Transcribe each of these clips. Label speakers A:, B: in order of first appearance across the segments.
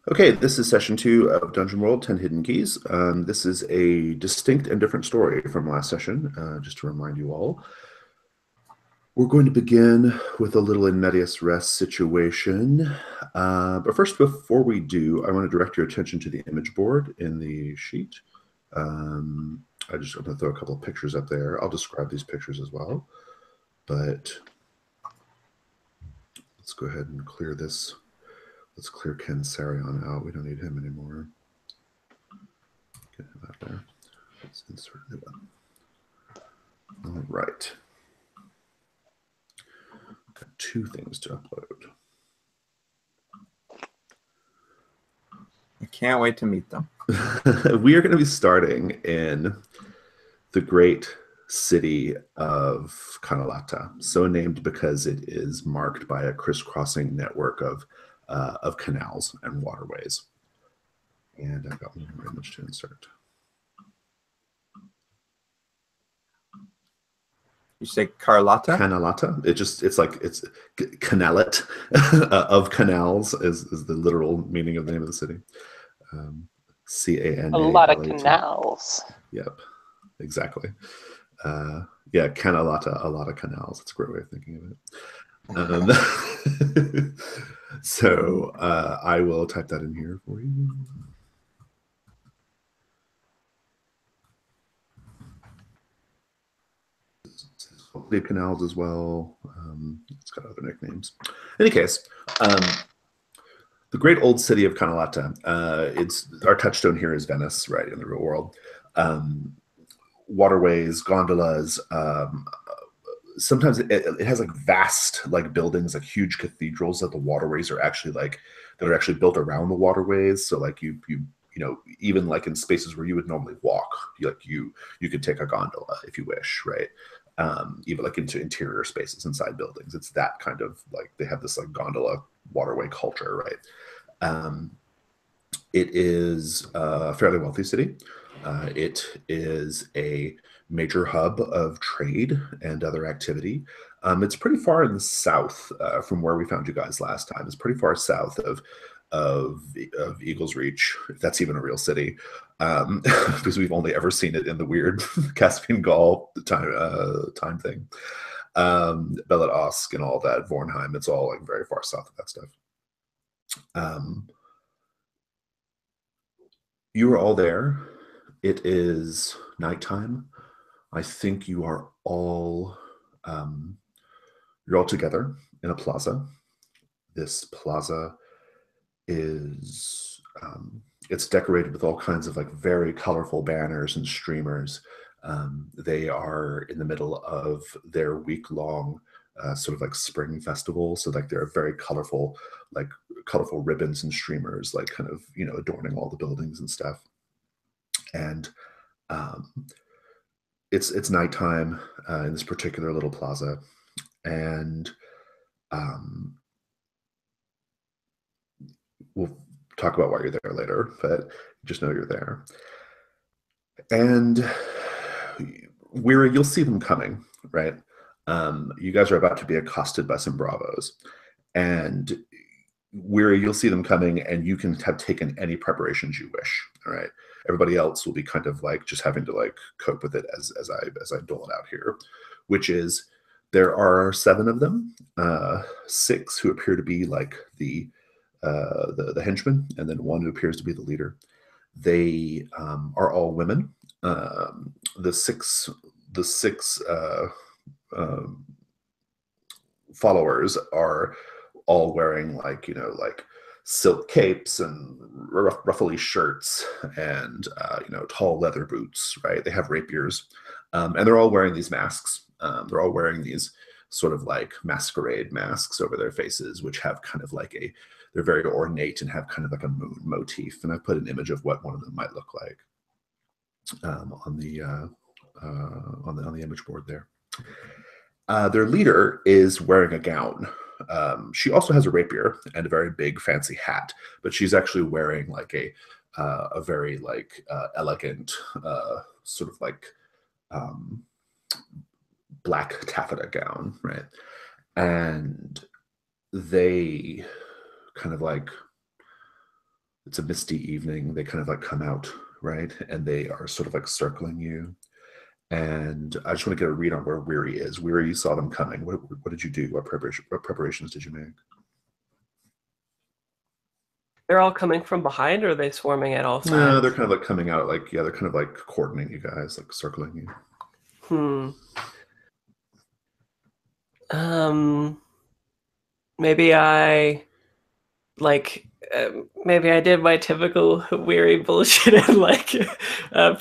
A: Okay, this is session 2 of Dungeon World 10 Hidden Keys. This is a distinct and different story from last session, just to remind you all. We're going to begin with a little in medias res situation. But first, before we do, I want to direct your attention to the image board in the sheet. I'm going to throw a couple of pictures up there. I'll describe these pictures as well. But let's go ahead and clear this. Let's clear Ken Sarion out. We don't need him anymore. Get him out there. Let's insert a new one. All right. Got 2 things to upload.
B: I can't wait to meet them.
A: We are going to be starting in the great city of Kanalata, so named because it is marked by a crisscrossing network of canals and waterways. And I've got one more image to insert.
B: You say Carlotta?
A: Kanalata. It's canalet of canals is the literal meaning of the name of the city. C-A-N-A-L-A-T.
C: A lot of canals.
A: Yep, exactly. Yeah, Kanalata, a lot of canals. That's a great way of thinking of it. So I will type that in here for you. Hopefully canals as well. It's got other nicknames. In any case, the great old city of Kanalata. It's our touchstone here is Venice, right, in the real world. Waterways, gondolas. Sometimes it has like vast like buildings, like huge cathedrals that the waterways are actually built around the waterways. So like you know, even like in spaces where you would normally walk, you could take a gondola if you wish, right? Even like into interior spaces inside buildings. It's that kind of like they have this like gondola waterway culture, right? It is a fairly wealthy city. It is a major hub of trade and other activity. It's pretty far in the south from where we found you guys last time. It's pretty far south of Eagles Reach, if that's even a real city, because we've only ever seen it in the weird Caspian Gaul time thing. Belet Osk and all that, Vornheim, it's all like very far south of that stuff. You are all there. It is nighttime. I think you are all you're all together in a plaza. This plaza is it's decorated with all kinds of like very colorful banners and streamers. They are in the middle of their week-long sort of like spring festival. So like there are very colorful ribbons and streamers, like kind of, you know, adorning all the buildings and stuff. And it's nighttime in this particular little plaza, and we'll talk about why you're there later, but just know you're there. And Weary, you'll see them coming, right? You guys are about to be accosted by some bravos, and Weary, you'll see them coming, and you can have taken any preparations you wish. All right. Everybody else will be kind of like just having to like cope with it as I dole it out here, which is there are 7 of them, 6 who appear to be like the henchmen, and then 1 who appears to be the leader. They are all women. The six followers are all wearing like, you know, like silk capes and ruffly shirts and you know, tall leather boots, right? They have rapiers, and they're all wearing these masks. They're all wearing these sort of like masquerade masks over their faces, which have kind of like they're very ornate and have kind of like a moon motif. And I put an image of what one of them might look like on the image board there. Their leader is wearing a gown. She also has a rapier and a very big fancy hat, but she's actually wearing like a very like elegant sort of like black taffeta gown, right? And they kind of like it's a misty evening. They kind of like come out, right? And they are sort of like circling you. And I just want to get a read on where Weary is. Weary, you saw them coming. What did you do? What preparations did you make?
D: They're all coming from behind, or are they swarming at all sides?
A: No, they're kind of like coming out, like, yeah, they're kind of like cordoning you guys, like circling you.
D: Maybe I did my typical Weary bullshit and like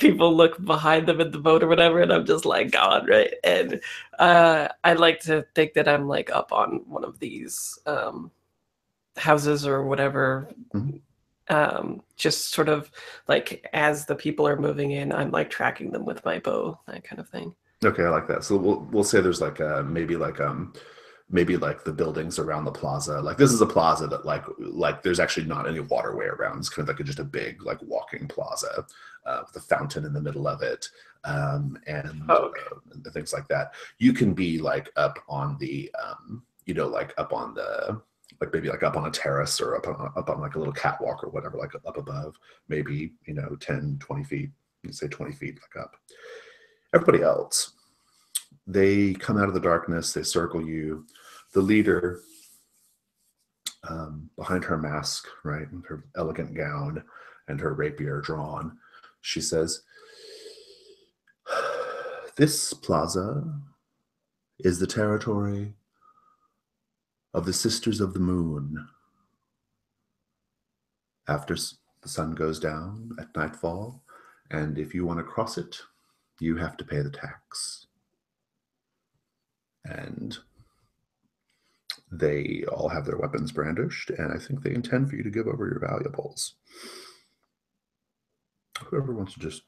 D: people look behind them in the boat or whatever, and I'm just like gone, right? And I like to think that I'm like up on one of these houses or whatever. Just sort of like as the people are moving in, I'm like tracking them with my bow, that kind of thing.
A: Okay, I like that. So we'll say there's like maybe like the buildings around the plaza. Like this is a plaza that like there's actually not any waterway around. It's kind of like just a big like walking plaza with a fountain in the middle of it, and things like that. You can be like up on the like up on the like maybe like up on a terrace or up on like a little catwalk or whatever, like up above, maybe 10, 20 feet. You say 20 feet like up. Everybody else, they come out of the darkness, they circle you. The leader, behind her mask, right, with her elegant gown and her rapier drawn, she says, "This plaza is the territory of the Sisters of the Moon. After the sun goes down at nightfall, and if you want to cross it, you have to pay the tax." And they all have their weapons brandished, and I think they intend for you to give over your valuables. Whoever wants to just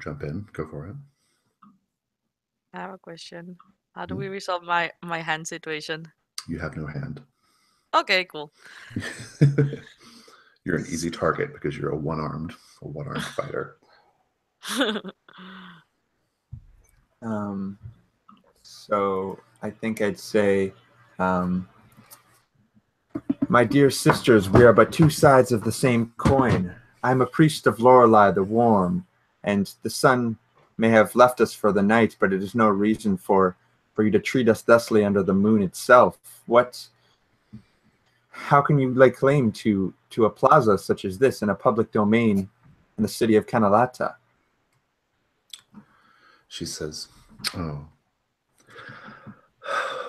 A: jump in, go for it.
E: I have a question. How do we resolve my hand situation?
A: You have no hand.
E: Okay, cool.
A: You're an easy target because you're a one-armed fighter.
B: So I think I'd say, my dear sisters, we are but two sides of the same coin. I'm a priest of Lorelei the Warm, and the sun may have left us for the night, but it is no reason for you to treat us thusly under the moon itself. How can you lay claim to a plaza such as this in a public domain in the city of Kanalata?
A: She says, "Oh,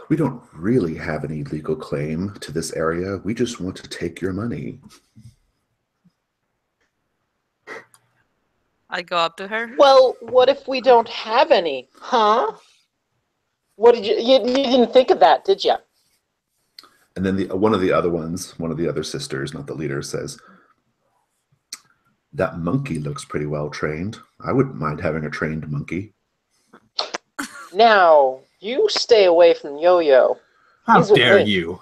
A: we don't really have any legal claim to this area. We just want to take your money."
E: I go up to her.
C: Well, what if we don't have any? Huh? What did you didn't think of that, did you?
A: And then one of the other sisters, not the leader, says, "That monkey looks pretty well trained. I wouldn't mind having a trained monkey."
C: Now, you stay away from Yo-Yo.
B: How dare you?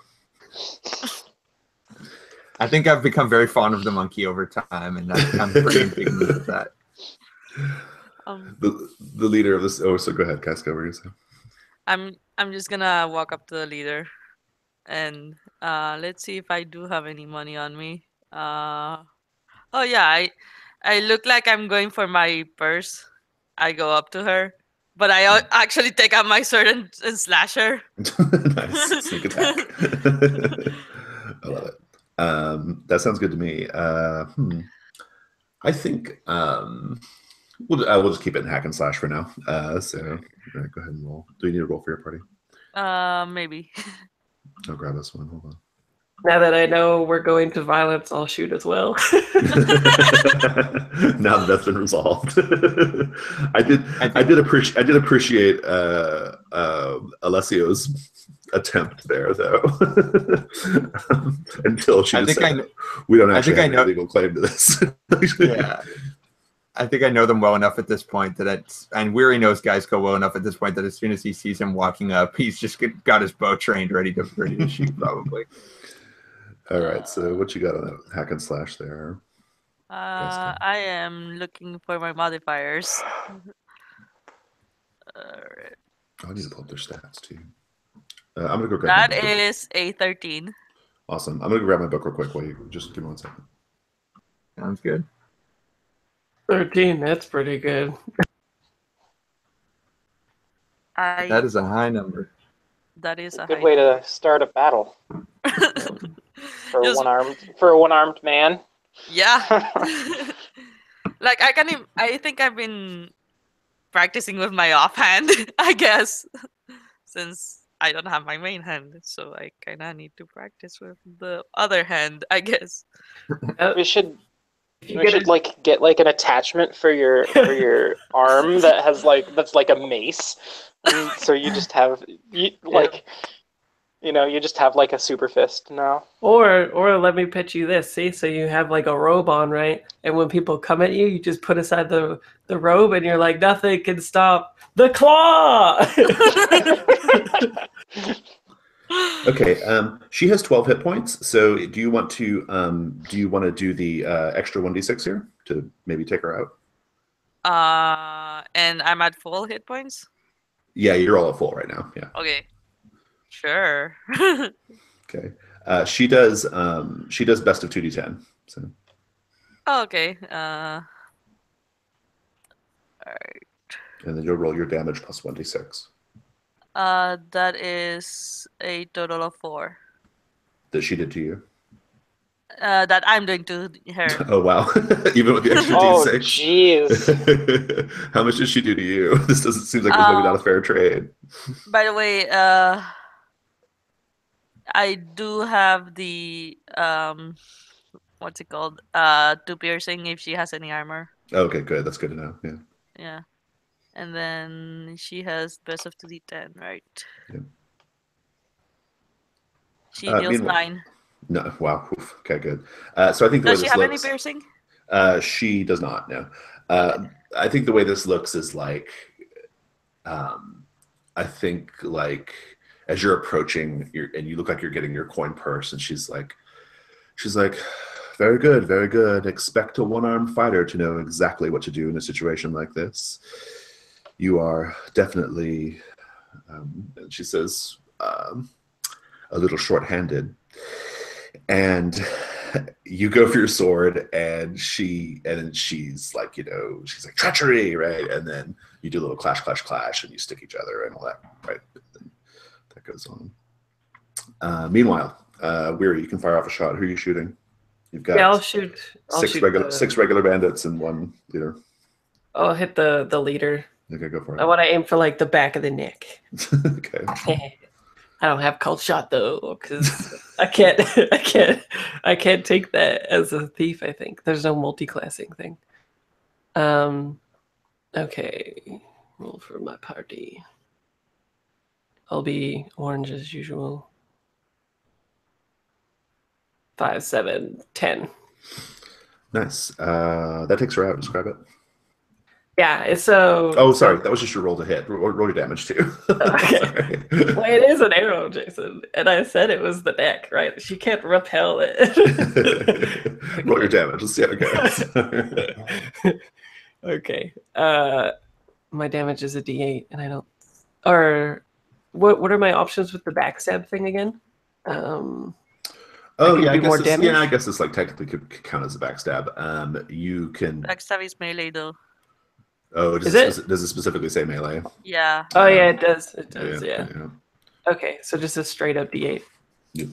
B: I think I've become very fond of the monkey over time, and I'm pretty big with that.
A: The leader of this. Oh, so go ahead, Casca. What were you saying?
E: I'm just gonna walk up to the leader, and let's see if I do have any money on me. Oh yeah, I look like I'm going for my purse. I go up to her, but I actually take out my sword and slash her.
A: Nice sneak attack. I love it. That sounds good to me. I think we'll just keep it in hack and slash for now. So go ahead and roll. Do you need a roll for your party?
E: Maybe.
A: I'll grab this one. Hold on.
D: Now that I know we're going to violence, I'll shoot as well.
A: Now that that's been resolved, I did appreciate Alessio's attempt there, though. Until she said, "We don't actually have a legal claim to this."
B: Yeah. I think I know them well enough at this point and Weary knows Geisco well enough at this point that as soon as he sees him walking up, he's just got his bow trained, ready to shoot, probably.
A: All right, so what you got on that hack and slash there?
E: I am looking for my modifiers. All right.
A: I need to pull up their stats too. I'm gonna go grab.
E: That is a 13.
A: Awesome. I'm gonna grab my book real quick. Wait, just give me 1 second.
B: Sounds good.
D: 13. That's pretty good.
B: That is a high number.
E: That is a
C: Good
E: high.
C: way to start a battle for
E: Just-
C: a one-armed man.
E: Yeah. Like I think I've been practicing with my offhand, I guess, since I don't have my main hand, so I kind of need to practice with the other hand, I guess.
C: We should
D: If you
C: we
D: get
C: should
D: a-
C: like get like an attachment for your arm that has that's like a mace, and so you just have you just have like a super fist now.
D: Or let me pitch you this. See, so you have like a robe on, right? And when people come at you, you just put aside the robe, and you're like, nothing can stop the claw.
A: Okay. She has 12 hit points. So do you want to do the extra 1d6 here to maybe take her out?
E: And I'm at full hit points.
A: Yeah, you're all at full right now. Yeah.
E: Okay. Sure.
A: Okay. She does best of 2d10. So
E: Okay.
A: and then you'll roll your damage plus 1d6
E: That is a total of 4.
A: that she did to you.
E: That I'm doing to her.
A: Oh wow. Even with the extra
C: Oh
A: d6.
C: jeez.
A: How much did she do to you? This doesn't seem like it's maybe not a fair trade.
E: By the way, I do have the what's it called? 2 piercing if she has any armor.
A: Okay, good. That's good to know. Yeah.
E: Yeah. And then she has best of 2d10, right?
A: Yeah.
E: She deals
A: meanwhile-
E: 9.
A: No. Wow. Oof. Okay, good. So I think the
E: Does
A: way
E: she
A: this
E: have
A: looks,
E: any piercing?
A: she does not. No. I think the way this looks is like, I think like as you're approaching, and you look like you're getting your coin purse, and she's like, very good, very good. Expect a one-armed fighter to know exactly what to do in a situation like this. You are definitely, and she says, a little short-handed. And you go for your sword, and she's like, she's like, treachery, right? And then you do a little clash, clash, clash, and you stick each other and all that, right? And that goes on. Meanwhile, Weary, you can fire off a shot. Who are you shooting? You've got
D: Yeah, I'll shoot.
A: six regular bandits and one leader.
D: I'll hit the leader.
A: Okay, go for
D: I
A: it.
D: want to aim for like the back of the neck.
A: Okay.
D: I don't have cult shot though, because I can't take that as a thief. I think there's no multi-classing thing. Okay, roll for my party. I'll be orange as usual. 5, 7, 10.
A: Nice. That takes her out. Describe it.
D: Yeah, it's so.
A: Oh, sorry. That was just your roll to hit. Roll your damage too.
D: Okay.
A: Sorry.
D: Well, it is an arrow, Jason, and I said it was the neck, right? She can't repel it.
A: Roll your damage. Let's see how it goes.
D: Okay. My damage is a D8, and I don't. Or what are my options with the backstab thing again?
A: Oh
D: can
A: yeah,
D: do more damage?
A: I guess this like technically could count as a backstab. You can.
E: Backstab is melee though.
A: Oh,
D: Is it?
A: does it specifically say melee?
E: Yeah.
D: Oh yeah, it does. It does. Yeah.
A: Yeah.
D: Okay, so just a straight up D8.
A: Yeah,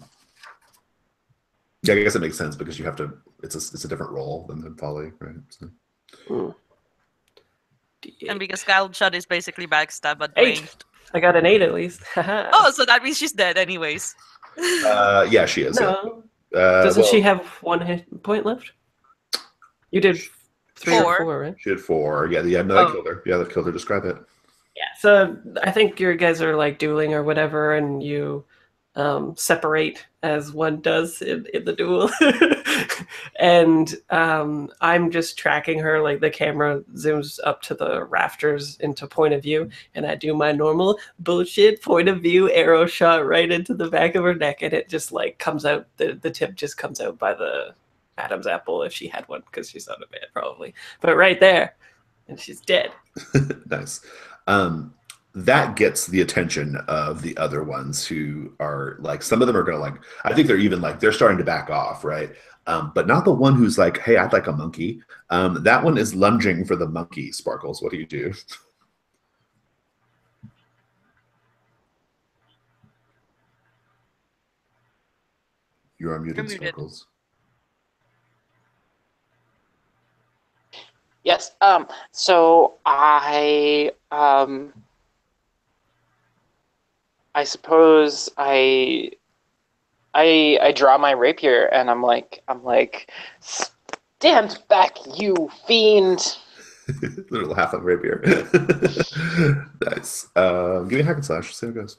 A: I guess it makes sense because you have to. It's a different roll than the volley, right? So.
D: D8.
E: And because Scald shot is basically backstab but
D: 8.
E: ranged.
D: I got an 8 at least. Haha.
E: Oh, so that means she's dead anyways.
A: Yeah, she is.
D: No.
A: Yeah.
D: Doesn't she have 1 hit point left? You did 3 or 4, right?
A: She had 4. Yeah. No, that
D: Oh.
A: killed her. Yeah, that killed her. Describe it.
D: Yeah. So I think your guys are like dueling or whatever, and you separate as one does in the duel. And I'm just tracking her, like the camera zooms up to the rafters into point of view, and I do my normal bullshit point of view arrow shot right into the back of her neck, and it just like comes out, the tip just comes out by the Adam's apple if she had one, because she's out of bed probably, but right there, and she's dead.
A: Nice. That gets the attention of the other ones who are like, some of them are gonna like, I think they're even like, they're starting to back off, right? but not the one who's like, hey, I'd like a monkey. That one is lunging for the monkey. Sparkles, what do you do? You're unmuted,
E: You're muted.
A: Sparkles.
C: Yes. So I suppose I draw my rapier and I'm like, stand back, you fiend!
A: Little half of rapier. Nice. Give me a hack and slash. See how it goes.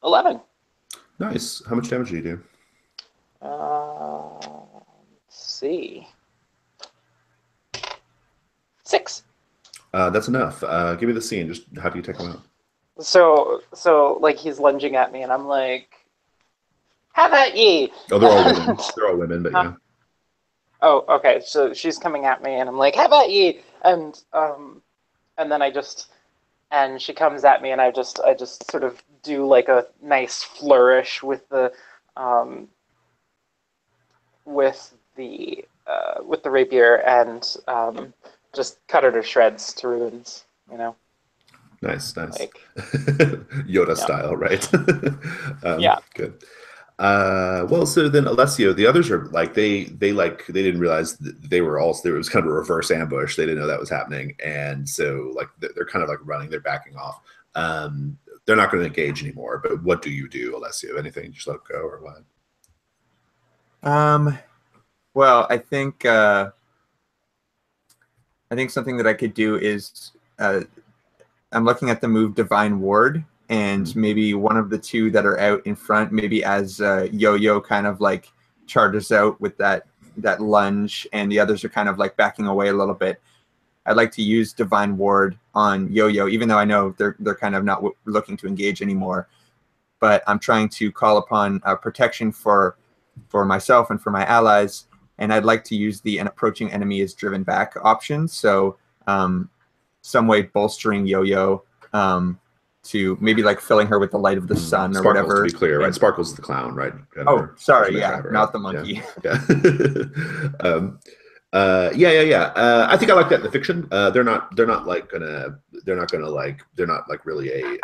C: 11.
A: Nice. How much damage do you do?
C: Let's see. 6.
A: That's enough. Give me the scene. Just how do you take him out?
C: So like he's lunging at me, and I'm like, "Have at ye!"
A: Oh, they're all women. They're all women, but yeah.
C: Oh, okay. So she's coming at me, and I'm like, "Have at ye!" And then and she comes at me, and I just sort of do like a nice flourish with the rapier, and just cut her to shreds, to ruins. You know.
A: Nice.
C: Like,
A: Yoda
C: yeah.
A: style, right?
C: Yeah.
A: Good. Well, so then Alessio, the others are like they didn't realize that there was kind of a reverse ambush. They didn't know that was happening, and so like they're kind of like running, they're backing off. They're not going to engage anymore. But what do you do, Alessio? Anything? Just let it go, or what?
B: Well, I think something that I could do is I'm looking at the move Divine Ward, and maybe one of the two that are out in front, maybe as Yo-Yo kind of like charges out with that lunge, and the others are kind of like backing away a little bit. I'd like to use Divine Ward on Yo-Yo, even though I know they're kind of not looking to engage anymore. But I'm trying to call upon protection for myself and for my allies, and I'd like to use the an approaching enemy is driven back option. So some way bolstering Yo-Yo to maybe like filling her with the light of the sun or
A: Sparkles,
B: whatever.
A: to be clear, right? Sparkles is the clown, right?
B: Oh, sorry, yeah,
A: driver,
B: not
A: right?
B: the monkey.
A: Yeah. I think I like that in the fiction. They're not really a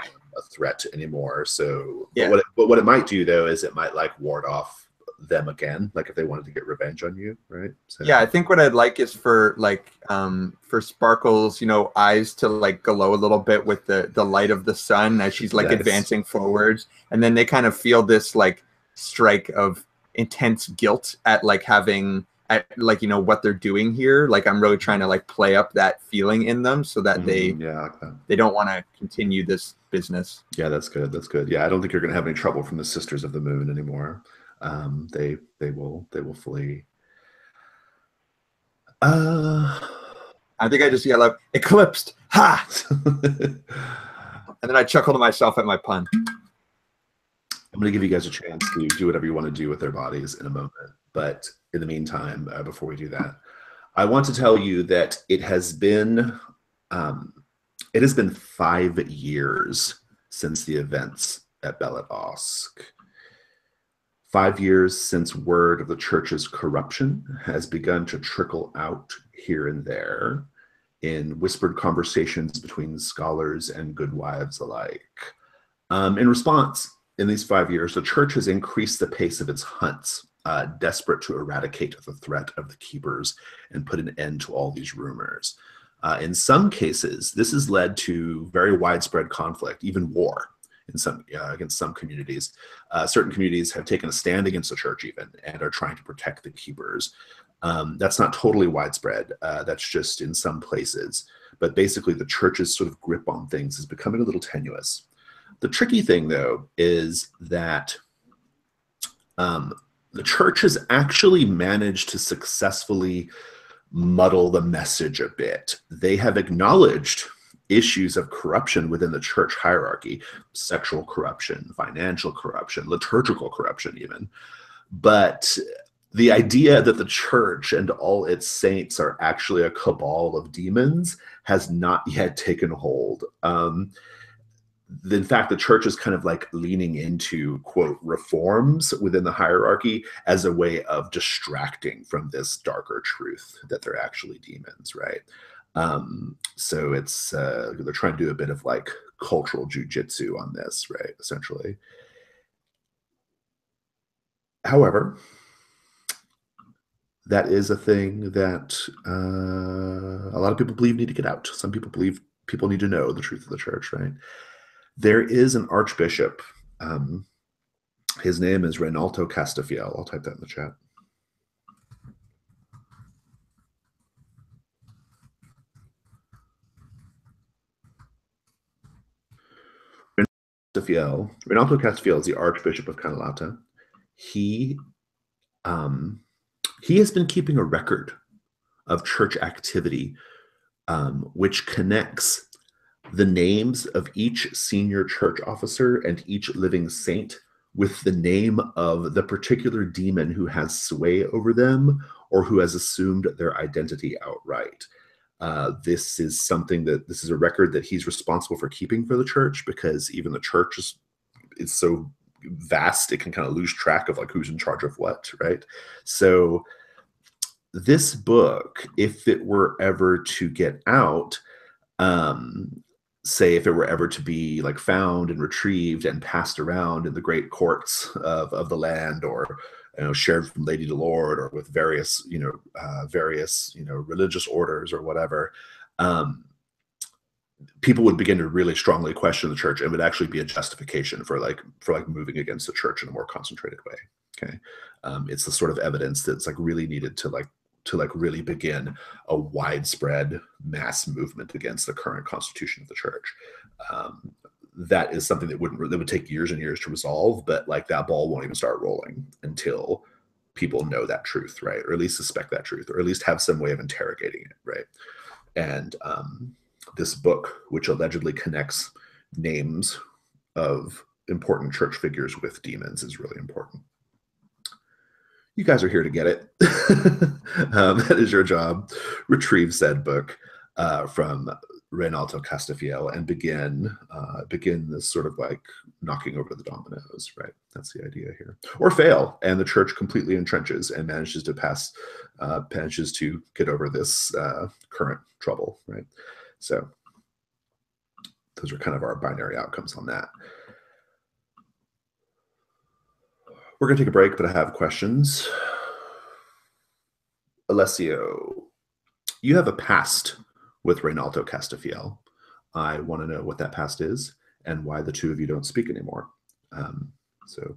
A: threat anymore. So,
B: Yeah.
A: but what it might do though is it might like ward off them again, like if they wanted to get revenge on you, right? So,
B: Yeah, I think what I'd like is for for Sparkles, eyes to like glow a little bit with the light of the sun as she's like
A: Nice.
B: advancing forwards, and then they kind of feel this like strike of intense guilt at like having what they're doing here. Like I'm really trying to like play up that feeling in them so that
A: I like that.
B: they don't want to continue this business.
A: Yeah, that's good. That's good. Yeah, I don't think you're going to have any trouble from the Sisters of the Moon anymore. They will flee.
B: I think I just yell out, "Eclipsed! Ha!" And then I chuckle to myself at my pun.
A: I'm going to give you guys a chance to do whatever you want to do with their bodies in a moment. But in the meantime, before we do that, I want to tell you that it has been 5 years since the events at Belet Osk. 5 years since word of the church's corruption has begun to trickle out here and there in whispered conversations between scholars and goodwives alike. In response, in these 5 years, the church has increased the pace of its hunts, desperate to eradicate the threat of the keepers and put an end to all these rumors. In some cases, this has led to very widespread conflict, even war. Against some communities. Certain communities have taken a stand against the church even and are trying to protect the keepers. That's not totally widespread. That's just in some places. But basically the church's sort of grip on things is becoming a little tenuous. The tricky thing, though, is that the church has actually managed to successfully muddle the message a bit. They have acknowledged issues of corruption within the church hierarchy, sexual corruption, financial corruption, liturgical corruption even. But the idea that the church and all its saints are actually a cabal of demons has not yet taken hold. in fact, the church is kind of like leaning into, quote, reforms within the hierarchy as a way of distracting from this darker truth that they're actually demons, right? So it's they're trying to do a bit of like cultural jujitsu on this, right? Essentially. However, that is a thing that a lot of people believe need to get out. Some people believe people need to know the truth of the church, right? There is an archbishop. His name is Reynaldo Castafiel. I'll type that in the chat. Reynaldo Castafiel is the Archbishop of Canalata. He has been keeping a record of church activity, which connects the names of each senior church officer and each living saint with the name of the particular demon who has sway over them or who has assumed their identity outright. This is a record that he's responsible for keeping for the church, because even the church is so vast, it can kind of lose track of like who's in charge of what, right? So this book, if it were ever to get out, say if it were ever to be like found and retrieved and passed around in the great courts of the land, or shared from Lady to Lord, or with various religious orders or whatever, people would begin to really strongly question the church, and would actually be a justification for moving against the church in a more concentrated way. Okay, it's the sort of evidence that's like really needed to really begin a widespread mass movement against the current constitution of the church. That is something that would take years and years to resolve, but like that ball won't even start rolling until people know that truth, right? Or at least suspect that truth, or at least have some way of interrogating it, right? And this book, which allegedly connects names of important church figures with demons, is really important. You guys are here to get it. That is your job. Retrieve said book from Reynaldo Castafiel and begin this sort of like knocking over the dominoes, right? That's the idea here. Or fail, and the church completely entrenches and manages to get over this current trouble, right? So those are kind of our binary outcomes on that. We're going to take a break, but I have questions. Alessio, you have a past with Reynaldo Castafiel. I want to know what that past is and why the two of you don't speak anymore. So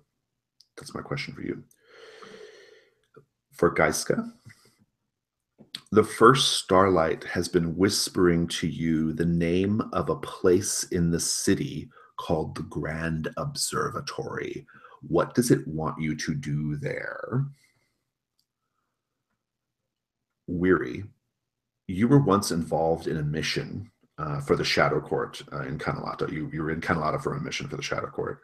A: that's my question for you. For Geiska, the first starlight has been whispering to you the name of a place in the city called the Grand Observatory. What does it want you to do there? Weary, you were once involved in a mission for the Shadow Court in Canalata. You were in Canalata for a mission for the Shadow Court.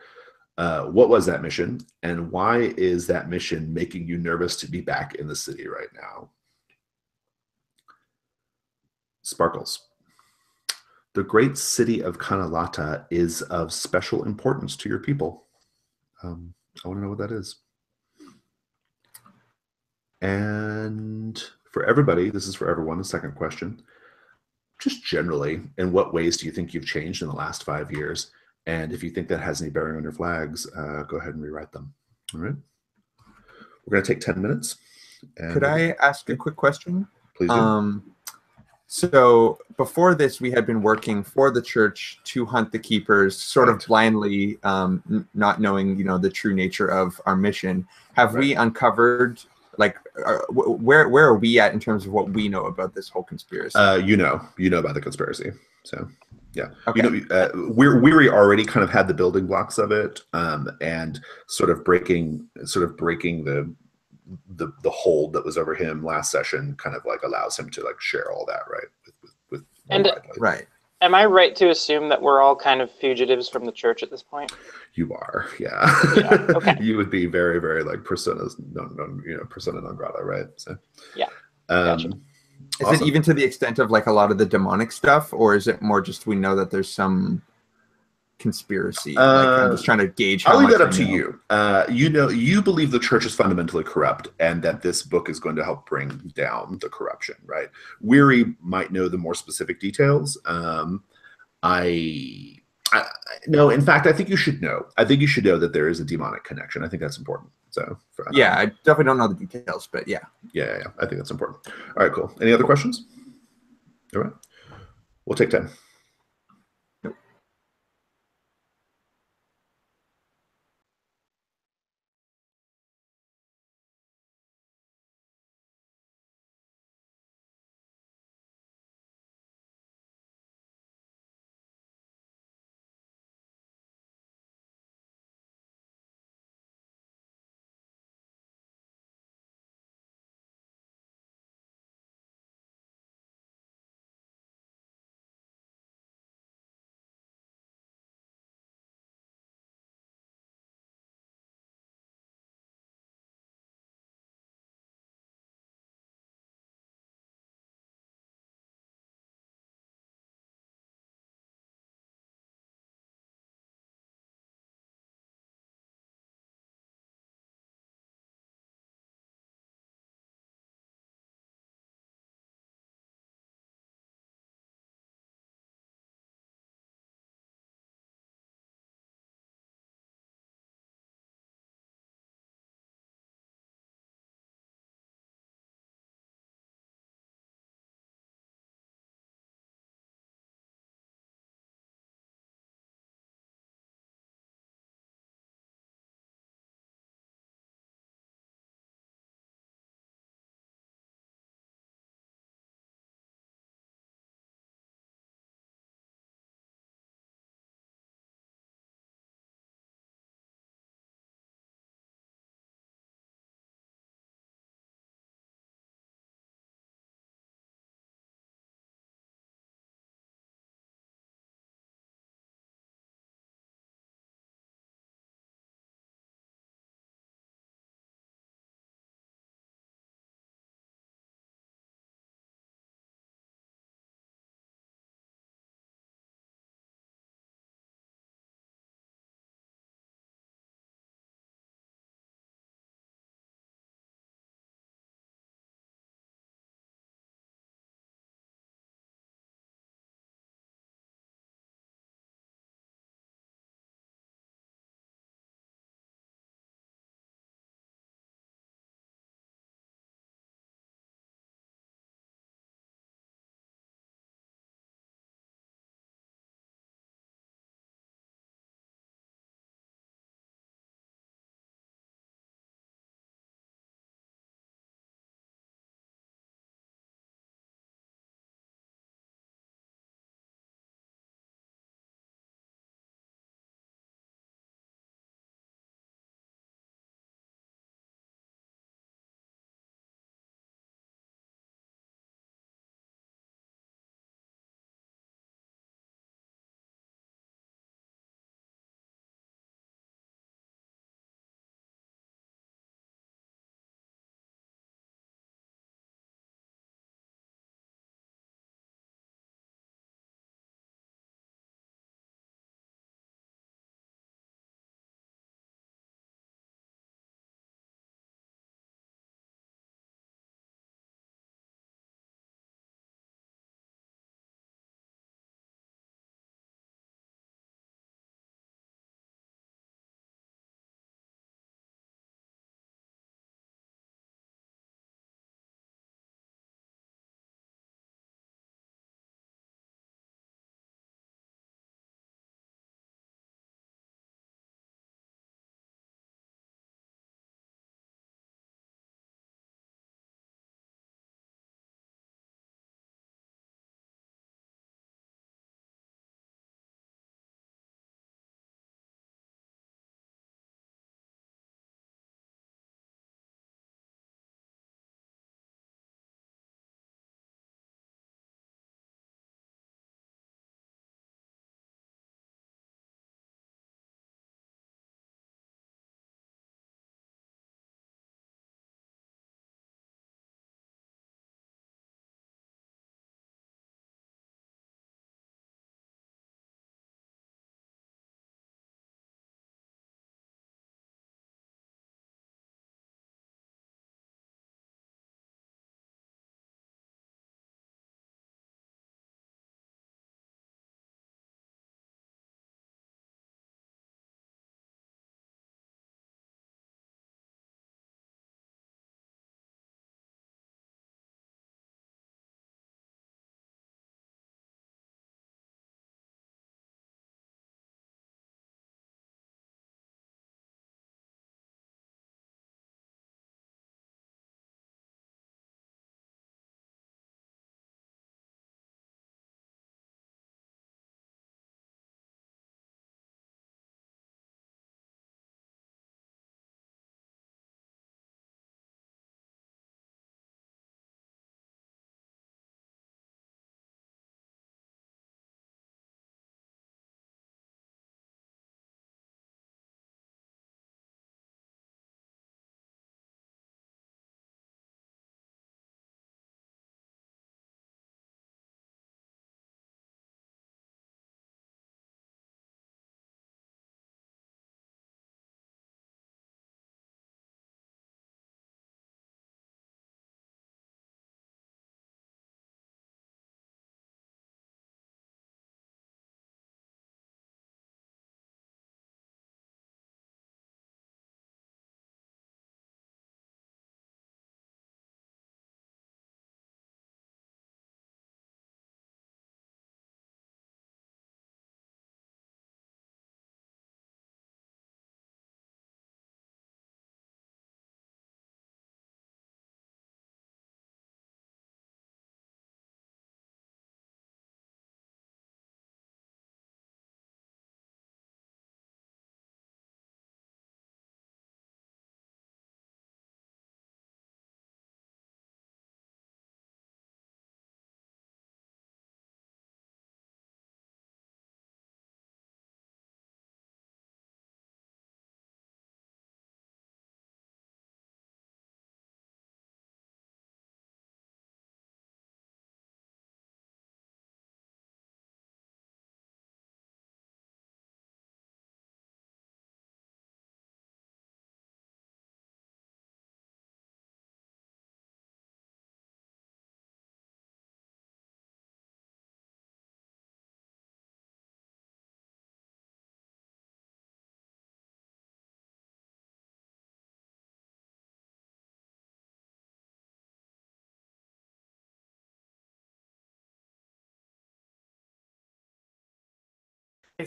A: What was that mission, and why is that mission making you nervous to be back in the city right now? Sparkles, the great city of Canalata is of special importance to your people. I want to know what that is. And for everybody, this is for everyone, the second question. Just generally, in what ways do you think you've changed in the last 5 years? And if you think that has any bearing on your flags, go ahead and rewrite them. All right. We're going to take 10 minutes.
B: Could I ask a quick question?
A: Please do.
B: So before this, we had been working for the church to hunt the keepers, sort of blindly, not knowing, the true nature of our mission. Have we uncovered, like, where are we at in terms of what we know about this whole conspiracy?
A: You know about the conspiracy. So, yeah.
B: Okay.
A: Weary already kind of had the building blocks of it, and sort of breaking the hold that was over him last session kind of like allows him to like share all that, right? With
B: right.
C: Am I right to assume that we're all kind of fugitives from the church at this point?
A: You are, yeah.
C: Yeah, okay.
A: You would be very, very like persona non grata, right? So
C: yeah. Gotcha.
B: Is
A: awesome.
B: it even to the extent of like a lot of the demonic stuff, or is it more just we know that there's some conspiracy? Like, I'm just trying to gauge how
A: I'll leave
B: much
A: that up
B: I
A: to
B: know.
A: you. You believe the church is fundamentally corrupt, and that this book is going to help bring down the corruption, right? Weary might know the more specific details. No, in fact, I think you should know. I think you should know that there is a demonic connection. I think that's important. So,
B: Yeah, I definitely don't know the details, but yeah.
A: Yeah, I think that's important. All right, cool. Any other questions? All right, we'll take 10.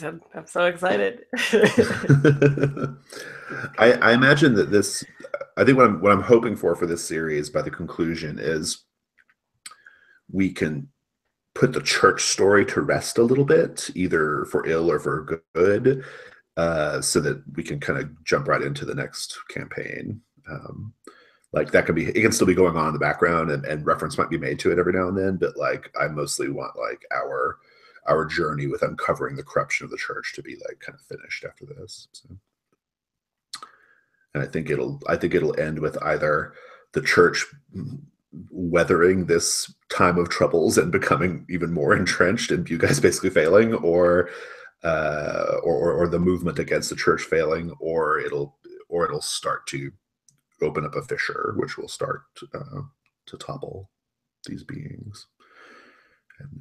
D: I'm so excited.
A: I imagine that this. I think what I'm hoping for this series by the conclusion is we can put the church story to rest a little bit, either for ill or for good, so that we can kind of jump right into the next campaign. Like that could be, it can still be going on in the background, and reference might be made to it every now and then, but like I mostly want like our journey with uncovering the corruption of the church to be like kind of finished after this. So, and I think it'll end with either the church weathering this time of troubles and becoming even more entrenched, and you guys basically failing, or the movement against the church failing, or it'll start to open up a fissure, which will start to topple these beings,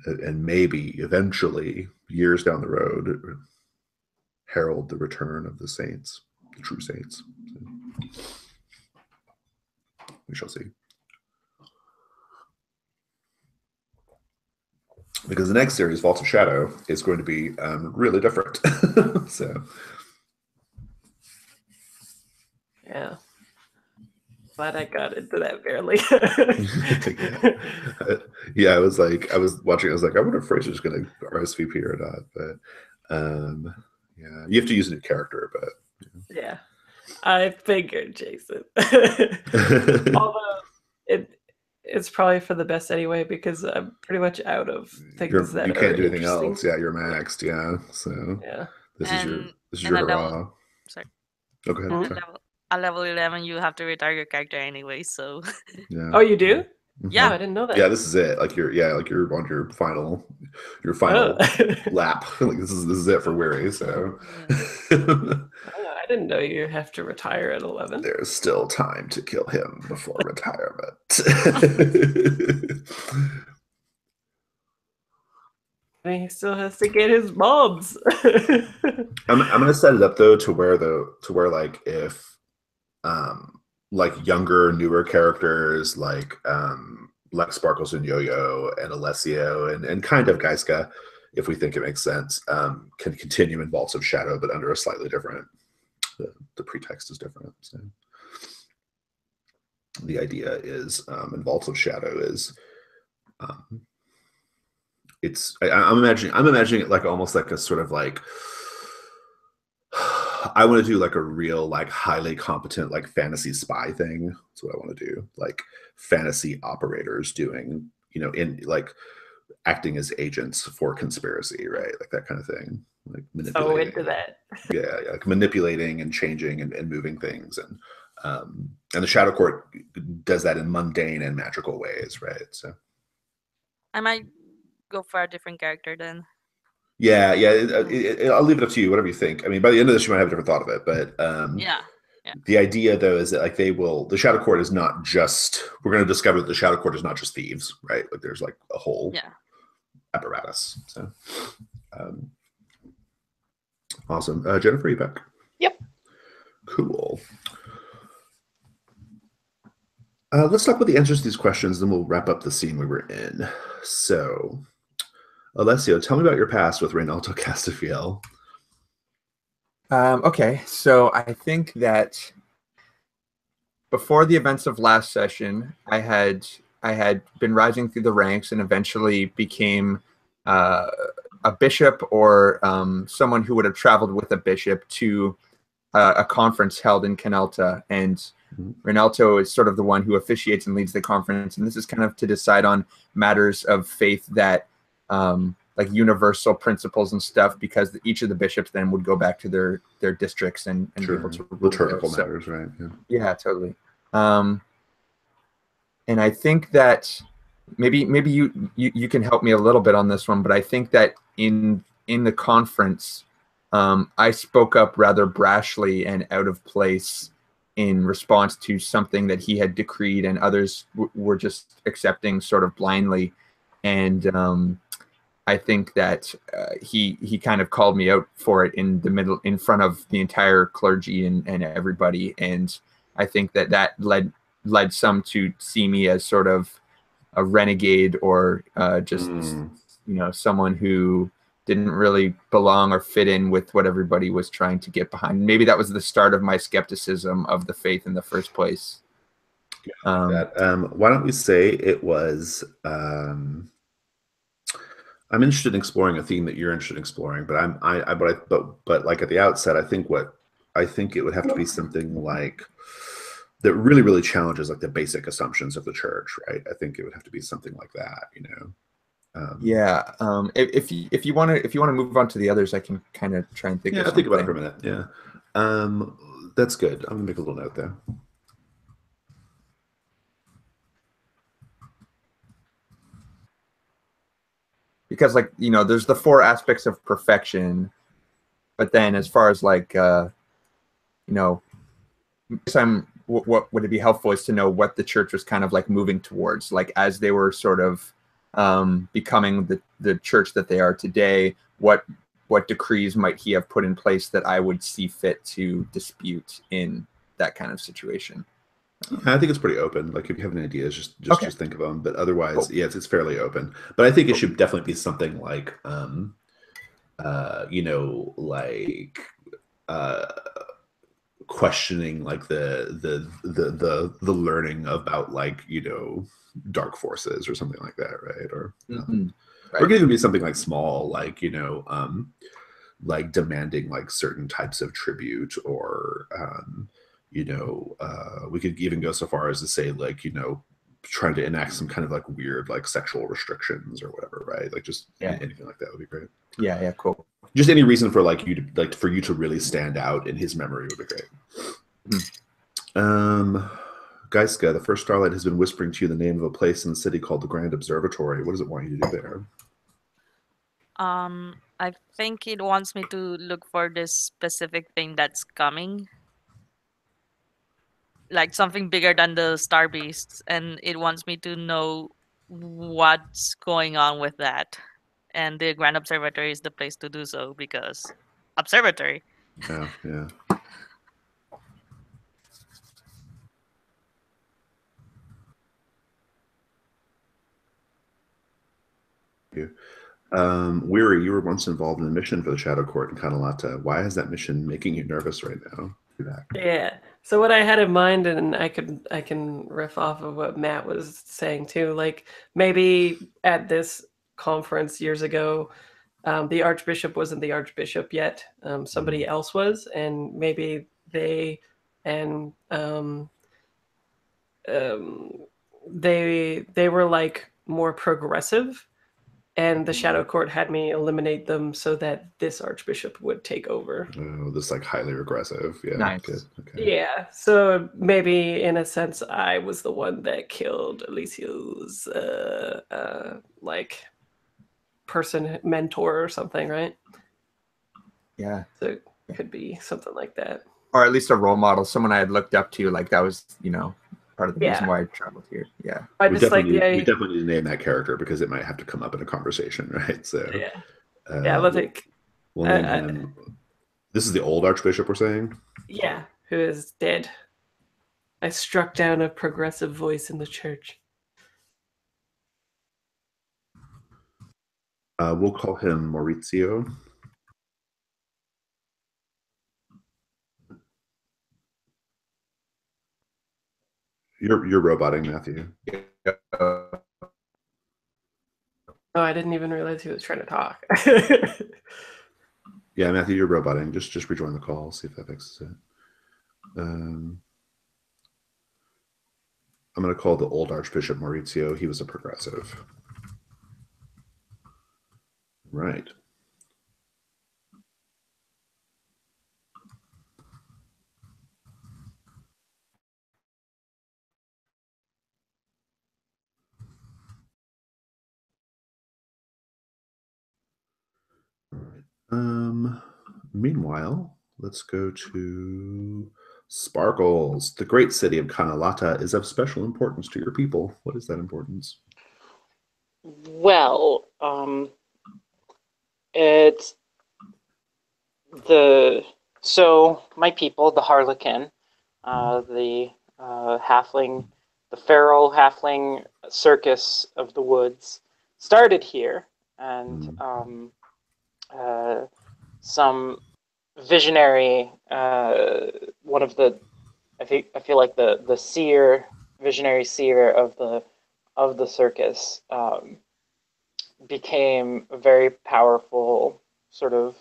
A: and maybe eventually, years down the road, herald the return of the saints, the true saints. So, we shall see. Because the next series, Vault of Shadow, is going to be really different. So,
D: yeah. Glad I got into that barely.
A: yeah, I was watching. I was like, I wonder if Fraser's going to RSVP or not. But yeah, you have to use a new character. But
D: yeah, I figured, Jason. Although it's probably for the best anyway, because I'm pretty much out of things that
A: you can't do anything
D: interesting.
A: else. Yeah, you're maxed. Yeah, so
D: yeah,
A: this is your hurrah.
E: Sorry.
A: Oh, go ahead.
E: At level 11, you have to retire your character anyway. So.
A: Yeah.
D: Oh, you do?
E: Yeah,
D: I didn't know that.
A: Yeah, this is it. Like you're on your final lap. Like this is it for Weary. So
D: I didn't know you have to retire at 11.
A: There's still time to kill him before retirement.
D: He still has to get his mobs.
A: I'm gonna set it up though to where like if like younger, newer characters like Sparkles and Yo-Yo and Alessio and kind of Gaiska, if we think it makes sense, can continue in Vaults of Shadow, but under a slightly different. The pretext is different. So the idea is in Vaults of Shadow is I'm imagining it like almost like a sort of like I want to do like a real like highly competent like fantasy spy thing. That's what I want to do. Like fantasy operators doing, in like acting as agents for conspiracy, right? Like that kind of thing. Like manipulating.
D: Oh, into that.
A: Yeah, like manipulating and changing and moving things, and the Shadow Court does that in mundane and magical ways, right? So
E: I might go for a different character then.
A: Yeah. I'll leave it up to you, whatever you think. I mean, by the end of this, you might have a different thought of it, but
E: yeah.
A: The idea though is that like the Shadow Court is not just. We're going to discover that the Shadow Court is not just thieves, right? Like there's like a whole apparatus. So. Awesome. Jennifer, are you back?
C: Yep.
A: Cool. Let's talk about the answers to these questions, then we'll wrap up the scene we were in. So, Alessio, tell me about your past with Reynaldo Castafiel.
B: Okay, so I think that before the events of last session, I had been rising through the ranks and eventually became a bishop or someone who would have traveled with a bishop to a conference held in Canelta, and Reynaldo is sort of the one who officiates and leads the conference, and this is kind of to decide on matters of faith that like universal principles and stuff, because each of the bishops then would go back to their districts and be able to
A: liturgical matters, right?
B: Yeah, totally. And I think that maybe you can help me a little bit on this one, but I think that in the conference, I spoke up rather brashly and out of place in response to something that he had decreed, and others were just accepting sort of blindly. And I think that he kind of called me out for it in front of the entire clergy and everybody. And I think that led some to see me as sort of a renegade or just someone who didn't really belong or fit in with what everybody was trying to get behind. Maybe that was the start of my skepticism of the faith in the first place.
A: Why don't we say it was? I'm interested in exploring a theme that you're interested in exploring, but like at the outset, I think it would have to be something like that really challenges like the basic assumptions of the church, right? I think it would have to be something like that, you know.
B: If you want to move on to the others, I can kind of try and think.
A: Yeah,
B: of
A: think about it for a minute. Yeah, that's good. I'm gonna make a little note there.
B: Because, like, you know, there's the 4 aspects of perfection, but then as far as like, you know, what would it be helpful is to know what the church was kind of like moving towards, like as they were sort of becoming the church that they are today. What decrees might he have put in place that I would see fit to dispute in that kind of situation?
A: I think it's pretty open. Like if you have any ideas, just think of them. But otherwise, cool. Yeah, it's fairly open. But I think it should definitely be something like, you know, like questioning like the learning about like, you know, dark forces or something like that, right? Or right. Or it could even be something like small, like, you know, like demanding like certain types of tribute, or you know, we could even go so far as to say like, you know, trying to enact some kind of like weird like sexual restrictions or whatever, right? Like just anything like that would be great.
B: Yeah, cool.
A: Just any reason for like you to like for you to really stand out in his memory would be great. Geiska, the first Starlight has been whispering to you the name of a place in the city called the Grand Observatory. What does it want you to do there?
E: I think it wants me to look for this specific thing that's coming, like something bigger than the star beasts, and it wants me to know what's going on with that. And the Grand Observatory is the place to do so, because observatory.
A: Yeah. Weary, you were once involved in a mission for the Shadow Court in Kanalata. Why is that mission making you nervous right now?
D: Yeah. So what I had in mind, and I can riff off of what Matt was saying too, like maybe at this conference years ago, the Archbishop wasn't the Archbishop yet. Somebody else was, and maybe they and they were like more progressive, and the Shadow Court had me eliminate them so that this Archbishop would take over.
A: Oh, this like highly regressive. Yeah.
B: Nice.
A: Good. Okay.
D: Yeah. So maybe in a sense, I was the one that killed Alessio's like person mentor or something, right?
B: Yeah.
D: So it could be something like that.
B: Or at least a role model, someone I had looked up to, like that was, you know, part of the reason why I traveled here. Yeah.
A: We definitely need to name that character because it might have to come up in a conversation, right? So
D: let's think.
A: We'll name him. This is the old Archbishop we're saying?
D: Yeah, who is dead. I struck down a progressive voice in the church.
A: We'll call him Maurizio. You're roboting, Matthew.
D: Oh, I didn't even realize he was trying to talk.
A: Yeah, Matthew, you're roboting. Just rejoin the call. See if that fixes it. I'm going to call the old Archbishop Maurizio. He was a progressive. Right. Meanwhile, let's go to Sparkles. The great city of Kanalata is of special importance to your people. What is that importance?
C: Well, it's so my people, the Harlequin, the halfling, the feral halfling circus of the woods, started here, and some visionary, one of the, I feel like the seer, visionary seer of the circus, became a very powerful sort of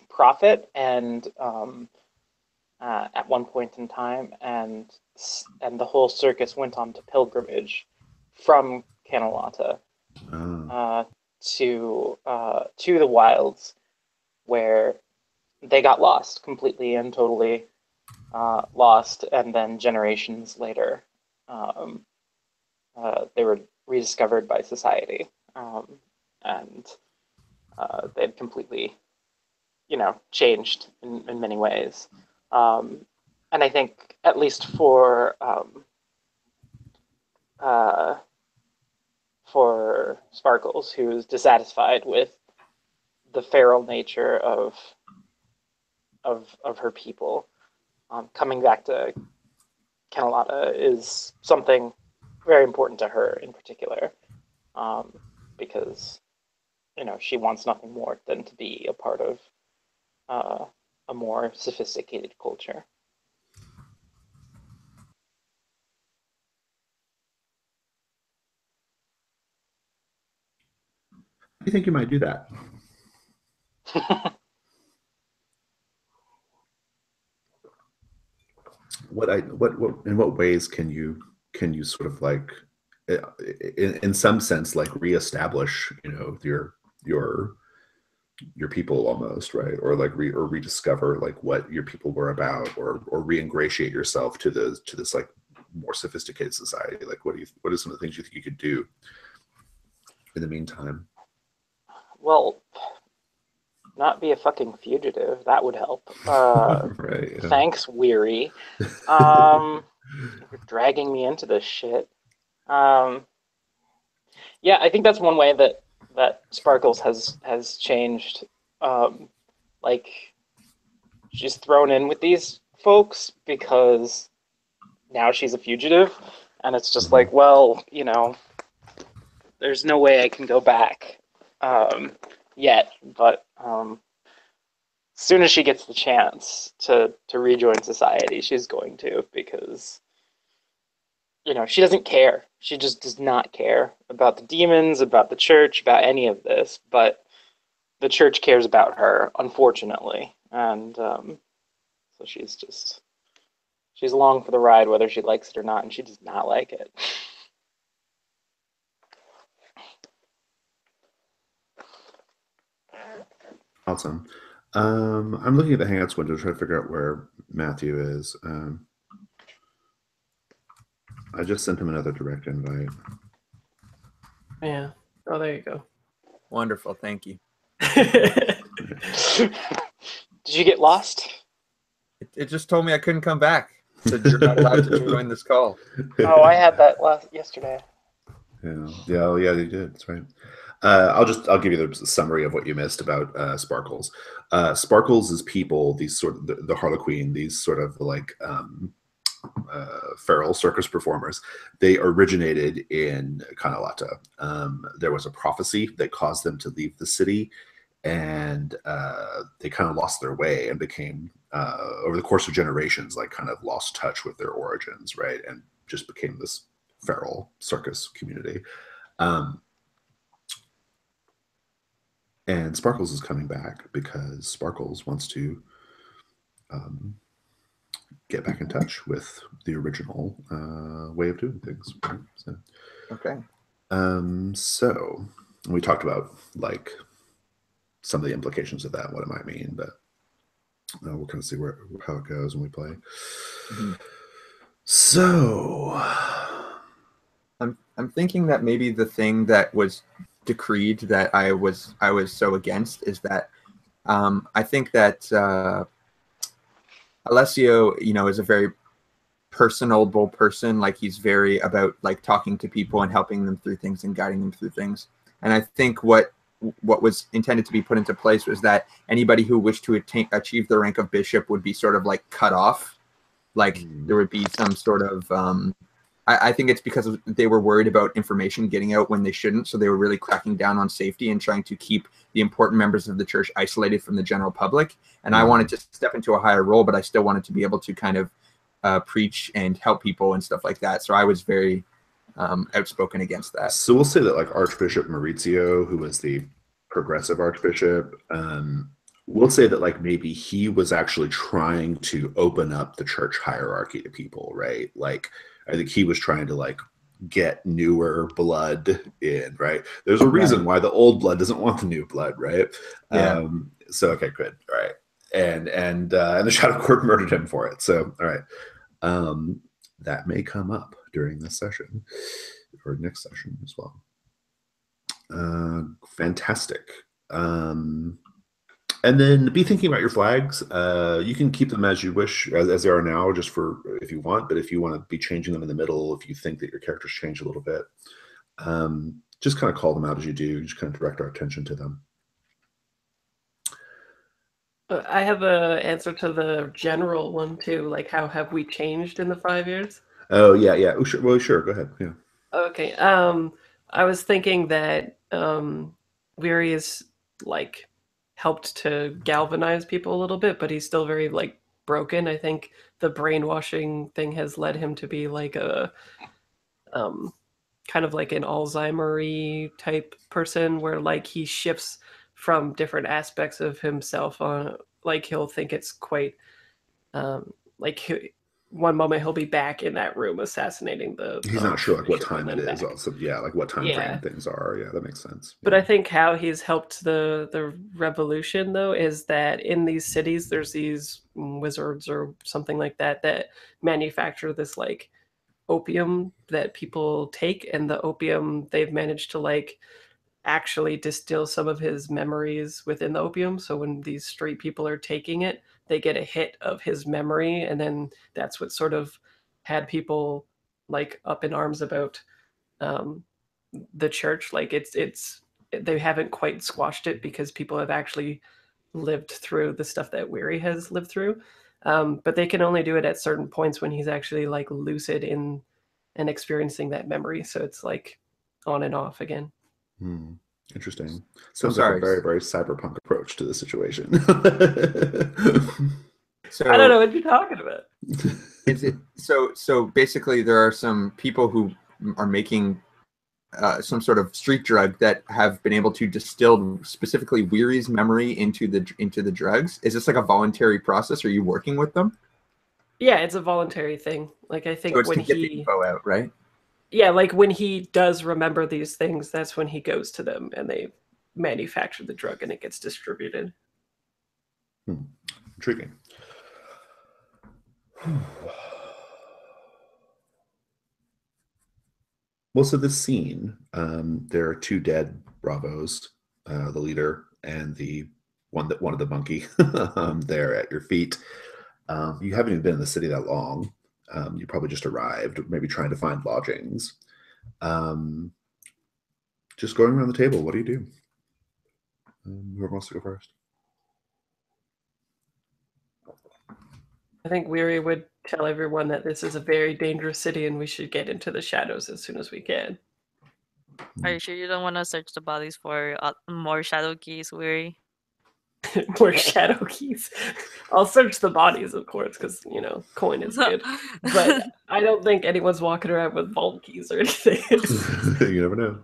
C: prophet, and at one point in time, and the whole circus went on to pilgrimage from Canalata to the wilds, where they got lost completely and totally, lost, and then generations later, they were rediscovered by society, and they'd completely, changed in many ways. And I think, at least for Sparkles, who's dissatisfied with the feral nature of her people, coming back to Canalata is something very important to her in particular, because she wants nothing more than to be a part of a more sophisticated culture.
A: You think you might do that? What in what ways can you sort of like, in some sense, like reestablish your people almost, right? Or like rediscover like what your people were about, or re-ingratiate yourself to this like more sophisticated society. Like what are some of the things you think you could do in the meantime?
C: Well, not be a fucking fugitive. That would help.
A: Right. Yeah.
C: Thanks, Weary. You're dragging me into this shit. Yeah, I think that's one way that Sparkles has changed. Like, she's thrown in with these folks because now she's a fugitive, and it's just like, well, there's no way I can go back yet, but as soon as she gets the chance to rejoin society, she's going to, because she doesn't care. She just does not care about the demons, about the church, about any of this, but the church cares about her, unfortunately, and so she's along for the ride whether she likes it or not, and she does not like it.
A: Awesome. I'm looking at the Hangouts window to try to figure out where Matthew is. I just sent him another direct invite.
D: Yeah. Oh, there you go.
B: Wonderful. Thank you.
C: Did you get lost?
B: It just told me I couldn't come back. It said you're not allowed to join this call.
C: Oh, I had that yesterday.
A: Yeah, you did. That's right. I'll give you the summary of what you missed about Sparkles. Sparkles' people, these sort of the Harlequin, these sort of like feral circus performers, they originated in Canalata. There was a prophecy that caused them to leave the city, and they kind of lost their way and became, over the course of generations, like kind of lost touch with their origins, right? And just became this feral circus community. And Sparkles is coming back because Sparkles wants to get back in touch with the original way of doing things. Right? So,
B: okay.
A: So we talked about like some of the implications of that, what it might mean, but we'll kind of see how it goes when we play. Mm-hmm. So
B: I'm thinking that maybe the thing that was decreed that I was so against is that I think that Alessio, is a very personable person. Like, he's very about like talking to people and helping them through things and guiding them through things. And I think what was intended to be put into place was that anybody who wished to achieve the rank of bishop would be sort of like cut off. Like there would be some sort of I think it's because they were worried about information getting out when they shouldn't, so they were really cracking down on safety and trying to keep the important members of the church isolated from the general public. And I wanted to step into a higher role, but I still wanted to be able to kind of preach and help people and stuff like that. So I was very outspoken against that.
A: So we'll say that like Archbishop Maurizio, who was the progressive archbishop, we'll say that like maybe he was actually trying to open up the church hierarchy to people, right? Like I think he was trying to like get newer blood in, right? There's a reason why the old blood doesn't want the new blood, right?
B: Yeah.
A: So okay, good. All right. And the Shadow Court murdered him for it. So all right. That may come up during this session or next session as well. Fantastic. And then be thinking about your flags. You can keep them as you wish, as they are now, just for if you want. But if you want to be changing them in the middle, if you think that your characters change a little bit, just kind of call them out as you do. Just kind of direct our attention to them.
D: I have an answer to the general one too. Like, how have we changed in the 5 years?
A: Oh yeah. Oh, sure. Well, sure. Go ahead. Yeah.
D: Okay. I was thinking that Weary is like helped to galvanize people a little bit, but he's still very like broken. I think the brainwashing thing has led him to be like a kind of like an Alzheimer-y type person, where like he shifts from different aspects of himself on, like he'll think it's quite one moment he'll be back in that room assassinating the
A: he's not sure like what
D: bishop,
A: time
D: and
A: it
D: then
A: is
D: back.
A: also, yeah, like what time frame things are. Yeah, that makes sense.
D: But I think how he's helped the revolution though is that in these cities there's these wizards or something like that that manufacture this like opium that people take, and the opium they've managed to like actually distill some of his memories within the opium. So when these street people are taking it, they get a hit of his memory, and then that's what sort of had people like up in arms about the church. Like it's they haven't quite squashed it because people have actually lived through the stuff that Weary has lived through. But they can only do it at certain points when he's actually like lucid in and experiencing that memory. So it's like on and off again.
A: Interesting. Sounds like a very, very cyberpunk approach to the situation.
D: So I don't know what you're talking about.
B: Is it so basically there are some people who are making some sort of street drug that have been able to distill specifically Weary's memory into the drugs. Is this like a voluntary process? Are you working with them?
D: Yeah, it's a voluntary thing. Like I think
B: so it's
D: when
B: to get the info out, right?
D: Yeah, like when he does remember these things, that's when he goes to them and they manufacture the drug and it gets distributed.
A: Intriguing. Well, so this scene, there are two dead Bravos, the leader and the one that wanted the monkey there at your feet. You haven't even been in the city that long. You probably just arrived, maybe trying to find lodgings. Just going around the table, what do you do? Whoever wants to go first?
D: I think Weary would tell everyone that this is a very dangerous city and we should get into the shadows as soon as we can.
E: Are you sure you don't want to search the bodies for more shadow keys, Weary?
D: More shadow keys. I'll search the bodies, of course, because coin is good. But I don't think anyone's walking around with vault keys or anything.
A: You never know.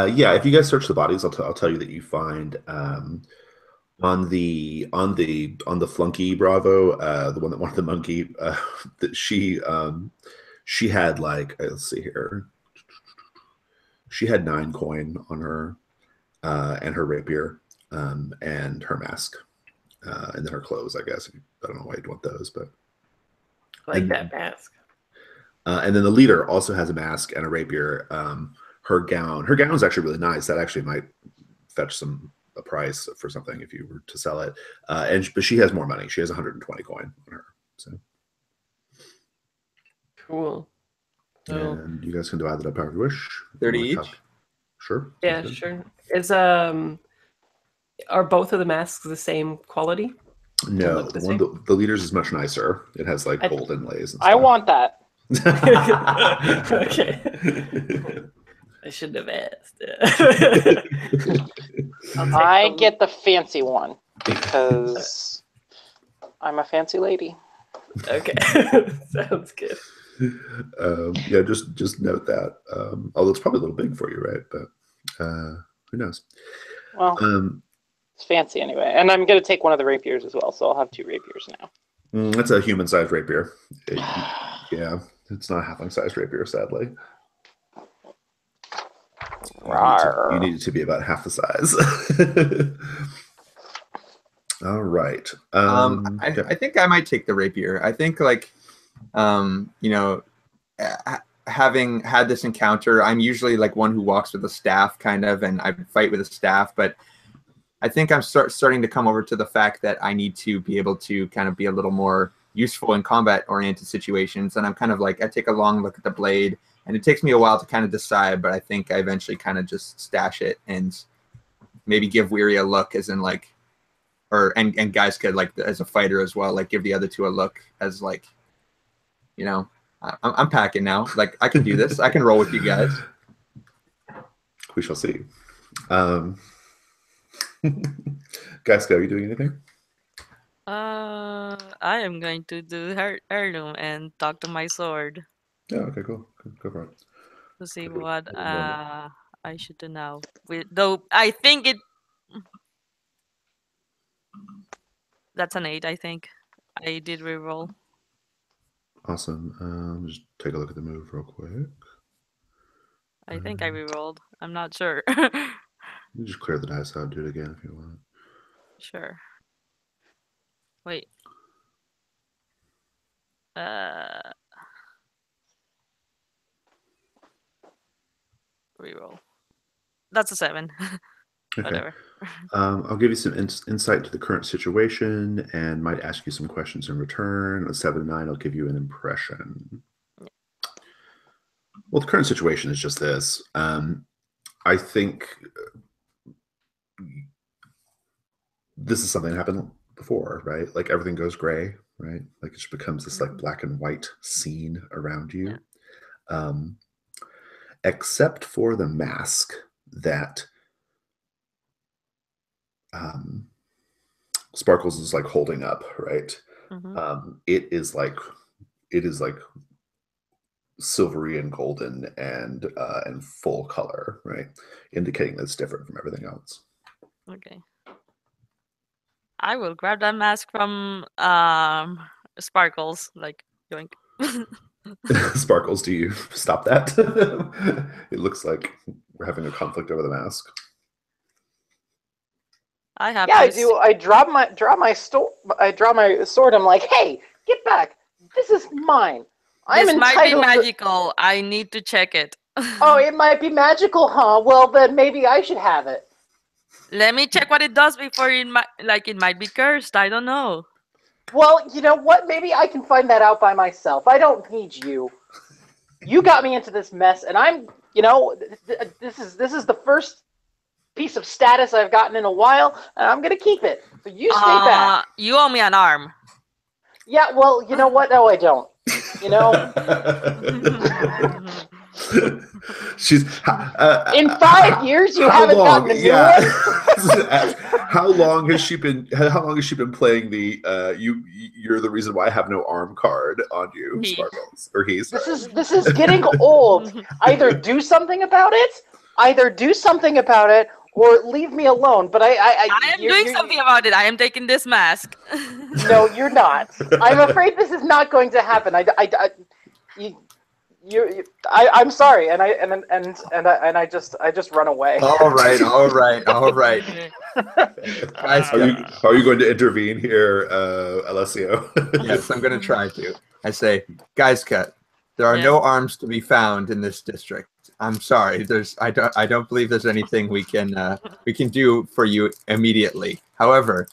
A: Yeah, if you guys search the bodies, I'll tell you that you find on the flunky Bravo, the one that wanted the monkey, that she had like, let's see here, she had 9 coin on her. And her rapier, and her mask, and then her clothes, I guess. I don't know why you'd want those, but...
D: that mask.
A: And then the leader also has a mask and a rapier. Her gown is actually really nice. That actually might fetch a price for something if you were to sell it. But she has more money. She has 120 coin on her. So
D: cool.
A: And you guys can divide that up however you wish.
B: 30 each?
A: Sure.
D: Yeah, sure. Is are both of the masks the same quality?
A: No,
D: look
A: the
D: the
A: one
D: same?
A: the leaders is much nicer. It has like
D: I-
A: gold inlays and
C: I
A: stuff.
C: want that.
D: Okay. I shouldn't have asked. I'll take
C: I
D: the-
C: get the fancy one because I'm a fancy lady.
D: Okay. Sounds good.
A: Yeah, just note that. Although it's probably a little big for you, right? But who knows?
C: Well,
A: Um,
C: it's fancy anyway. And I'm going to take one of the rapiers as well, so I'll have 2 rapiers now.
A: That's a human-sized rapier. Yeah, it's not a halfling-sized rapier, sadly. You need it to be about half the size. All right.
B: I think I might take the rapier. I think like, you know, having had this encounter, I'm usually like one who walks with a staff kind of, and I fight with a staff, but I think I'm starting to come over to the fact that I need to be able to kind of be a little more useful in combat-oriented situations. And I'm kind of like, I take a long look at the blade, and it takes me a while to kind of decide, but I think I eventually kind of just stash it and maybe give Weary a look, as in like, and guys could like as a fighter as well, like give the other 2 a look as like, you know, I'm packing now. Like I can do this. I can roll with you guys.
A: We shall see. Guys, are you doing anything?
E: I am going to do heirloom and talk to my sword
A: Yeah, okay, cool. Go for it.
E: to see
A: Okay,
E: what
A: normal.
E: I should do now. Though I think that's an 8. I think I did reroll.
A: Awesome. Just take a look at the move real quick.
E: I think I rerolled. I'm not sure.
A: You just clear the dice out, do it again if you want.
E: Sure. Wait. Reroll. That's a 7.
A: Okay.
E: Whatever.
A: I'll give you some insight to the current situation and might ask you some questions in return. A 7 and 9, I'll give you an impression.
E: Yeah.
A: Well, the current situation is just this. I think this is something that happened before, right? Like everything goes gray, right? Like it just becomes this like black and white scene around you.
E: Yeah.
A: Except for the mask that Sparkles is like holding up, right?
E: Mm-hmm.
A: It is like silvery and golden and full color, right? Indicating that it's different from everything else.
E: Okay. I will grab that mask from Sparkles, like yoink.
A: Sparkles, do you stop that? It looks like we're having a conflict over the mask.
E: I have.
C: Yeah, I do. I draw my sword. I'm like, hey, get back! This is mine. I'm
E: This might be
C: entitled to.
E: magical. I need to check it.
C: Oh, it might be magical, huh? Well, then maybe I should have it.
E: Let me check what it does before it might be cursed. I don't know.
C: Well, you know what? Maybe I can find that out by myself. I don't need you. You got me into this mess, and I'm, you know, this is the first piece of status I've gotten in a while, and I'm gonna keep it. So you stay back.
E: You owe me an arm.
C: Yeah, well, you know what? No, I don't. You know,
A: She's
C: in 5 years you haven't gotten a new one.
A: How long has she been playing the you're the reason why I have no arm card on you,
E: He.
A: Sparkles, or he's
C: This is getting old. Either do something about it, or leave me alone. But
E: I am doing something about it. I am taking this mask.
C: No, you're not. I'm afraid this is not going to happen. I'm sorry, and I just run away.
B: All right. Guys,
A: are you going to intervene here, Alessio?
B: yes, I'm going to try to. I say, guys, cut. There are no arms to be found in this district. I'm sorry. I don't believe there's anything we can do for you immediately. However,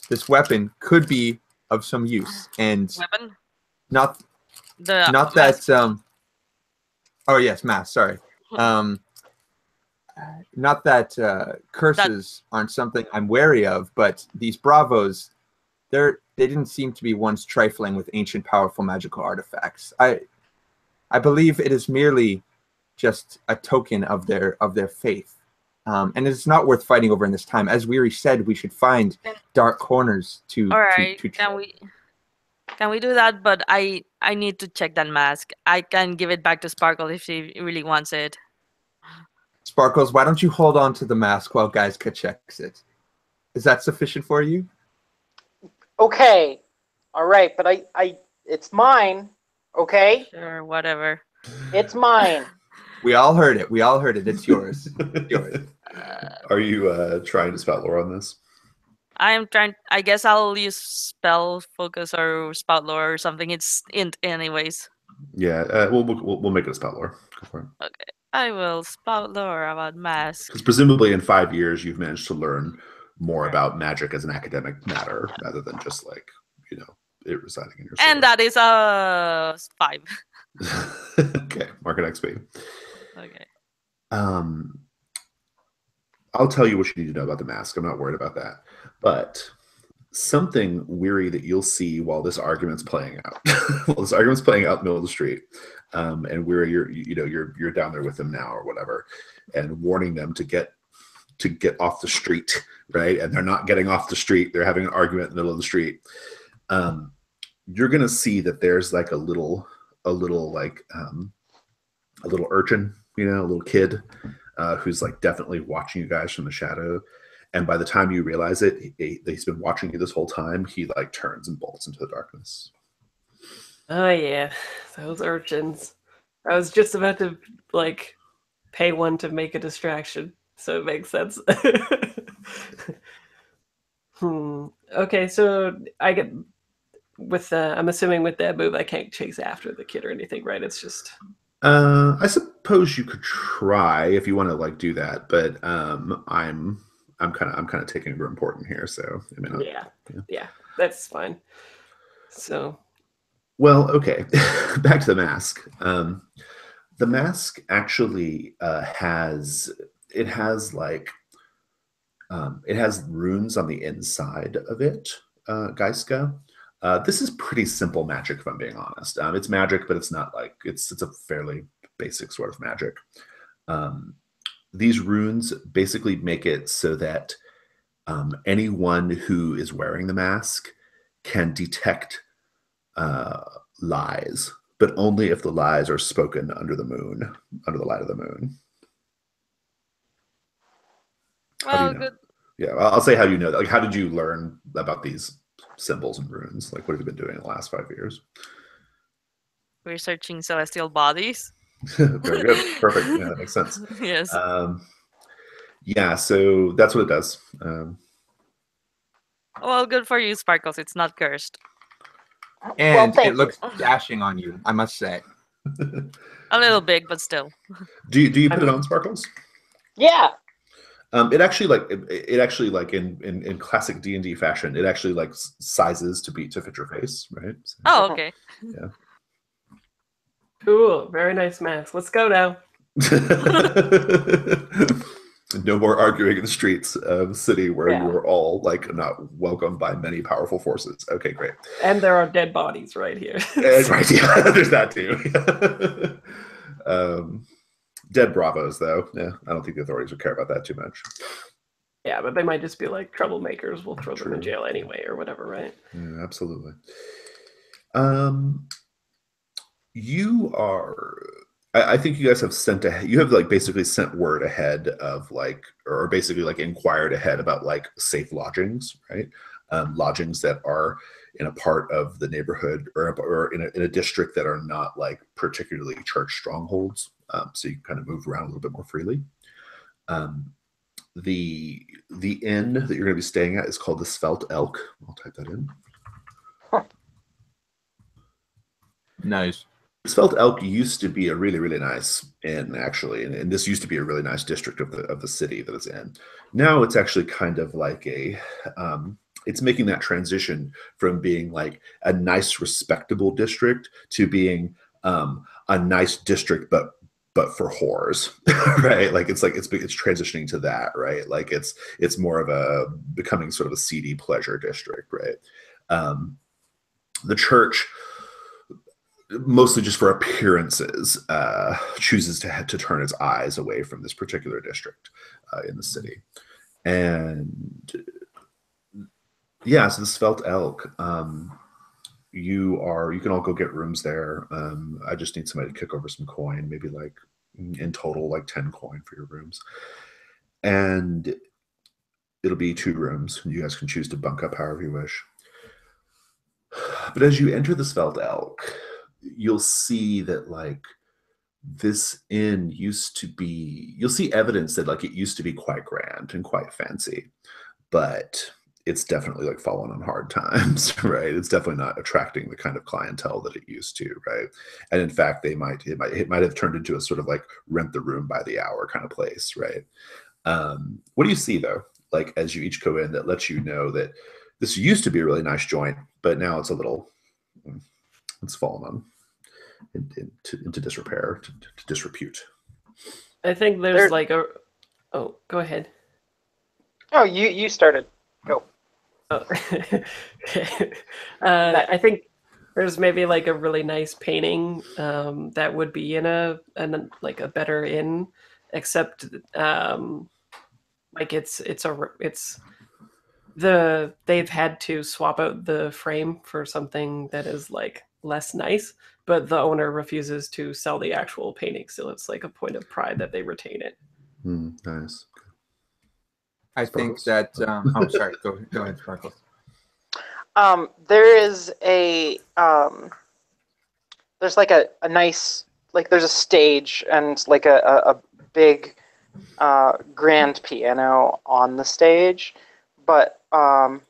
B: this weapon could be of some use, and
E: Weapon?
B: not
E: The
B: that. Oh yes, mask. Sorry. not that curses aren't something I'm wary of, but these bravos, they didn't seem to be ones trifling with ancient, powerful magical artifacts. I believe it is merely just a token of their faith, and it's not worth fighting over in this time. As Weary said, we should find dark corners to.
E: All right,
B: to
E: can we do that? But I need to check that mask. I can give it back to Sparkle if she really wants it.
B: Sparkles, why don't you hold on to the mask while Gaiska checks it? Is that sufficient for you?
C: Okay. All right, but I it's mine. Okay?
E: Sure, whatever.
C: It's mine.
B: We all heard it. We all heard it. It's yours. Yours.
A: Are you trying to spout lore on this?
E: I am trying. I guess I'll use spell focus or spout lore or something. It's int anyways.
A: Yeah, we'll make it a spout lore. Go for it.
E: Okay, I will spout lore about mask.
A: Because presumably in 5 years you've managed to learn more about magic as an academic matter rather than just like it residing in your soul.
E: And that is 5.
A: Okay, mark it XP.
E: Okay.
A: I'll tell you what you need to know about the mask. I'm not worried about that. But something weary that you'll see while this argument's playing out. While this argument's playing out in the middle of the street, and weary, you're down there with them now or whatever, and warning them to get off the street, right? And they're not getting off the street. They're having an argument in the middle of the street. You're gonna see that there's like a little urchin, a little kid, who's like definitely watching you guys from the shadow. And by the time you realize it, he's been watching you this whole time. He like turns and bolts into the darkness.
D: Oh yeah, those urchins. I was just about to like pay one to make a distraction, so it makes sense. Okay, so I get with I'm assuming with that move I can't chase after the kid or anything, right? It's just
A: I suppose you could try if you want to like do that, but I'm kind of taking over important here, so I mean,
D: yeah, that's fine. So,
A: well, okay, back to the mask. The mask actually has runes on the inside of it, Gaiska. This is pretty simple magic, if I'm being honest. It's magic, but it's not like it's a fairly basic sort of magic. These runes basically make it so that anyone who is wearing the mask can detect lies, but only if the lies are spoken under the moon, under the light of the moon.
E: Well, good.
A: Yeah, I'll say how you know that. Like, how did you learn about these symbols and runes? Like, what have you been doing in the last 5 years?
E: Researching celestial bodies.
A: Very good. Perfect. Yeah, that makes sense.
E: Yes.
A: Yeah, so that's what it does.
E: Well, good for you, Sparkles. It's not cursed.
B: And it looks dashing on you, I must say.
E: A little big, but still.
A: Do you put it on, Sparkles?
C: Yeah.
A: It actually like in classic D&D fashion, it actually like sizes to fit your face, right? So,
E: Oh, okay.
A: Yeah.
D: cool. Very nice mask. Let's go now.
A: No more arguing in the streets of the city where you are all like not welcomed by many powerful forces. Okay, great.
D: And there are dead bodies right here.
A: Right, yeah, there's that too. Dead bravos, though. Yeah, I don't think the authorities would care about that too much.
D: Yeah, but they might just be like troublemakers. We'll throw them in jail anyway, or whatever, right?
A: Yeah, absolutely. You are. I think you guys have basically sent word ahead of like, or basically like inquired ahead about like safe lodgings, right? Lodgings that are in a part of the neighborhood or in a district that are not like particularly church strongholds. So you can kind of move around a little bit more freely. The inn that you're going to be staying at is called the Svelte Elk. I'll type that in.
B: Nice.
A: Svelte Elk used to be a really, really nice inn, actually, and this used to be a really nice district of the city that it's in. Now it's actually kind of like it's making that transition from being like a nice, respectable district to being a nice district, but but for whores, right? Like it's transitioning to that, right? Like it's more of a becoming sort of a seedy pleasure district, right? The church, mostly just for appearances, chooses to turn its eyes away from this particular district in the city. And yeah, so the Svelte Elk, you can all go get rooms there. I just need somebody to kick over some coin, maybe like in total like 10 coin for your rooms. And it'll be 2 rooms. You guys can choose to bunk up however you wish. But as you enter the Svelte Elk, you'll see that like this inn used to be, you'll see evidence that like it used to be quite grand and quite fancy, but it's definitely like fallen on hard times, right? It's definitely not attracting the kind of clientele that it used to, right? And in fact, it might have turned into a sort of like rent the room by the hour kind of place, right? What do you see though, like as you each go in, that lets you know that this used to be a really nice joint, but now it's a little, it's fallen on into disrepair, to disrepute.
D: I think there's like a. Oh, go ahead.
C: Oh, you started. Go.
D: Oh. I think there's maybe like a really nice painting that would be in a like a better inn, except like they've had to swap out the frame for something that is like less nice, but the owner refuses to sell the actual painting, so it's like a point of pride that they retain it.
A: Nice.
B: I think that oh, sorry, go ahead, Sparkles.
C: There is a there's like a nice, like there's a stage and like a big grand piano on the stage, but and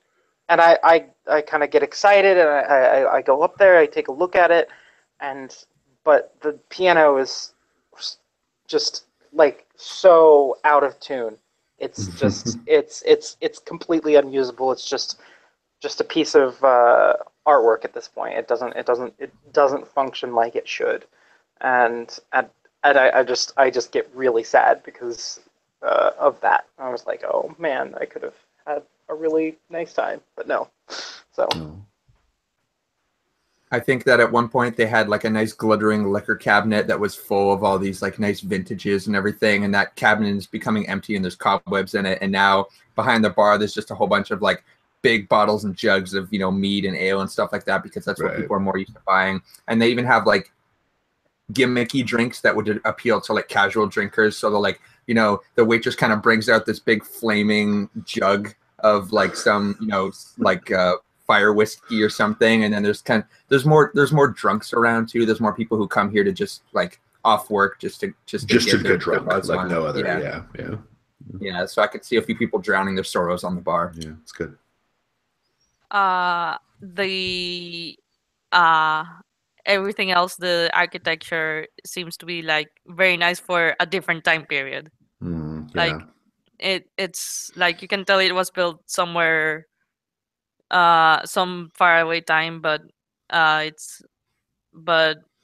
C: I kind of get excited and I go up there, I take a look at it, but the piano is just like so out of tune. It's just it's completely unusable. It's just a piece of artwork at this point. It doesn't function like it should, and I just get really sad because of that. I was like, oh man, I could have had a really nice time, but no. So
B: I think that at one point they had like a nice glittering liquor cabinet that was full of all these like nice vintages and everything, and that cabinet is becoming empty and there's cobwebs in it, and now behind the bar there's just a whole bunch of like big bottles and jugs of, you know, mead and ale and stuff like that, because that's what people are more used to buying. And they even have like gimmicky drinks that would appeal to like casual drinkers. So they'll like, you know, the waitress kind of brings out this big flaming jug of like some, you know, like fire whiskey or something, and then there's more drunks around too. There's more people who come here to just like off work just to get
A: drunk, like no other. Yeah.
B: So I could see a few people drowning their sorrows on the bar.
A: Yeah, it's good.
E: The everything else, the architecture seems to be like very nice for a different time period. Like it's like you can tell it was built somewhere some faraway time, but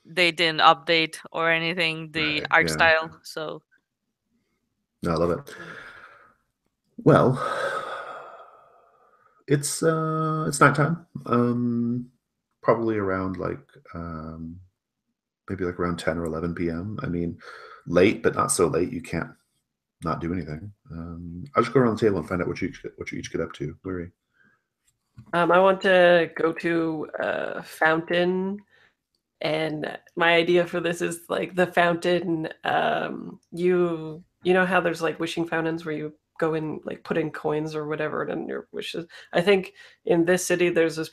E: they didn't update or anything the art style. So
A: no, I love it. Well, it's nighttime. Probably around like maybe like around 10 or 11 p.m. I mean, late, but not so late you can't not do anything. I'll just go around the table and find out what you each get up to. Weary.
D: I want to go to a fountain, and my idea for this is like the fountain. You know how there's like wishing fountains where you go in, like put in coins or whatever, and your wishes. I think in this city there's this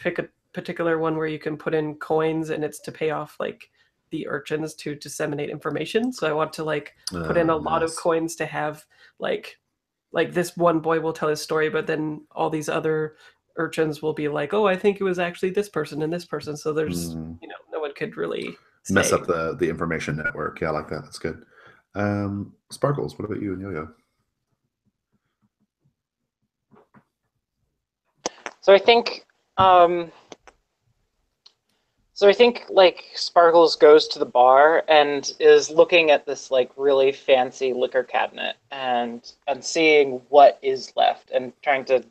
D: particular one where you can put in coins, and it's to pay off like the urchins to disseminate information. So I want to like put in a lot of coins to have like this one boy will tell his story, but then all these other urchins will be like, oh, I think it was actually this person and this person. So there's, you know, no one could really
A: mess up the information network. Yeah, I like that. That's good. Sparkles, what about you and Yo-Yo?
C: So I think So I think like Sparkles goes to the bar and is looking at this like really fancy liquor cabinet and seeing what is left and trying to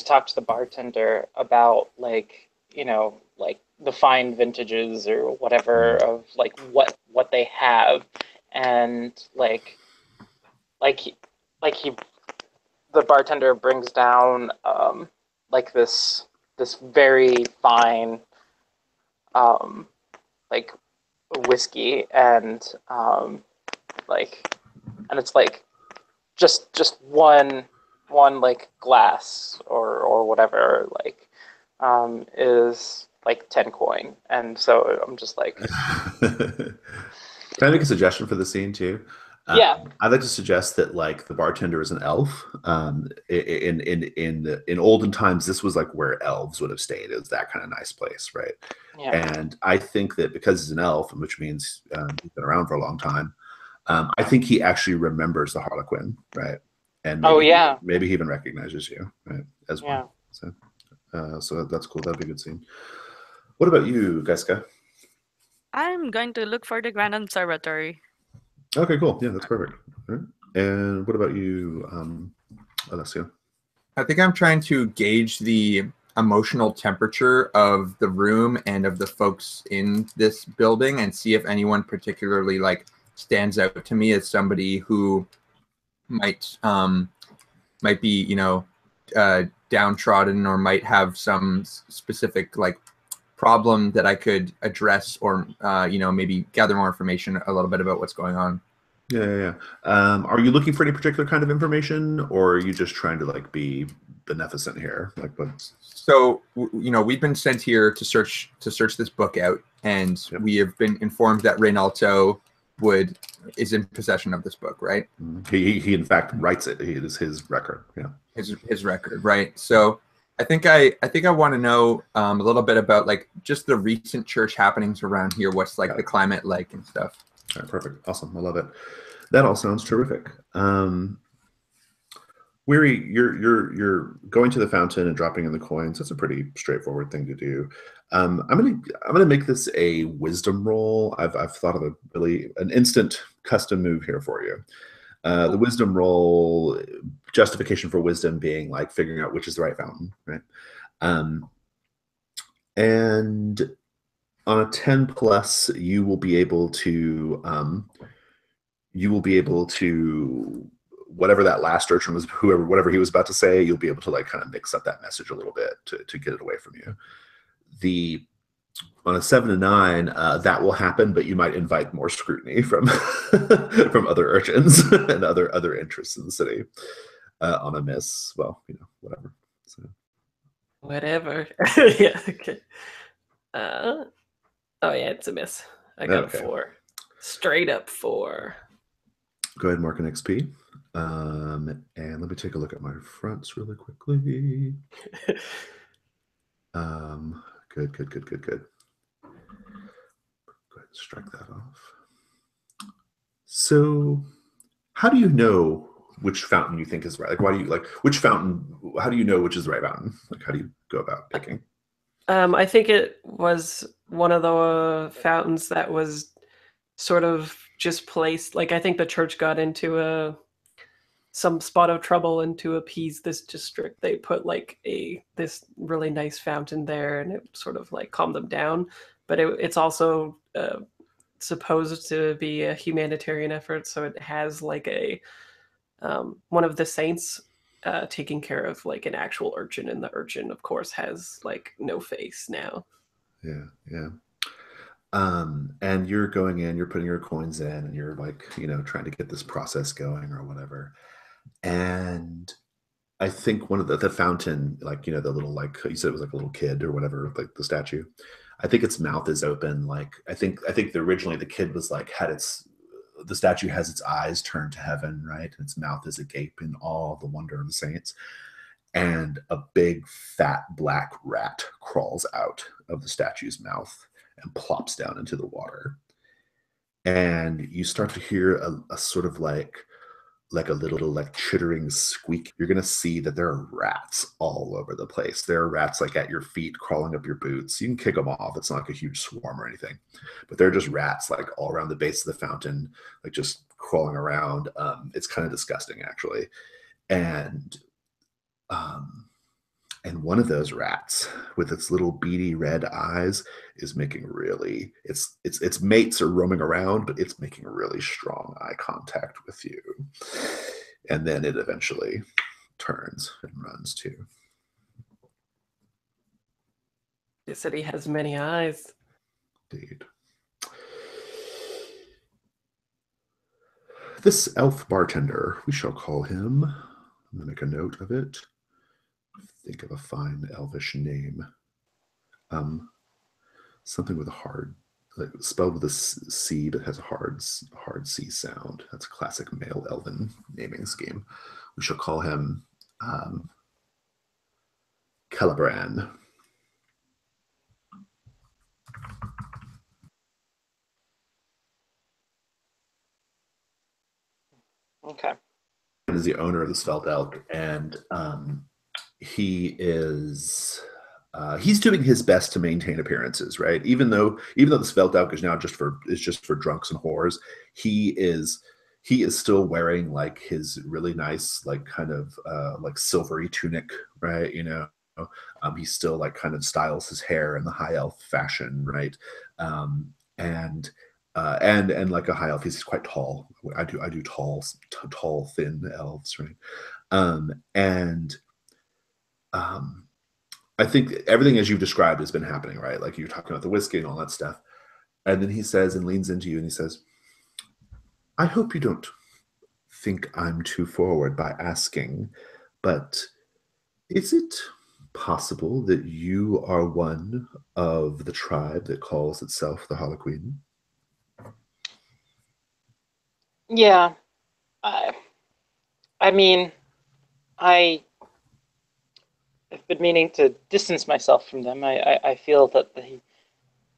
C: talk to the bartender about like, like the fine vintages or whatever of like what they have, and like he, like he the bartender brings down like this very fine um like whiskey, and like and it's like just one like glass or whatever, like is like 10 coin, and so I'm just like,
A: Can I make a suggestion for the scene too?
C: yeah.
A: I'd like to suggest that like the bartender is an elf. In olden times, this was like where elves would have stayed. It was that kind of nice place, right?
C: Yeah.
A: And I think that because he's an elf, which means he's been around for a long time, I think he actually remembers the Harlequin, right? And
C: Oh yeah.
A: maybe he even recognizes you, right, as
C: Yeah.
A: well. So that's cool. That'd be a good scene. What about you, Geska?
E: I'm going to look for the Grand Observatory.
A: Okay, cool. Yeah, that's perfect. All right. And what about you, Alessio?
B: I think I'm trying to gauge the emotional temperature of the room and of the folks in this building and see if anyone particularly like stands out to me as somebody who might be, downtrodden or might have some specific like problem that I could address, or maybe gather more information a little bit about what's going on.
A: Yeah. Are you looking for any particular kind of information, or are you just trying to like be beneficent here? Like, what's...
B: So we've been sent here to search this book out, and
A: Yep.
B: we have been informed that Reynaldo is in possession of this book, right?
A: He in fact writes it. It is his record. Yeah.
B: His record, right? So I think I want to know a little bit about like just the recent church happenings around here. What's like the climate like and stuff.
A: All right, perfect. Awesome. I love it. That all sounds terrific. Weary, you're going to the fountain and dropping in the coins. That's a pretty straightforward thing to do. I'm gonna make this a wisdom roll. I've thought of an instant custom move here for you. The wisdom roll, justification for wisdom being like figuring out which is the right fountain, right? And on a 10 plus, you will be able to whatever that last urchin was, whatever he was about to say, you'll be able to like kind of mix up that message a little bit to get it away from you. On a 7 to 9, that will happen, but you might invite more scrutiny from from other urchins and other interests in the city. On a miss, well, whatever. So.
D: Whatever. Yeah. Okay. Oh yeah, it's a miss. I got a 4. Straight up 4.
A: Go ahead and mark an XP. And let me take a look at my fronts really quickly. Good. Go ahead and strike that off. So, how do you know which fountain you think is right? Like, why do you like which fountain? How do you know which is the right fountain? Like, how do you go about picking?
D: I think it was one of the fountains that was sort of just placed. Like, I think the church got into some spot of trouble, and to appease this district, they put like this really nice fountain there, and it sort of like calmed them down. But it's also supposed to be a humanitarian effort, so it has like one of the saints taking care of like an actual urchin, and the urchin of course has like no face now.
A: Yeah. And you're going in, you're putting your coins in, and you're like, trying to get this process going or whatever. And I think one of the fountain, like, the little, like you said, it was like a little kid or whatever, like the statue. I think its mouth is open. Like, I think originally the kid was like, the statue has its eyes turned to heaven, right? And its mouth is agape in all the wonder of the saints. And a big fat black rat crawls out of the statue's mouth and plops down into the water. And you start to hear a sort of like like a little like chittering squeak, you're gonna see that there are rats all over the place. There are rats like at your feet, crawling up your boots. You can kick them off. It's not like a huge swarm or anything, but they're just rats like all around the base of the fountain, like just crawling around. It's kind of disgusting actually. And um, and one of those rats with its little beady red eyes is making really its mates are roaming around, but it's making really strong eye contact with you. And then it eventually turns and runs too.
D: He said he has many eyes.
A: Indeed. This elf bartender, we shall call him. I'm gonna make a note of it. Think of a fine elvish name. Something with a hard, like spelled with a C, but has a hard C sound. That's a classic male elven naming scheme. We shall call him Celebran.
C: Okay.
A: Is the owner of the Svelte Elk, and he is he's doing his best to maintain appearances, right? Even though the Svelte Elk is now just for drunks and whores, he is still wearing like his really nice like kind of like silvery tunic, right? You know, he still like kind of styles his hair in the high elf fashion, right? And like a high elf, he's quite tall. I do tall, thin elves, right? I think everything as you've described has been happening, right? Like you're talking about the whiskey and all that stuff. And then he says and leans into you and he says, I hope you don't think I'm too forward by asking, but is it possible that you are one of the tribe that calls itself the Harlequin?
C: Yeah. I mean, I've been meaning to distance myself from them. I feel that they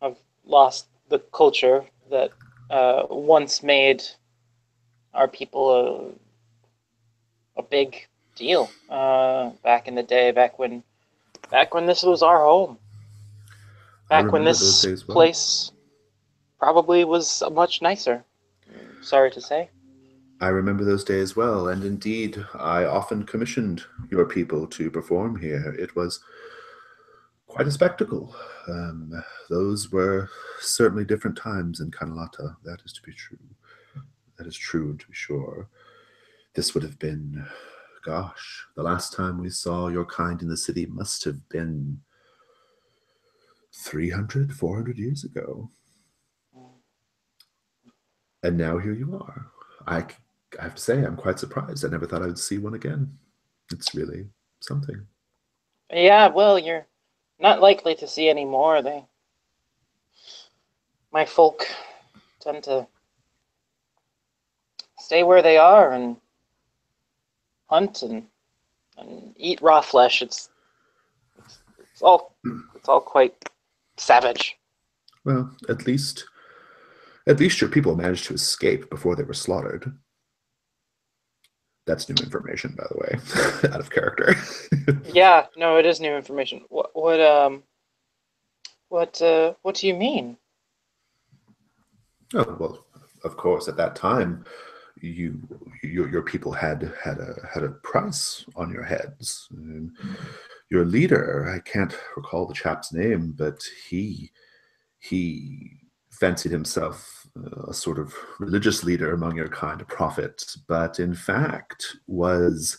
C: have lost the culture that once made our people a big deal back in the day, back when this was our home, back when this place probably was much nicer. Sorry to say.
A: I remember those days well, and indeed, I often commissioned your people to perform here. It was quite a spectacle. Those were certainly different times in Kanalata. That is to be true. That is true, to be sure. This would have been, gosh, the last time we saw your kind in the city must have been 300, 400 years ago. And now here you are. I have to say, I'm quite surprised. I never thought I would see one again. It's really something.
C: Yeah, well, you're not likely to see any more. My folk tend to stay where they are and hunt and eat raw flesh. It's all quite savage.
A: Well, at least your people managed to escape before they were slaughtered. That's new information, by the way, out of character.
C: Yeah, no, it is new information. What do you mean?
A: Oh, well, of course, at that time, your people had a price on your heads. And your leader, I can't recall the chap's name, but he fancied himself a sort of religious leader among your kind, a prophet, but in fact was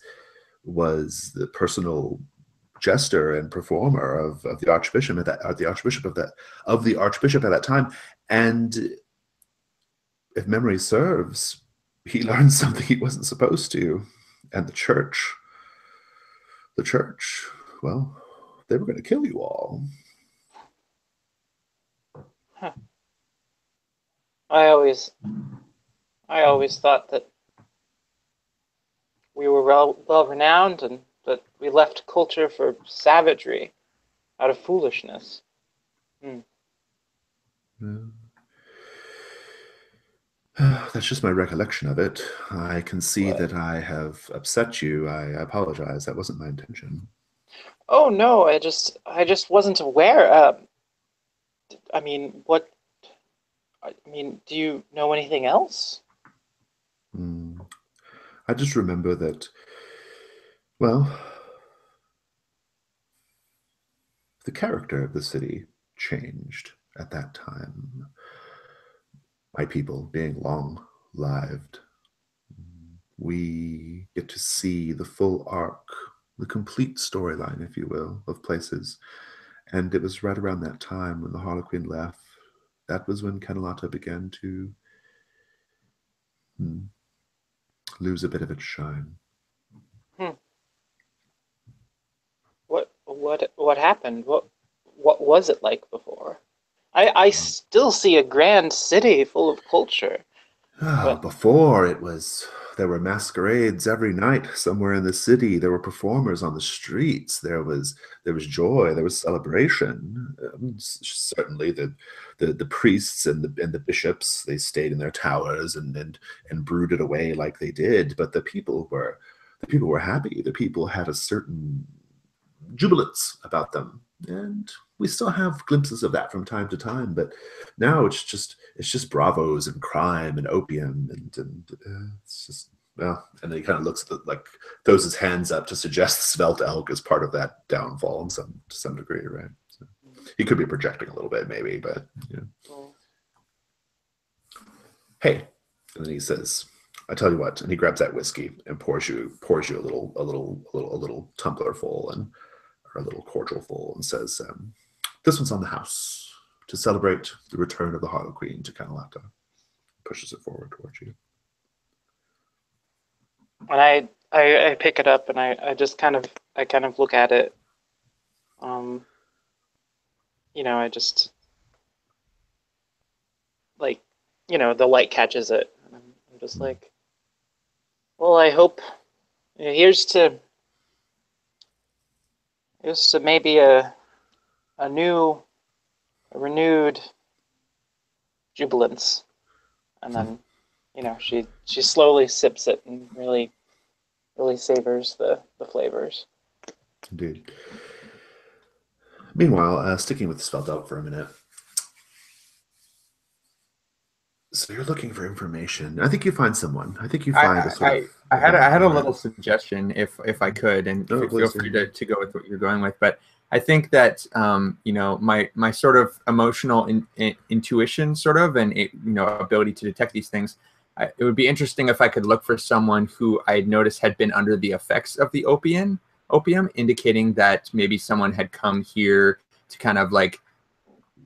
A: the personal jester and performer of the archbishop at that time. And if memory serves, he learned something he wasn't supposed to. And the church, well, they were going to kill you all.
C: Huh. I always thought that we were well renowned and that we left culture for savagery out of foolishness.
A: Yeah. That's just my recollection of it. I can see
C: What?
A: that I have upset you. I apologize. That wasn't my intention.
C: Oh no, I just wasn't aware. I mean, what? I mean, do you know anything else?
A: Hmm. I just remember that, well, the character of the city changed at that time. My people being long-lived, we get to see the full arc, the complete storyline, if you will, of places. And it was right around that time when the Harlequin left. That was when Canalata began to hmm, lose a bit of its shine.
C: Hmm. What happened? What was it like before? I still see a grand city full of culture,
A: Ah,
C: but
A: before it was, there were masquerades every night somewhere in the city. There were performers on the streets. There was joy. There was celebration. Certainly, the priests and the bishops, they stayed in their towers and brooded away like they did. But the people were happy. The people had a certain jubilance about them, and we still have glimpses of that from time to time. But now it's just bravos and crime and opium and it's just, well. And then he kind of looks at like throws his hands up to suggest the Svelte Elk is part of that downfall in to some degree, right? So he could be projecting a little bit, maybe, but you know. Hey, and then he says, "I tell you what," and he grabs that whiskey and pours you a little tumbler full and or a little cordial full and says, "This one's on the house to celebrate the return of the Harlequin to Canalata." Pushes it forward towards you.
C: and I pick it up and I just kind of look at it. Um, I just like, the light catches it, and I'm just like, well, I hope here's to maybe a new, a renewed jubilance, and then she slowly sips it and really savors the flavors.
A: Indeed. Meanwhile, sticking with Svelte for a minute. So you're looking for information. I think you find someone. I think you find a sort of.
B: I had a little suggestion if I could, and
A: Oh,
B: feel
A: please
B: free
A: do.
B: to go with what you're going with. But I think that my sort of emotional intuition, sort of, and ability to detect these things. It would be interesting if I could look for someone who I had noticed had been under the effects of the opium, indicating that maybe someone had come here to kind of like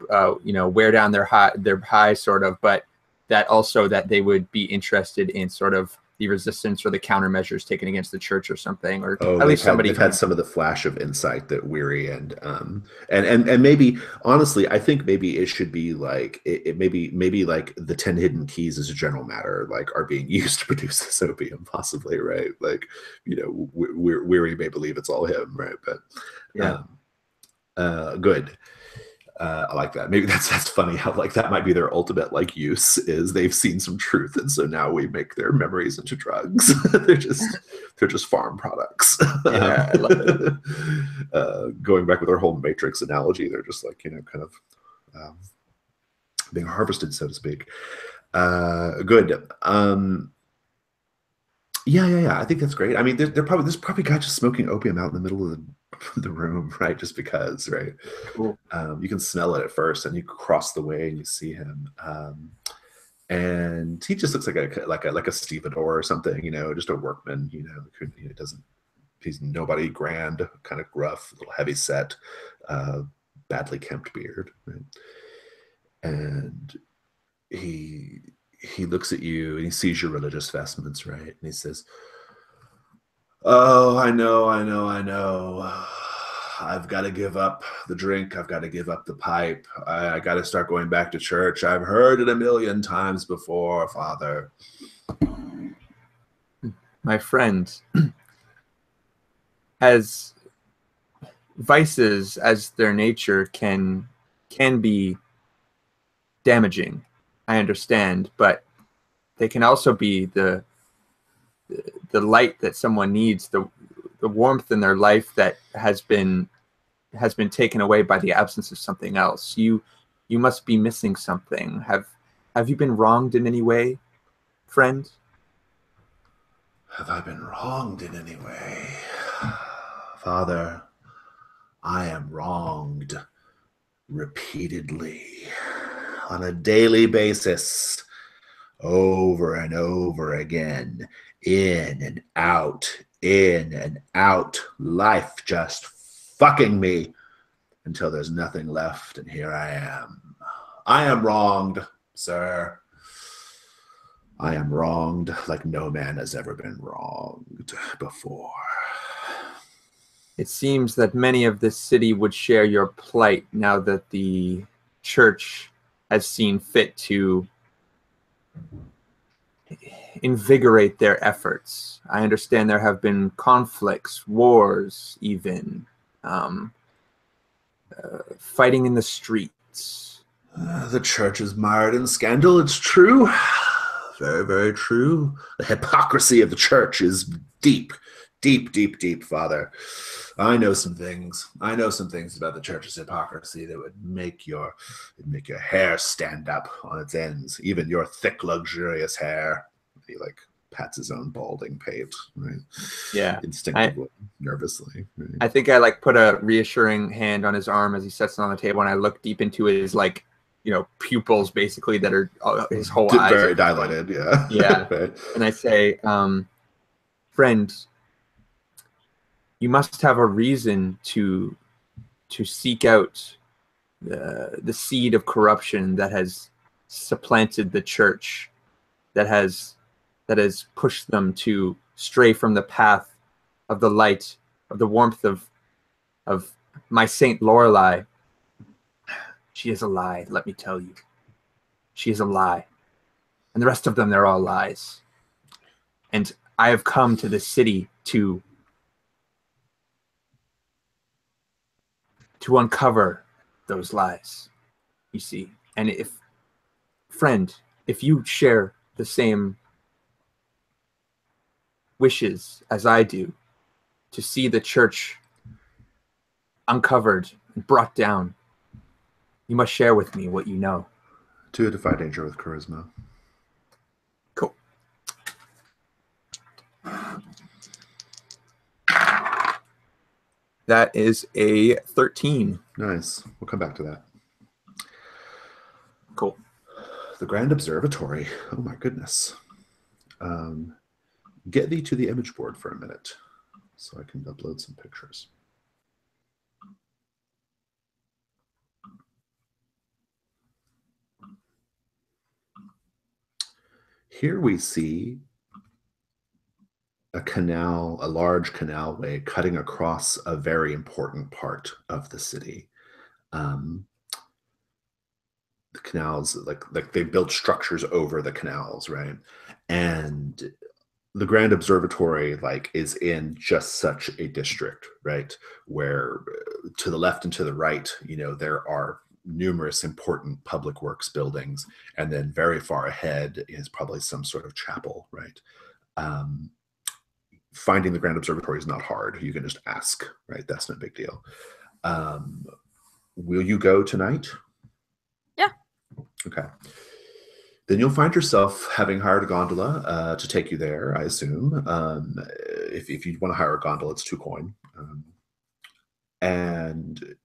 B: wear down their high, sort of, but that also that they would be interested in sort of the resistance or the countermeasures taken against the church or something, or
A: Oh,
B: at
A: they've
B: least
A: had
B: somebody
A: they've
B: who.
A: had some of the flash of insight that Weary and maybe honestly, I think maybe it should be like it maybe like the 10 hidden keys as a general matter like are being used to produce this opium, possibly, right? Like Weary may believe it's all him, right? But
B: Yeah.
A: good. I like that. Maybe that's funny how like that might be their ultimate like use is they've seen some truth, and so now we make their memories into drugs. they're just farm products.
B: Yeah, I love it.
A: Going back with our whole Matrix analogy, they're just like kind of um, being harvested, so to speak. Good. Yeah. I think that's great. I mean, there's probably a guy just smoking opium out in the middle of the room, right? Just because, right?
B: Cool.
A: You can smell it at first, and you cross the way and you see him, and he just looks like a stevedore or something, just a workman, who doesn't. He's nobody grand, kind of gruff, a little heavy set, uh, badly kempt beard, right? And he looks at you and he sees your religious vestments, right? And he says, "Oh, I know. I've got to give up the drink. I've got to give up the pipe. I got to start going back to church. I've heard it a million times before, Father."
B: My friend, as vices as their nature can be damaging, I understand, but they can also be the light that someone needs, the warmth in their life that has been taken away by the absence of something else. You must be missing something. Have you been wronged in any way, friend?
A: Have I been wronged in any way? Father, I am wronged repeatedly on a daily basis, over and over again, in and out, life just fucking me until there's nothing left, and here I am. I am wronged, sir. I am wronged like no man has ever been wronged before.
B: It seems that many of this city would share your plight now that the church has seen fit to invigorate their efforts. I understand there have been conflicts, wars, even fighting in the streets.
A: The church is mired in scandal, it's true. Very, very true. The hypocrisy of the church is deep, deep, deep, deep, Father. I know some things. I know some things about the church's hypocrisy that would make your hair stand up on its ends, even your thick, luxurious hair. He like pats his own balding pate, right?
B: Yeah,
A: instinctively, nervously. Right?
B: I think I like put a reassuring hand on his arm as he sets it on the table, and I look deep into his like, pupils basically that are his whole eyes
A: very dilated. Yeah.
B: Yeah.
A: Right.
B: And I say, friend, you must have a reason to seek out the seed of corruption that has supplanted the church, that has pushed them to stray from the path of the light, of the warmth of my Saint Lorelei. She is a lie, let me tell you. She is a lie. And the rest of them, they're all lies. And I have come to this city to uncover those lies, you see. And if you share the same wishes as I do, to see the church uncovered and brought down, you must share with me what you know.
A: To defy danger with charisma.
B: Cool. That is a 13.
A: Nice. We'll come back to that.
B: Cool.
A: The Grand Observatory. Oh my goodness. Get thee to the image board for a minute so I can upload some pictures. Here we see a canal, a large canalway cutting across a very important part of the city. The canals, like they built structures over the canals, right? And the Grand Observatory is in just such a district, right? Where to the left and to the right, there are numerous important public works buildings, and then very far ahead is probably some sort of chapel, right? Finding the Grand Observatory is not hard. You can just ask, right? That's no big deal. Will you go tonight?
E: Yeah.
A: Okay. Then you'll find yourself having hired a gondola to take you there, I assume. If you want to hire a gondola, it's 2 coin. And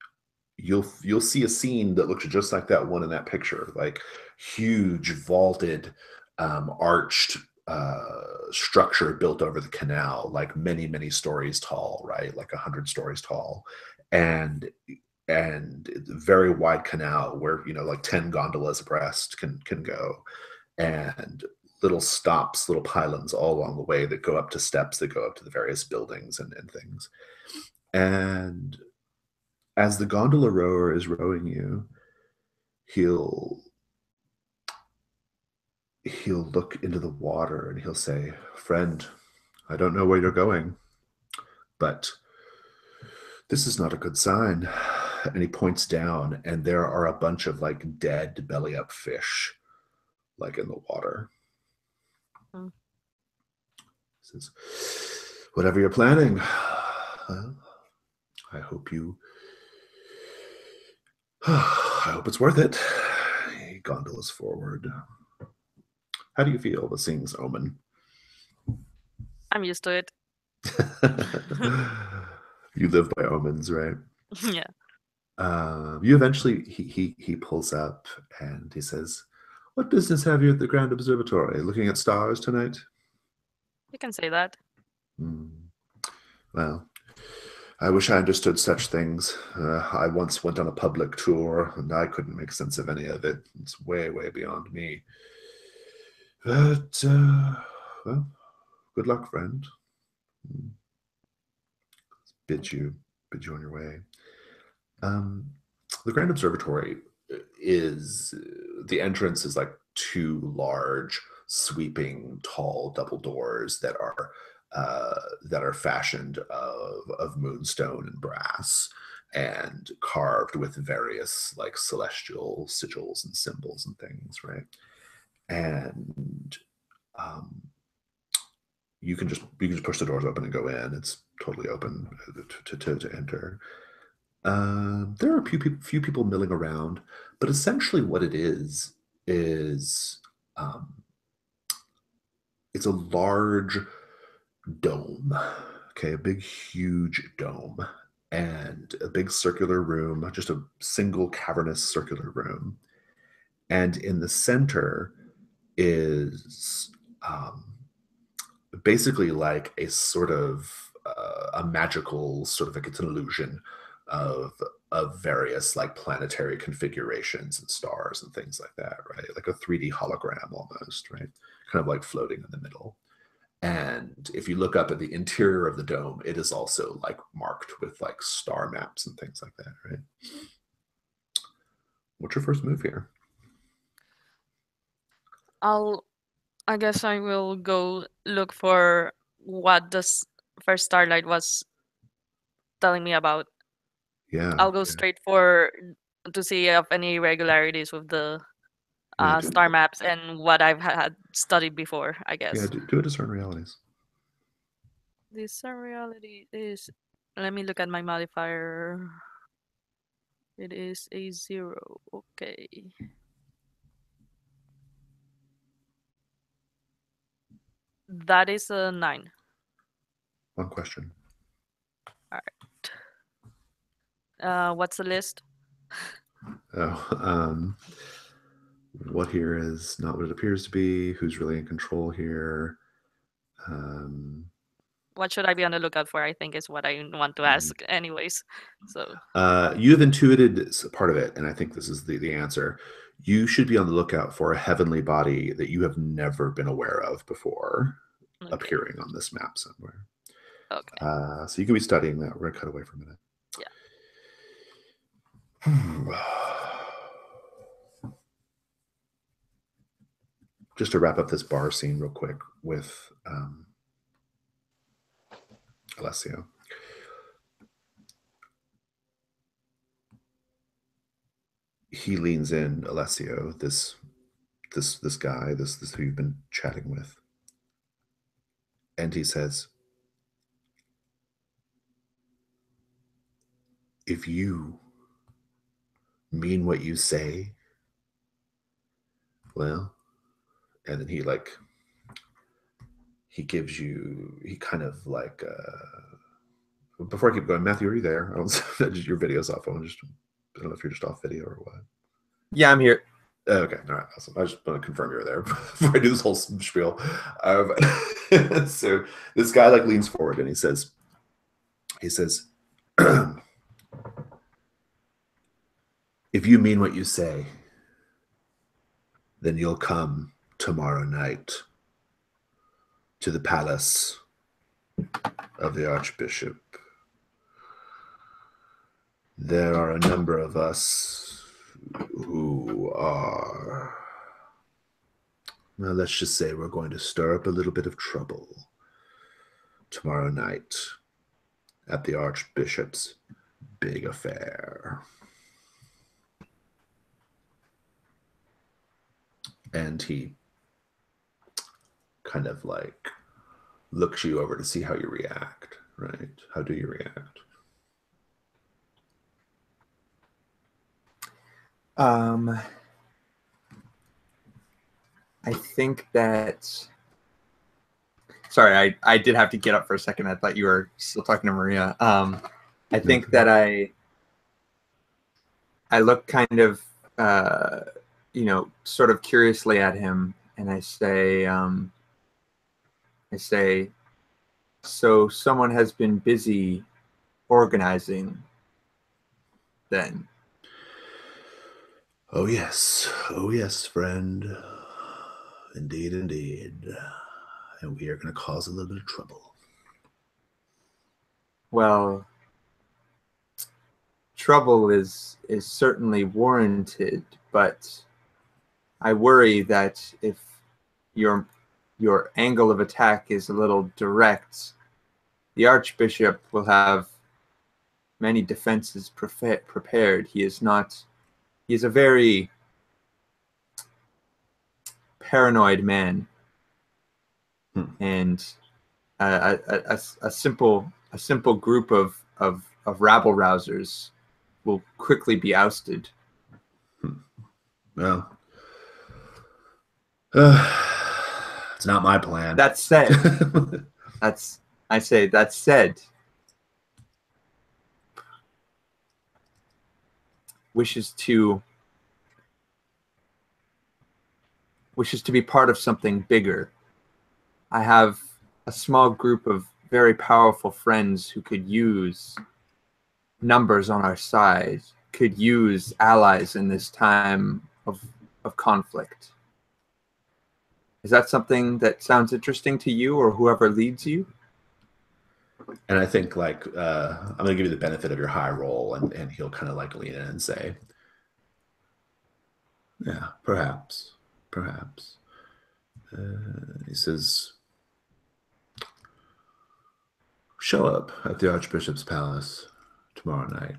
A: you'll see a scene that looks just like that one in that picture, like huge vaulted, arched structure built over the canal, like many, many stories tall, right? Like 100 stories tall. And very wide canal where, like 10 gondolas abreast can go, and little stops, little pylons all along the way that go up to steps that go up to the various buildings and things. And as the gondola rower is rowing you, he'll look into the water and he'll say, "Friend, I don't know where you're going, but this is not a good sign." And he points down, and there are a bunch of dead belly up fish in the water. He says, whatever you're planning, well, I hope it's worth it. He gondolas forward. How do you feel with seeing this omen?
E: I'm used to it.
A: You live by omens, right?
E: Yeah.
A: You eventually, he pulls up and he says, what business have you at the Grand Observatory? Looking at stars tonight?
E: You can say that.
A: Well, I wish I understood such things. I once went on a public tour, and I couldn't make sense of any of it. It's way, way beyond me. But, well, good luck, friend. Bid you on your way. The Grand Observatory is, the entrance is like two large, sweeping, tall double doors that are fashioned of moonstone and brass and carved with various like celestial sigils and symbols and things, right? And you can just push the doors open and go in. It's totally open to enter. There are a few people milling around, but essentially what it is it's a large dome, okay, a big, huge dome, and a big circular room, just a single cavernous circular room. And in the center is basically like a sort of a magical sort of like, it's an illusion of various like planetary configurations and stars and things like that, right? Like a 3D hologram almost, right? Kind of like floating in the middle. And if you look up at the interior of the dome, it is also like marked with like star maps and things like that, right? What's your first move here?
E: I guess I will go look for what this first starlight was telling me about.
A: Yeah.
E: I'll go straight for to see if any irregularities with the star maps and what I've had studied before, I guess.
A: Yeah, do a discern realities.
E: Discern reality is, let me look at my modifier. It is a 0. Okay. That is a 9.
A: One question.
E: All right. What's the list?
A: What here is not what it appears to be? Who's really in control here?
E: What should I be on the lookout for? I think is what I want to ask, anyways. So
A: you have intuited part of it, and I think this is the answer. You should be on the lookout for a heavenly body that you have never been aware of before appearing on this map somewhere.
E: Okay.
A: So you can be studying that. We're gonna cut away for a minute.
E: Yeah.
A: Just to wrap up this bar scene real quick with Alessio. He leans in, Alessio, this guy, this who you've been chatting with, and he says, if you mean what you say, well, and then he gives you, he kind of like, before I keep going, Matthew, are you there? I don't, your video's off. I don't know if you're just off video or what.
B: Yeah, I'm here.
A: Okay, all right, awesome. I just want to confirm you were there before I do this whole spiel. So this guy like leans forward and he says, if you mean what you say, then you'll come tomorrow night to the palace of the Archbishop. There are a number of us who are, well, let's just say we're going to stir up a little bit of trouble tomorrow night at the Archbishop's big affair. And he kind of like looks you over to see how you react, right? How do you react?
B: I think that. Sorry, I did have to get up for a second. I thought you were still talking to Maria. I think that I look kind of, sort of curiously at him, and I say, so someone has been busy organizing, then.
A: Oh yes, friend. Indeed, indeed. And we are going to cause a little bit of trouble.
B: Well, trouble is certainly warranted, but I worry that if your angle of attack is a little direct, the Archbishop will have many defenses prepared. He is a very paranoid man, and a simple group of rabble rousers will quickly be ousted.
A: Well, it's not my plan.
B: That said, that said, wishes to be part of something bigger. I have a small group of very powerful friends who could use numbers on our side, could use allies in this time of conflict. Is that something that sounds interesting to you or whoever leads you?
A: And I think I'm going to give you the benefit of your high roll, and he'll kind of like lean in and say, yeah, perhaps. He says, show up at the Archbishop's palace tomorrow night,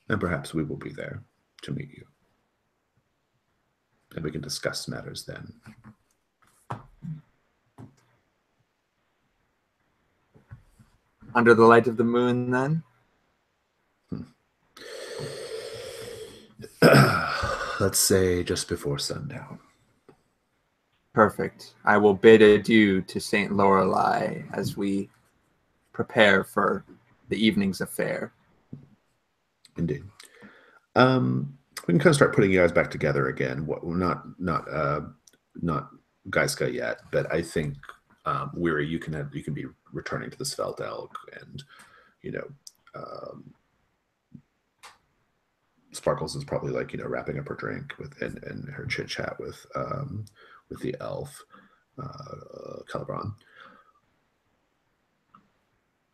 A: and perhaps we will be there to meet you. And we can discuss matters then.
B: Under the light of the moon, then?
A: Let's say just before sundown.
B: Perfect. I will bid adieu to St. Lorelei as we prepare for the evening's affair.
A: Indeed. We can kind of start putting you guys back together again. Not Geiska yet, but I think Weary, you can be returning to the Sveldelg, and Sparkles is probably wrapping up her drink and her chit chat with the elf, Calibron.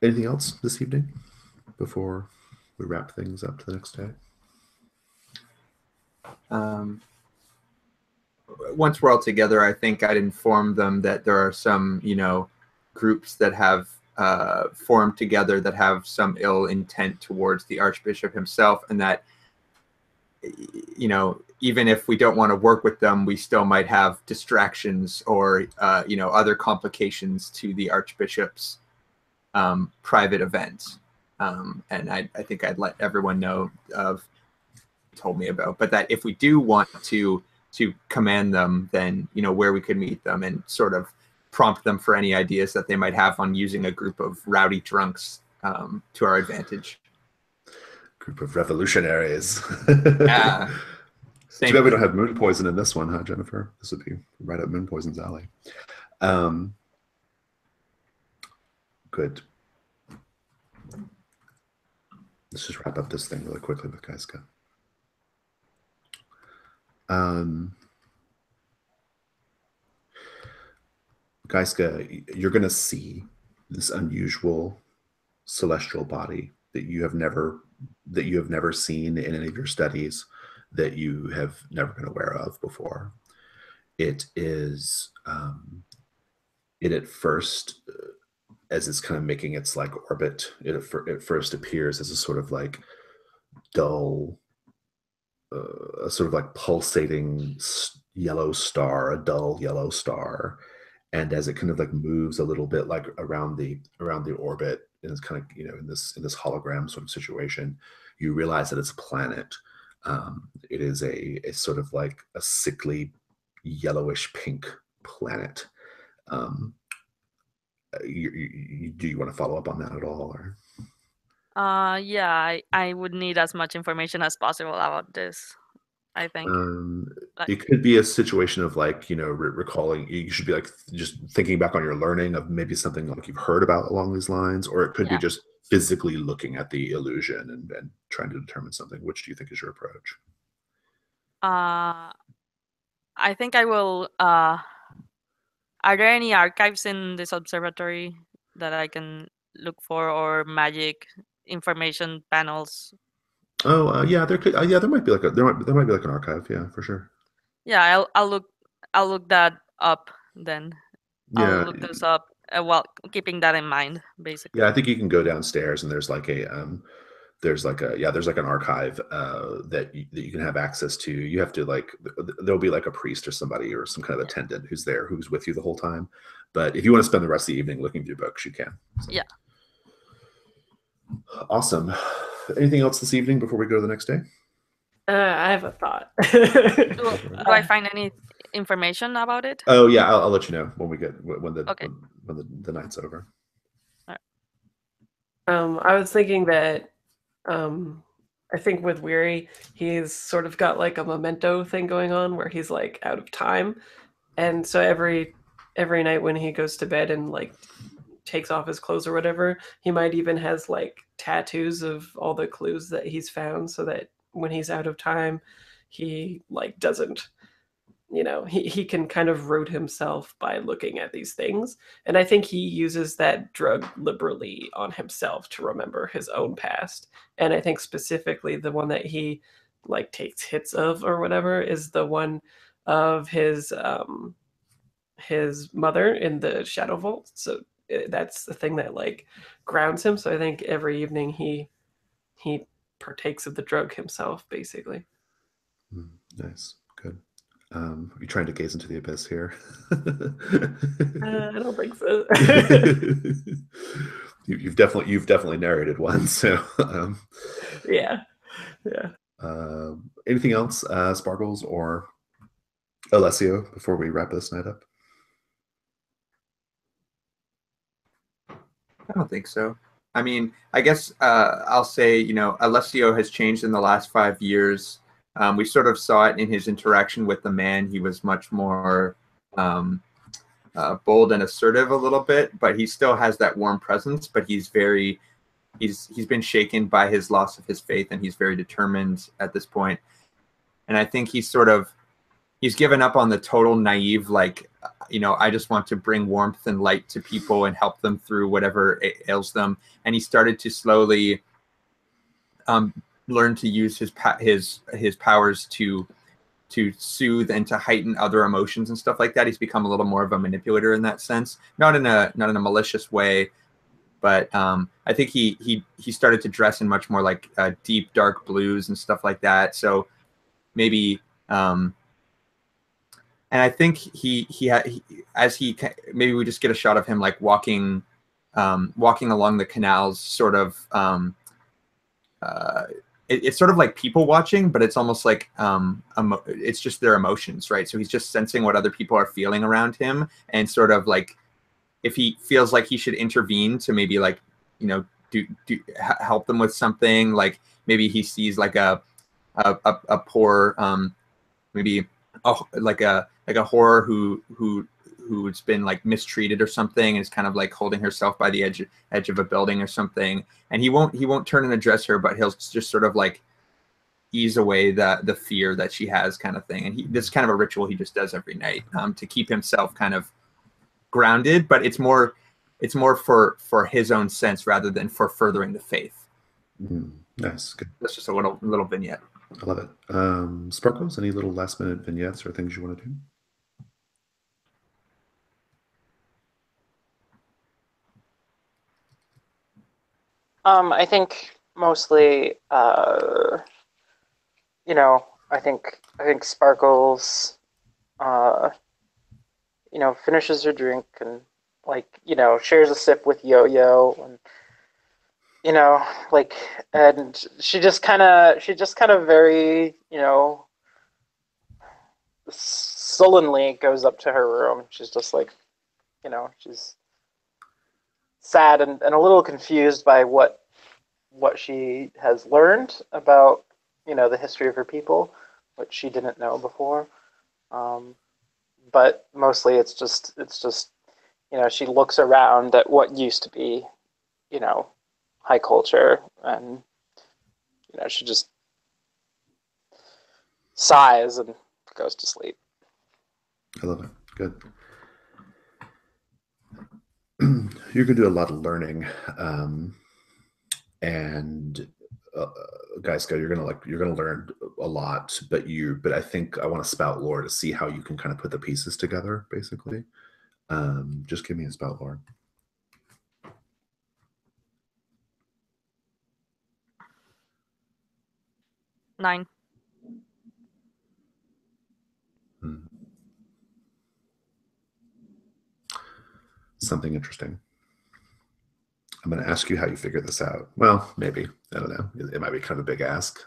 A: Anything else this evening before we wrap things up to the next day?
B: Once we're all together, I think I'd inform them that there are some, groups that have formed together that have some ill intent towards the Archbishop himself, and that, even if we don't want to work with them, we still might have distractions or, other complications to the Archbishop's private event. And I think I'd let everyone know told me about, but that if we do want to command them, then where we could meet them and sort of prompt them for any ideas that they might have on using a group of rowdy drunks to our advantage.
A: Group of revolutionaries.
B: Yeah.
A: Too bad we don't have moon poison in this one, huh, Jennifer? This would be right up Moon Poison's alley. Good. Let's just wrap up this thing really quickly with Geiska. Geiska, you're going to see this unusual celestial body that you have never seen in any of your studies, that you have never been aware of before. It is it at first, as it's kind of making its orbit, it at first appears as a sort of dull, a sort of pulsating yellow star, a dull yellow star. and as it kind of like moves a little bit like around the orbit, and it's kind of, you know, in this hologram sort of situation, you realize that it's a planet. It is a sort of like a sickly yellowish pink planet. um do you want to follow up on that at all, or?
E: Yeah, I would need as much information as possible about this, I think.
A: Um,
E: Like,
A: it could be a situation of like, you know, recalling. You should be like just thinking back on your learning of maybe something like you've heard about along these lines, or it could be
E: yeah.
A: just physically looking at the illusion and trying to determine something. Which do you think is your approach?
E: Uh, I think I will. Are there any archives in this observatory that I can look for, or magic information panels?
A: Oh, yeah, there could, yeah, there might be like there might be like an archive, yeah, for sure.
E: Yeah, I'll look that up then. I'll
A: Yeah,
E: look those up while keeping that in mind,
A: yeah,
E: basically.
A: I think you can go downstairs and there's like an archive that you can have access to. You have to like there'll be like a priest or somebody or some kind of
E: Yeah.
A: attendant who's there, who's with you the whole time. But if you want to spend the rest of the evening looking through books, you can. So.
E: Yeah.
A: Awesome. Anything else this evening before we go to the next day?
D: I have a thought.
E: Do I find any information about it?
A: Oh yeah, I'll let you know when we get
E: Okay.
A: when the night's over.
D: I was thinking that I think with Weary, he's sort of got like a memento thing going on where he's like out of time. And so every night when he goes to bed and like takes off his clothes or whatever, he might even has like tattoos of all the clues that he's found so that when he's out of time, he like doesn't, you know, he can kind of root himself by looking at these things. And I think he uses that drug liberally on himself to remember his own past. And I think specifically the one that he like takes hits of or whatever is the one of his mother in the shadow vault. So that's the thing that like grounds him. So I think every evening he partakes of the drug himself, basically.
A: Nice, good. Are you trying to gaze into the abyss here?
D: I don't think so.
A: You've definitely narrated one. So,
D: yeah.
A: anything else, Sparkles or Alessio, before we wrap this night up?
B: I don't think so. I mean, I guess I'll say, you know, Alessio has changed in the last 5 years. We sort of saw it in his interaction with the man. He was much more bold and assertive a little bit, but he still has that warm presence. But he's been shaken by his loss of his faith, and he's very determined at this point. And I think he's given up on the total naive, like, you know, I just want to bring warmth and light to people and help them through whatever ails them. And he started to slowly learn to use his powers to soothe and to heighten other emotions and stuff like that. He's become a little more of a manipulator in that sense, not in a malicious way, but I think he started to dress in much more like deep dark blues and stuff like that. So maybe. And I think maybe we just get a shot of him like walking along the canals, sort of. It's sort of like people watching, but it's almost like it's just their emotions, right? So he's just sensing what other people are feeling around him, and sort of like if he feels like he should intervene to maybe like, you know, help them with something, like maybe he sees like a poor maybe like a whore who's been like mistreated or something, and is kind of like holding herself by the edge of a building or something, and he won't turn and address her, but he'll just sort of like ease away the fear that she has, kind of thing. And this is kind of a ritual he just does every night to keep himself kind of grounded, but it's more for his own sense rather than for furthering the faith.
A: Nice, good.
B: That's just a little vignette.
A: I love it. Sparkles, any little last minute vignettes or things you want to do?
C: I think mostly, you know, I think Sparkles, finishes her drink and like shares a sip with Yo-Yo and you know like and she just kind of very sullenly goes up to her room. She's just like she's sad and a little confused by what she has learned about the history of her people, which she didn't know before. Um, but mostly it's just she looks around at what used to be you know high culture, and she just sighs and goes to sleep.
A: I love it. Good. You're gonna do a lot of learning, and guys, go. You're gonna learn a lot, but I think I want to spout lore to see how you can kind of put the pieces together, basically. Just give me a spout lore.
E: 9.
A: Hmm. Something interesting. I'm going to ask you how you figured this out. Well, maybe. I don't know. It might be kind of a big ask.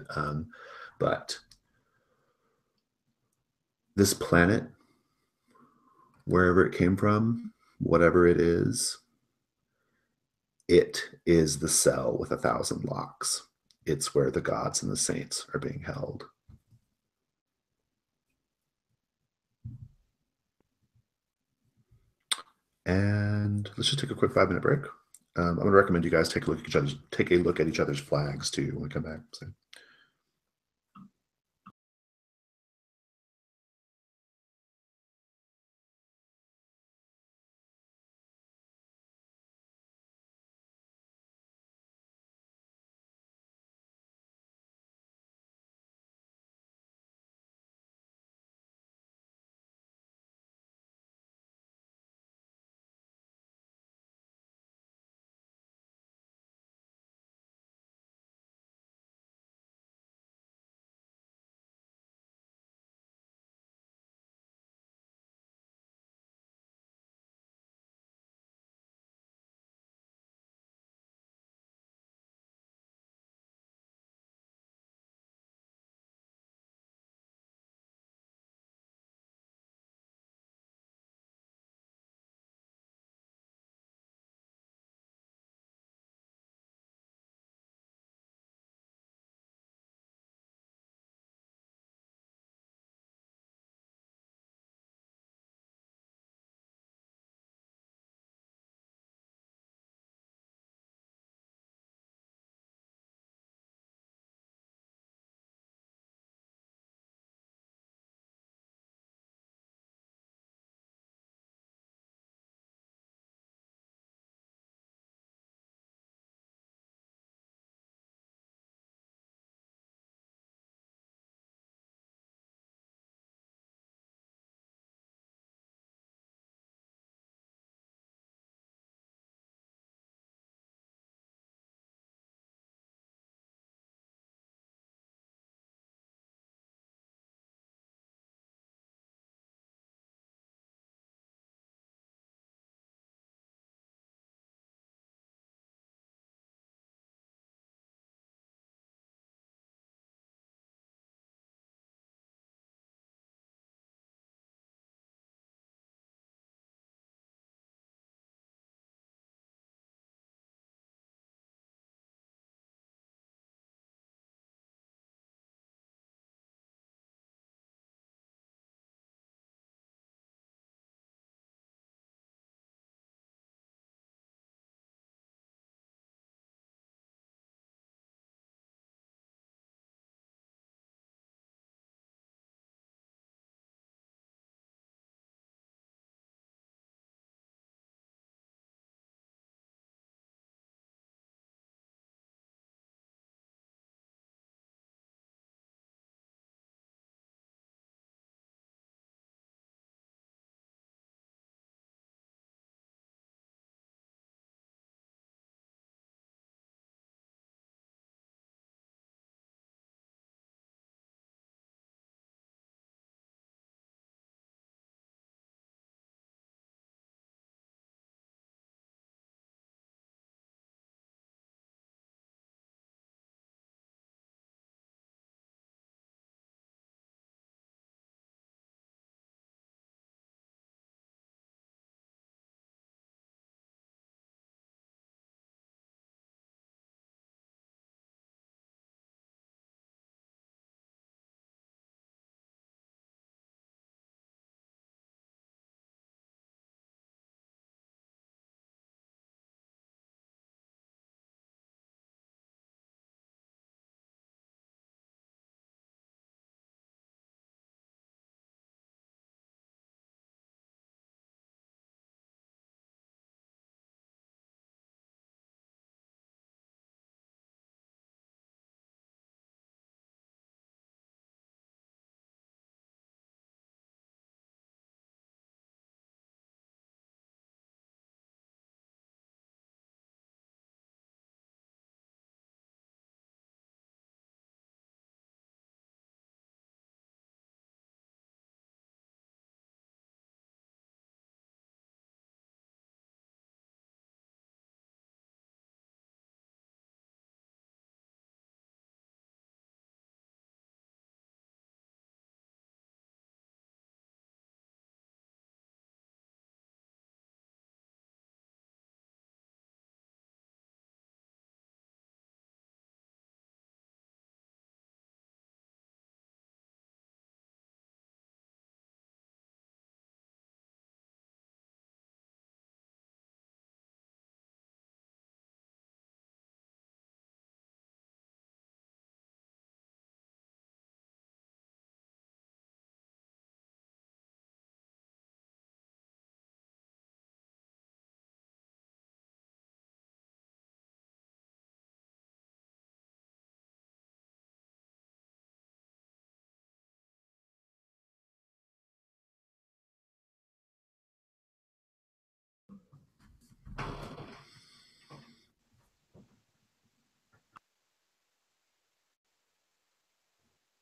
A: But this planet, wherever it came from, whatever it is the cell with 1,000 locks. It's where the gods and the saints are being held. And let's just take a quick 5-minute break. I'm going to recommend you guys take a look at each other's flags too when we come back. So.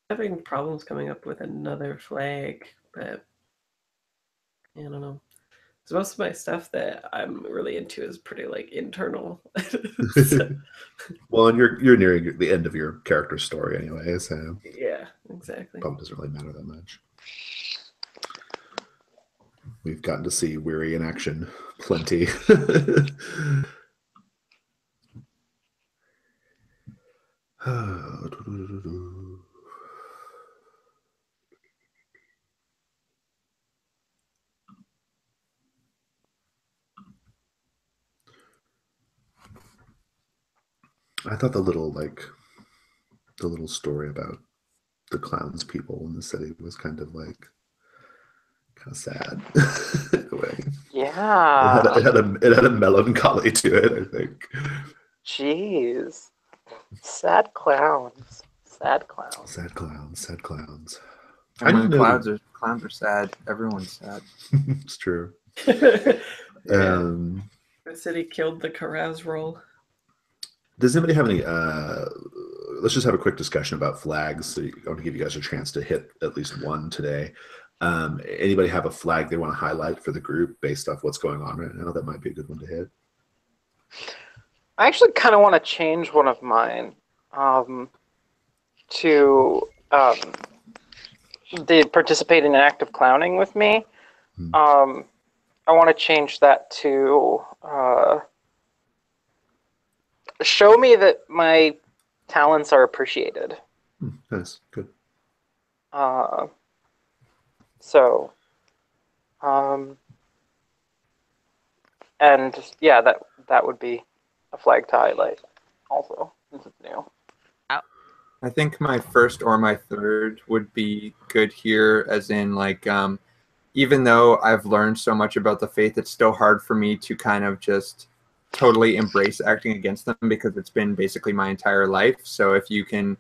D: having problems coming up with another flag, but I don't know. So most of my stuff that I'm really into is pretty like internal. So,
A: Well, and you're nearing the end of your character story anyway, so
D: yeah, exactly.
A: probably doesn't really matter that much. We've gotten to see Weary in action plenty. I thought the little story about the clowns people in the city was kind of sad in a way.
C: Yeah.
A: It had a melancholy to it, I think.
C: Jeez. Sad clowns. Sad clowns.
A: Sad clowns, sad clowns.
B: And when clowns are sad, everyone's sad.
A: It's true.
D: Yeah. The city killed the carouse roll.
A: Does anybody have any? Let's just have a quick discussion about flags. So I want to give you guys a chance to hit at least one today. Anybody have a flag they want to highlight for the group based off what's going on right now? That might be a good one to hit.
C: I actually kind of want to change one of mine to they participate in active clowning with me. I want to change that to show me that my talents are appreciated.
A: Nice, good.
C: So, and yeah, that would be a flag to highlight also, since it's new.
B: I think my first or my third would be good here, as in even though I've learned so much about the faith, it's still hard for me to kind of just totally embrace acting against them because it's been basically my entire life. So if you can,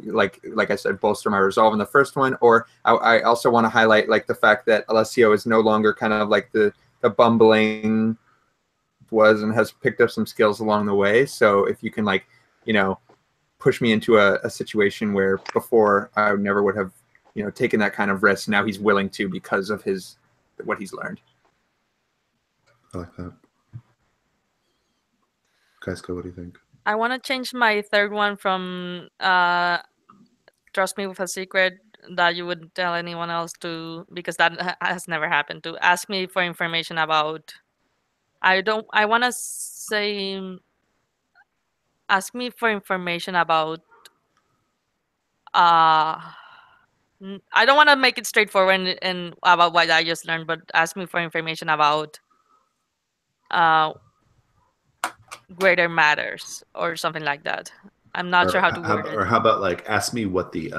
B: like I said, bolster my resolve in the first one, or I also want to highlight the fact that Alessio is no longer kind of like the bumbling was and has picked up some skills along the way. So if you can push me into a situation where before I never would have taken that kind of risk, now he's willing to because of what he's learned.
A: I like that. Kaisko, what do you think?
E: I want to change my third one from trust me with a secret that you wouldn't tell anyone else to, because that has never happened, to ask me for information about. I want to say ask me for information about I don't want to make it straightforward and about what I just learned, but ask me for information about greater matters or something like that. I'm not sure how to word it.
A: Or how about ask me what the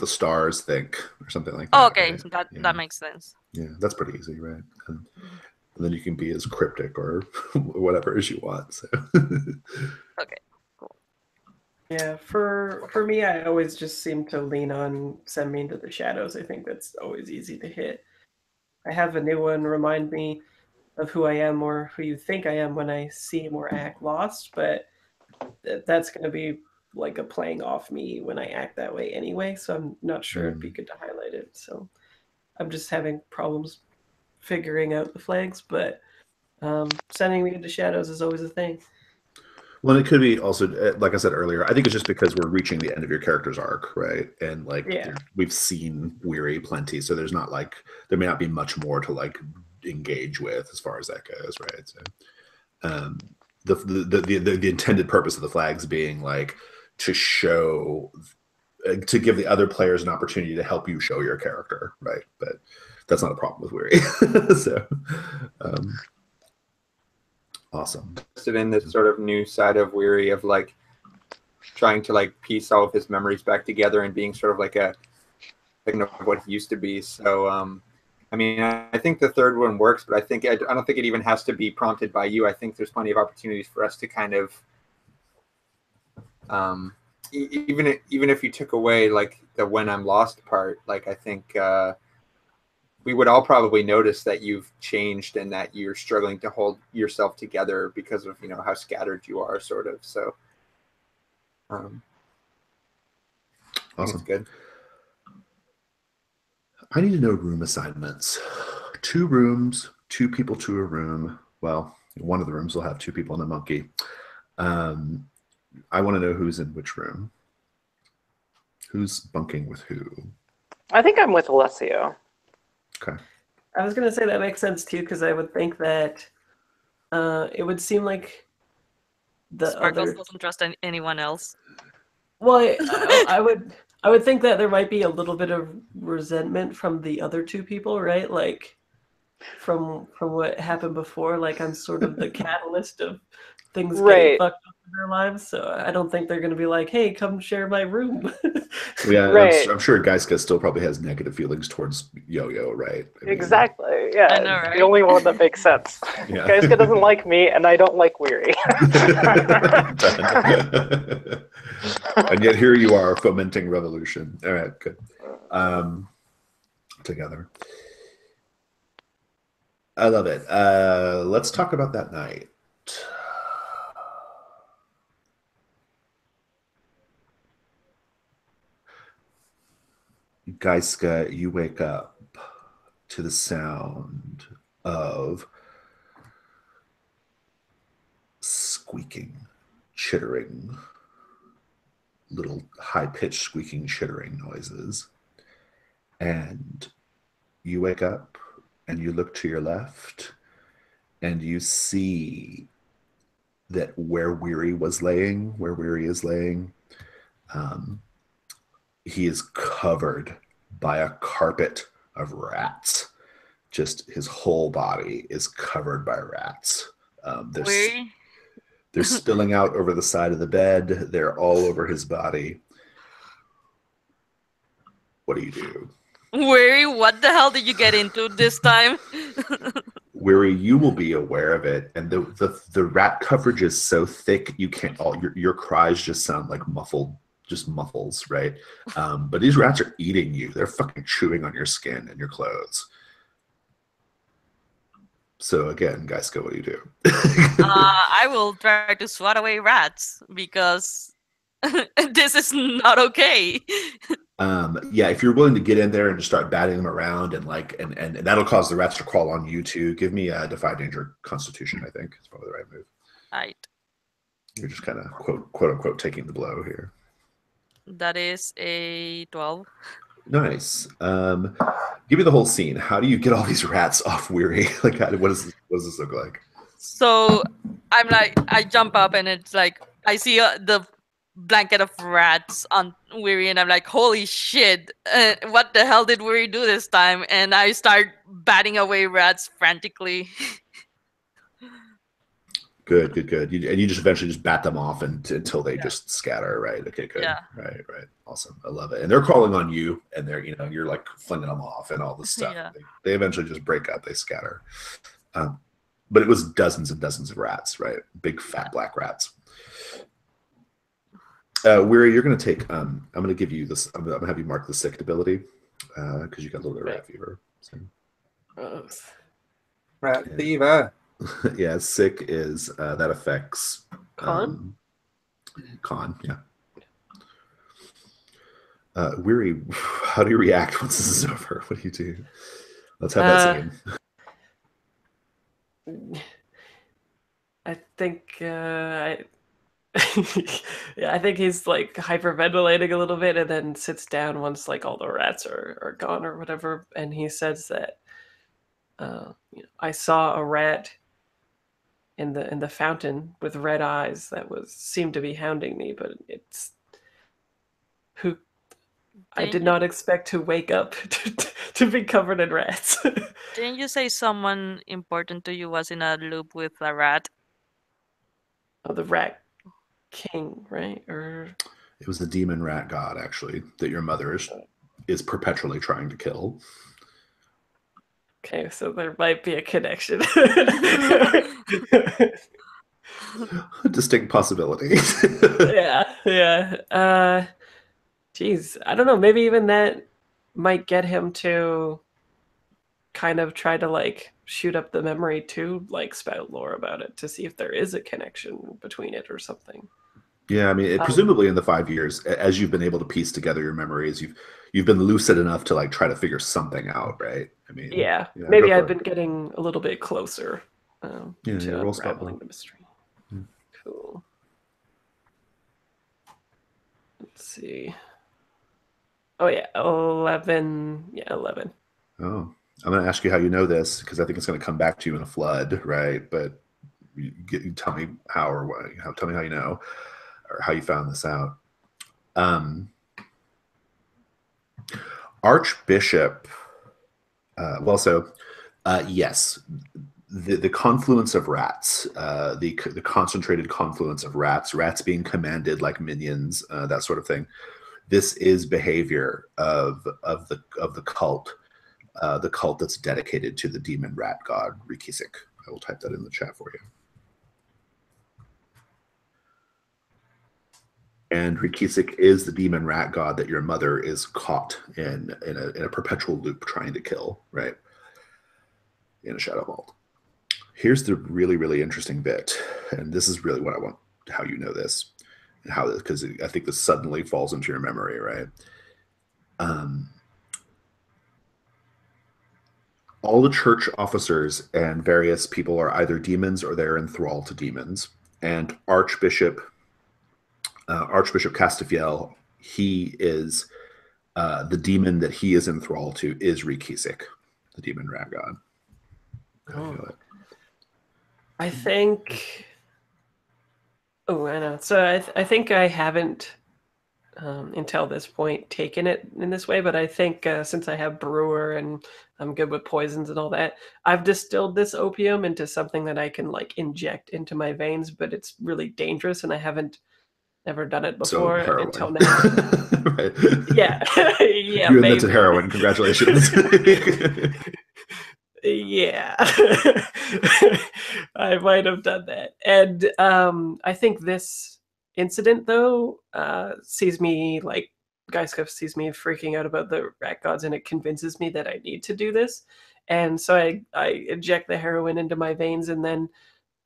A: stars think or something like that.
E: Oh, okay,
A: right?
E: that makes sense.
A: Yeah, that's pretty easy, right? And then you can be as cryptic or whatever as you want. So.
E: Okay.
D: Yeah, for me, I always just seem to lean on send me into the shadows. I think that's always easy to hit. I have a new one, remind me of who I am or who you think I am when I seem or act lost, but that's going to be like a playing off me when I act that way anyway, so I'm not sure it'd be good to highlight it. So I'm just having problems figuring out the flags, but sending me into shadows is always a thing.
A: Well, it could be also, like I said earlier, I think it's just because we're reaching the end of your character's arc, right? And we've seen Weary plenty, so there's not there may not be much more to engage with as far as that goes, right? So, the intended purpose of the flags being to show, to give the other players an opportunity to help you show your character, right? But that's not a problem with Weary. So. Awesome.
B: In this sort of new side of Weary of trying to piece all of his memories back together and being sort of what he used to be. So I mean, I think the third one works, but I don't think it even has to be prompted by you. I think there's plenty of opportunities for us to kind of even if you took away the when I'm lost part, I think we would all probably notice that you've changed and that you're struggling to hold yourself together because of how scattered you are, sort of. So That's
A: Awesome.
B: good.
A: I need to know room assignments. 2 rooms, 2 people to a room. Well, one of the rooms will have 2 people and a monkey. I want to know who's in which room. Who's bunking with who?
C: I think I'm with Alessio.
A: Okay.
D: I was gonna say that makes sense too, because I would think that it would seem like the
E: Sparkles
D: other.
E: doesn't trust anyone else.
D: Well, I would think that there might be a little bit of resentment from the other 2 people, right? Like from what happened before. Like I'm sort of the catalyst of things getting
C: Right.
D: fucked up in their lives, so I don't think they're gonna be like, "Hey, come share my room."
A: Yeah,
C: Right.
A: I'm sure Geiska still probably has negative feelings towards Yo-Yo, right? I mean,
C: Exactly. Yeah.
E: I know,
C: It's
E: right?
C: the only one that makes sense.
A: Yeah.
C: Geiska doesn't like me, and I don't like Weary.
A: And yet here you are fomenting revolution. All right, good. Together. I love it. Let's talk about that night. Geiska, you wake up to the sound of squeaking, chittering, little high-pitched squeaking, chittering noises. And you wake up and you look to your left and you see that where Weary is laying, he is covered by a carpet of rats. Just his whole body is covered by rats. They're spilling out over the side of the bed. They're all over his body. What do you do?
E: Weary, what the hell did you get into this time?
A: Weary, you will be aware of it, and the rat coverage is so thick you can't. All your cries just sound like muffles, right? But these rats are eating you. They're fucking chewing on your skin and your clothes. So again, guys, what do you do?
E: I will try to swat away rats because this is not okay.
A: Yeah, if you're willing to get in there and just start batting them around and that'll cause the rats to crawl on you too. Give me a Defy Danger Constitution. I think is probably the right move.
E: Right.
A: You're just kind of quote unquote taking the blow here.
E: That is a 12.
A: Nice. Give me the whole scene. How do you get all these rats off Weary? Like, what does this look like?
E: So I'm like, I jump up and it's like I see the blanket of rats on Weary, and I'm like, holy shit! What the hell did Weary do this time? And I start batting away rats frantically.
A: Good. You just eventually just bat them off until they just scatter, right? Okay, good.
E: Yeah.
A: Right. Awesome. I love it. And they're crawling on you, and they're you're like flinging them off and all this stuff.
E: Yeah.
A: They eventually just break up. They scatter. But it was dozens and dozens of rats, right? Big fat black rats. Weary, you're going to take. I'm going to give you this. I'm going to have you mark the sick ability because you got a little bit of rat fever. So.
B: Rat fever.
A: Yeah, sick is that affects
D: Con?
A: Con, yeah. Weary, how do you react once this is over? What do you do? Let's have that scene.
D: I think yeah, I think he's like hyperventilating a little bit and then sits down once like all the rats are gone or whatever, and he says that I saw a rat in the fountain with red eyes that seemed to be hounding me, but it's who I did not expect to wake up to be covered in rats.
E: Didn't you say someone important to you was in a loop with a rat?
D: Oh, the rat king, right? Or
A: it was the demon rat god, actually, that your mother is perpetually trying to kill.
D: Okay, so there might be a connection.
A: A distinct possibility.
D: Yeah. Geez, I don't know. Maybe even that might get him to kind of try to like shoot up the memory to like spout lore about it to see if there is a connection between it or something.
A: Yeah, I mean, presumably in the 5 years, as you've been able to piece together your memories, you've been lucid enough to like try to figure something out, right? I mean,
D: Yeah,
A: yeah, go
D: maybe
A: for
D: I've
A: it.
D: been getting a little bit closer
A: Yeah,
D: to
A: roll spot
D: unraveling
A: one.
D: the mystery.
A: Yeah.
D: Cool. Let's see. Oh yeah, 11. Yeah, 11.
A: Oh, I'm going to ask you how you know this because I think it's going to come back to you in a flood, right? But you tell me how or what. Tell me how you know or how you found this out. Archbishop. Yes, the confluence of rats, the concentrated confluence of rats being commanded like minions, that sort of thing. This is behavior of the cult, the cult that's dedicated to the demon rat god Rikisik. I will type that in the chat for you. And Rikisik is the demon rat god that your mother is caught in a perpetual loop trying to kill, right? In a shadow vault. Here's the really, really interesting bit, and this is really what I want, how you know this, and how, because I think this suddenly falls into your memory, right? All the church officers and various people are either demons or they're enthralled to demons. And Archbishop Castafiel, he is the demon that he is enthralled to is Rikisik, the demon rat god. How do you know it?
D: I think. Oh, I know. So I think I haven't until this point taken it in this way, but I think since I have brewer and I'm good with poisons and all that, I've distilled this opium into something that I can like inject into my veins, but it's really dangerous and I haven't never done it
A: So
D: before until
A: heroin.
D: now.
A: Right.
D: Yeah. Yeah,
A: You invented
D: maybe.
A: heroin. Congratulations.
D: Yeah. I might have done that. And I think this incident though sees me like Guyskiff sees me freaking out about the rat gods and it convinces me that I need to do this. And so I inject the heroin into my veins and then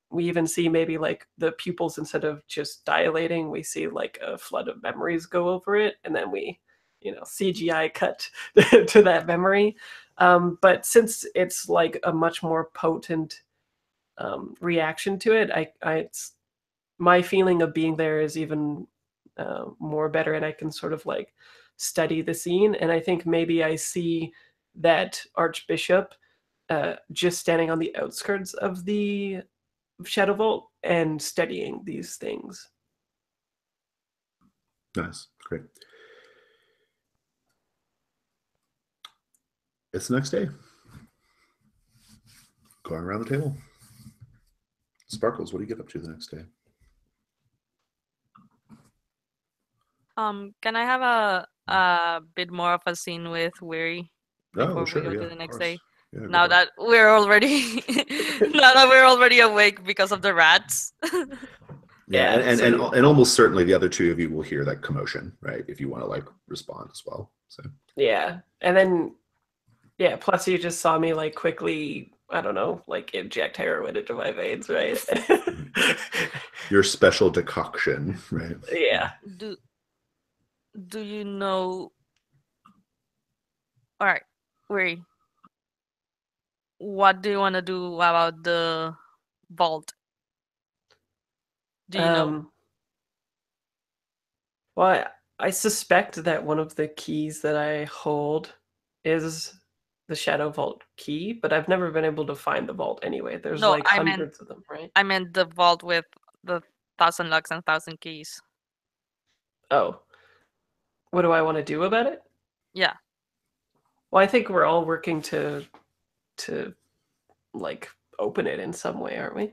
D: we even see maybe like the pupils instead of just dilating, we see like a flood of memories go over it, and then we, CGI cut to that memory. But since it's like a much more potent reaction to it, it's my feeling of being there is even more better, and I can sort of like study the scene. And I think maybe I see that Archbishop just standing on the outskirts of the Shadow Vault and studying these things.
A: Nice. Great. It's the next day. Going around the table. Sparkles, what do you get up to the next day?
E: Can I have a bit more of a scene with Weary before
A: Sure,
E: we go
A: yeah,
E: to the next day?
A: Yeah,
E: Now that we're already awake because of the rats.
A: Yeah, and almost certainly the other two of you will hear that commotion, right? If you want to like respond as well. So
D: yeah, and then plus you just saw me like quickly, I don't know, like inject heroin into my veins, right?
A: Your special decoction, right?
D: Yeah.
E: Do you know? All right, Weary. What do you want to do about the vault? Do you know?
D: Well, I suspect that one of the keys that I hold is the Shadow Vault key, but I've never been able to find the vault anyway. There's
E: No,
D: like hundreds of them, right?
E: I meant the vault with the 1,000 locks and 1,000 keys.
D: Oh. What do I want to do about it?
E: Yeah.
D: Well, I think we're all working to like open it in some way, aren't we?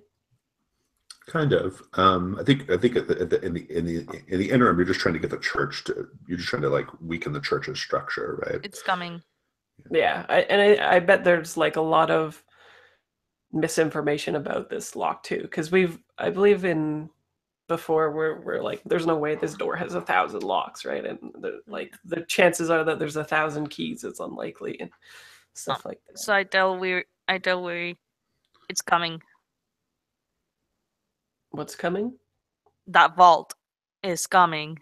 A: Kind of. I think in the interim, you're just trying to get the church to. You're just trying to like weaken the church's structure, right?
E: It's coming.
D: Yeah, I bet there's like a lot of misinformation about this lock too, because I believe in before we're like there's no way this door has 1,000 locks, right? And the chances are that there's 1,000 keys. It's unlikely and stuff like that.
E: So I tell Weary, it's coming.
D: What's coming?
E: That vault. is coming.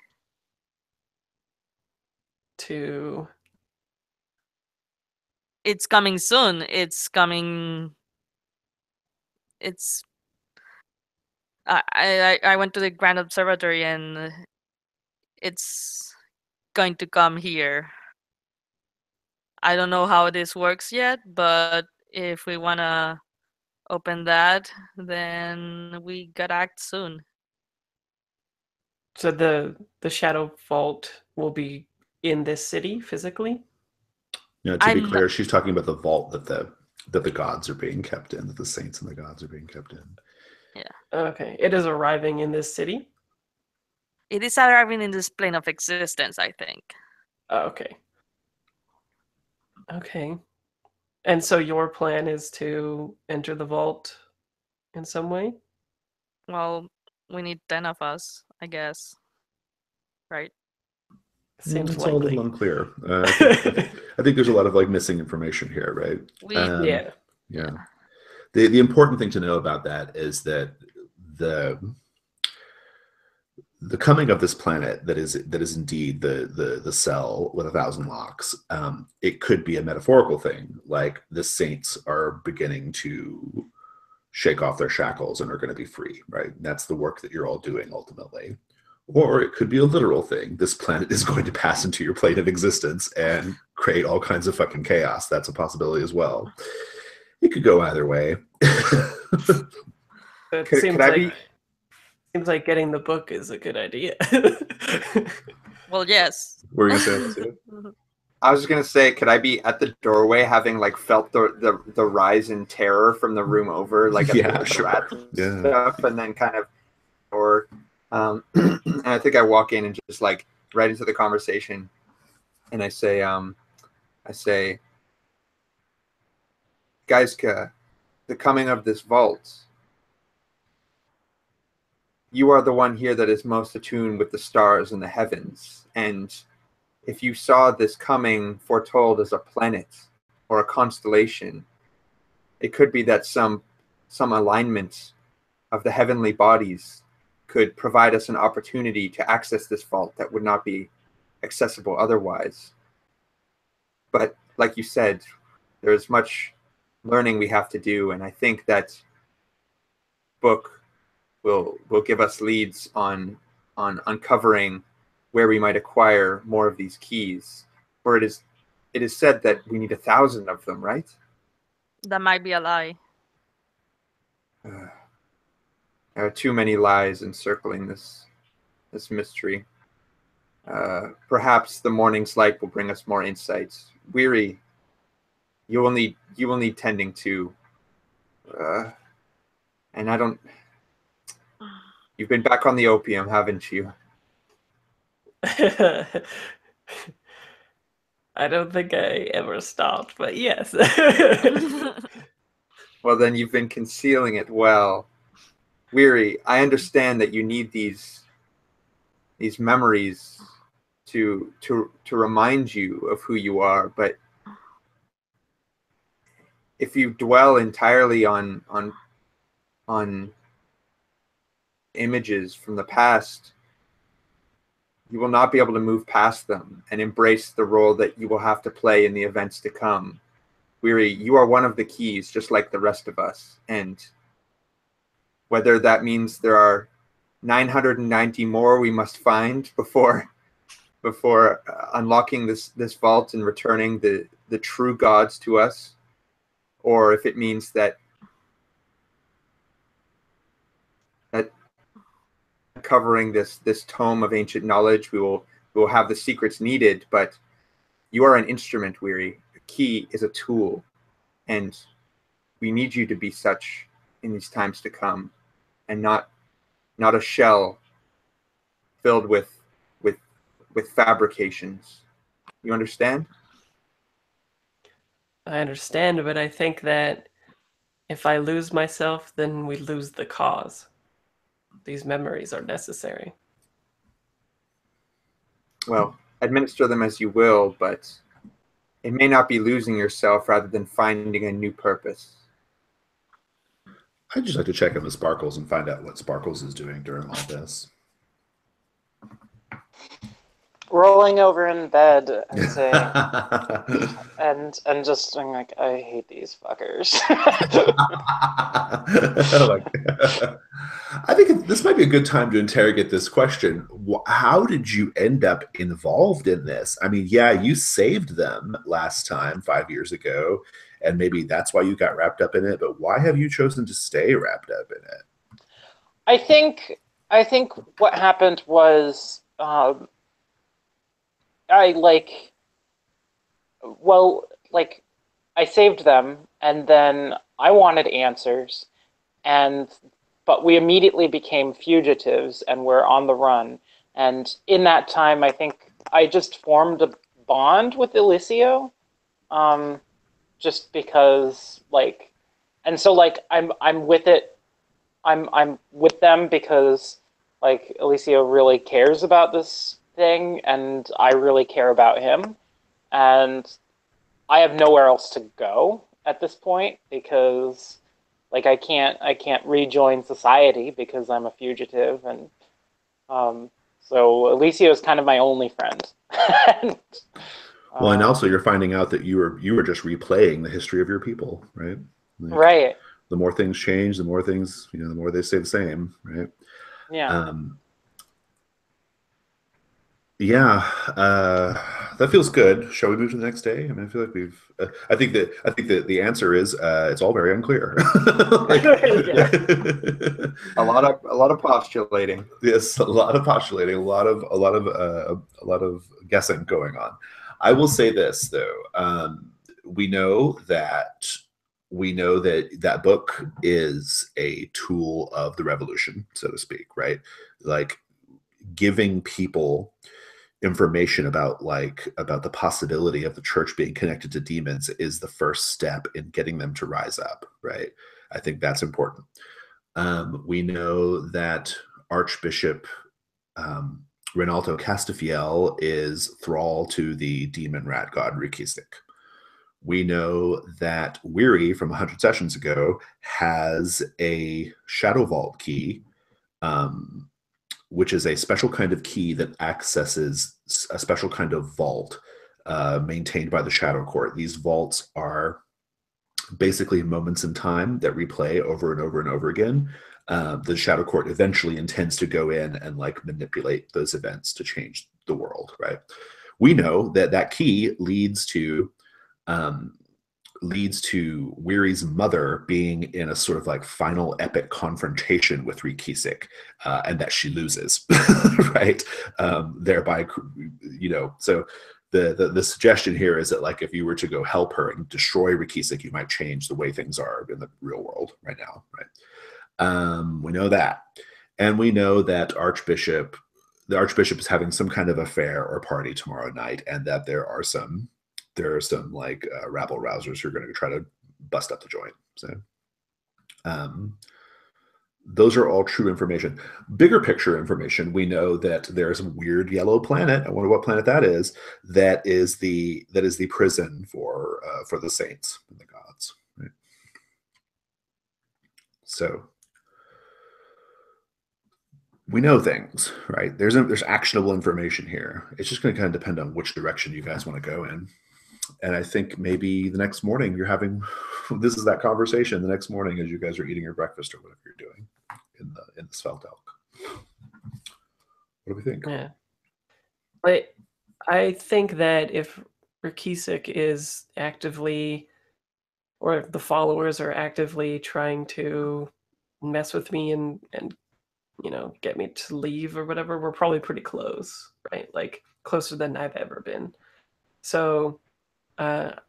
D: To
E: It's coming soon. It's coming. It's. I went to the Grand Observatory and it's going to come here. I don't know how this works yet, but if we wanna open that, then we gotta act soon.
D: so the Shadow Vault will be in this city physically?
A: To be
E: I'm
A: clear, she's talking about the vault that the gods are being kept in, that the saints and the gods are being kept in.
D: Okay. It is arriving in this city?
E: It is arriving in this plane of existence, I think.
D: Okay. Okay. And so your plan is to enter the vault in some way?
E: Well, we need 10 of us, I guess. Right?
D: Seems
A: It's all a little
D: likely.
A: unclear. I think there's a lot of like missing information here, right?
E: We
D: Yeah.
A: Yeah. The important thing to know about that is that the coming of this planet that is indeed the cell with 1,000 locks. It could be a metaphorical thing, like the saints are beginning to shake off their shackles and are going to be free, right? That's the work that you're all doing ultimately. Or it could be a literal thing. This planet is going to pass into your plane of existence and create all kinds of fucking chaos. That's a possibility as well. It could go either way.
D: It
B: Could
D: seems like getting the book is a good idea.
E: Well, yes.
A: What were you going to say?
B: I was just gonna say, could I be at the doorway, having like felt the rise in terror from the room over, like at
A: Yeah,
B: the
A: sure.
B: rat
A: Yeah.
B: stuff, and then kind of, or, and I think I walk in and just like right into the conversation, and I say, Gaiska, the coming of this vault. You are the one here that is most attuned with the stars and the heavens, and if you saw this coming foretold as a planet or a constellation, it could be that some alignment of the heavenly bodies could provide us an opportunity to access this vault that would not be accessible otherwise. But like you said, there is much learning we have to do, and I think that book will give us leads on uncovering where we might acquire more of these keys. For it is said that we need 1,000 of them, right?
E: That might be a lie.
B: There are too many lies encircling this mystery. Perhaps the morning's light will bring us more insights. Weary, you will need tending to. And I don't. You've been back on the opium, haven't you?
D: I don't think I ever stopped, but yes.
B: Well, then you've been concealing it well. Weary, I understand that you need these memories to remind you of who you are, but if you dwell entirely on images from the past, you will not be able to move past them and embrace the role that you will have to play in the events to come. Weary, you are one of the keys, just like the rest of us. And whether that means there are 990 more we must find before unlocking this vault and returning the true gods to us, or if it means that covering this tome of ancient knowledge, we will have the secrets needed. But you are an instrument, Weary. A key is a tool, and we need you to be such in these times to come, and not a shell filled with fabrications. You understand?
D: I understand, but I think that if I lose myself, then we lose the cause. These memories are necessary.
B: Well, administer them as you will, but it may not be losing yourself rather than finding a new purpose.
A: I'd just like to check in with Sparkles and find out what Sparkles is doing during all this.
C: rolling over in bed and saying, and just being like, I hate these fuckers.
A: I think this might be a good time to interrogate this question. How did you end up involved in this? I mean, yeah, you saved them last time 5 years ago, and maybe that's why you got wrapped up in it, but why have you chosen to stay wrapped up in it?
C: I think what happened was I saved them, and then I wanted answers, but we immediately became fugitives and were on the run. And in that time, I think I just formed a bond with Eliseo, just because and so I'm with it. I'm with them because Eliseo really cares about this thing, and I really care about him, and I have nowhere else to go at this point because I can't rejoin society because I'm a fugitive, and so Eliseo is kind of my only friend. And,
A: well, and also you're finding out that you were just replaying the history of your people, right?
C: Right.
A: The more things change, the more things, the more they stay the same, right?
C: Yeah.
A: Yeah, that feels good. Shall we move to the next day? I mean, I feel like we've. I think that the answer is it's all very unclear.
B: A lot of postulating.
A: Yes, a lot of postulating, a lot of guessing going on. I will say this though: we know that that book is a tool of the revolution, so to speak, right? Like giving people information about the possibility of the church being connected to demons is the first step in getting them to rise up, right? I think that's important. We know that Archbishop Rinaldo Castafiel is thrall to the demon rat god Rikisik. We know that Weary from 100 sessions ago has a Shadow Vault key, which is a special kind of key that accesses a special kind of vault maintained by the Shadow Court. These vaults are basically moments in time that replay over and over and over again. The Shadow Court eventually intends to go in and manipulate those events to change the world, right? We know that key leads to Weary's mother being in a sort of final epic confrontation with Rikisik, and that she loses, right? Thereby, so the suggestion here is that if you were to go help her and destroy Rikisik, you might change the way things are in the real world right now, right? We know that, and we know that the Archbishop is having some kind of affair or party tomorrow night, and that there are some rabble rousers who are going to try to bust up the joint. So those are all true information. Bigger picture information, we know that there's a weird yellow planet. I wonder what planet that is. That is the prison for the saints and the gods. Right? So we know things, right? There's actionable information here. It's just going to kind of depend on which direction you guys want to go in. And I think maybe the next morning you're having this is that conversation the next morning as you guys are eating your breakfast or whatever you're doing in the Svelte Elk. What do we think?
D: Yeah, but I think that if Rikisik is actively, or the followers are actively trying to mess with me and get me to leave or whatever, we're probably pretty close, right? Closer than I've ever been. So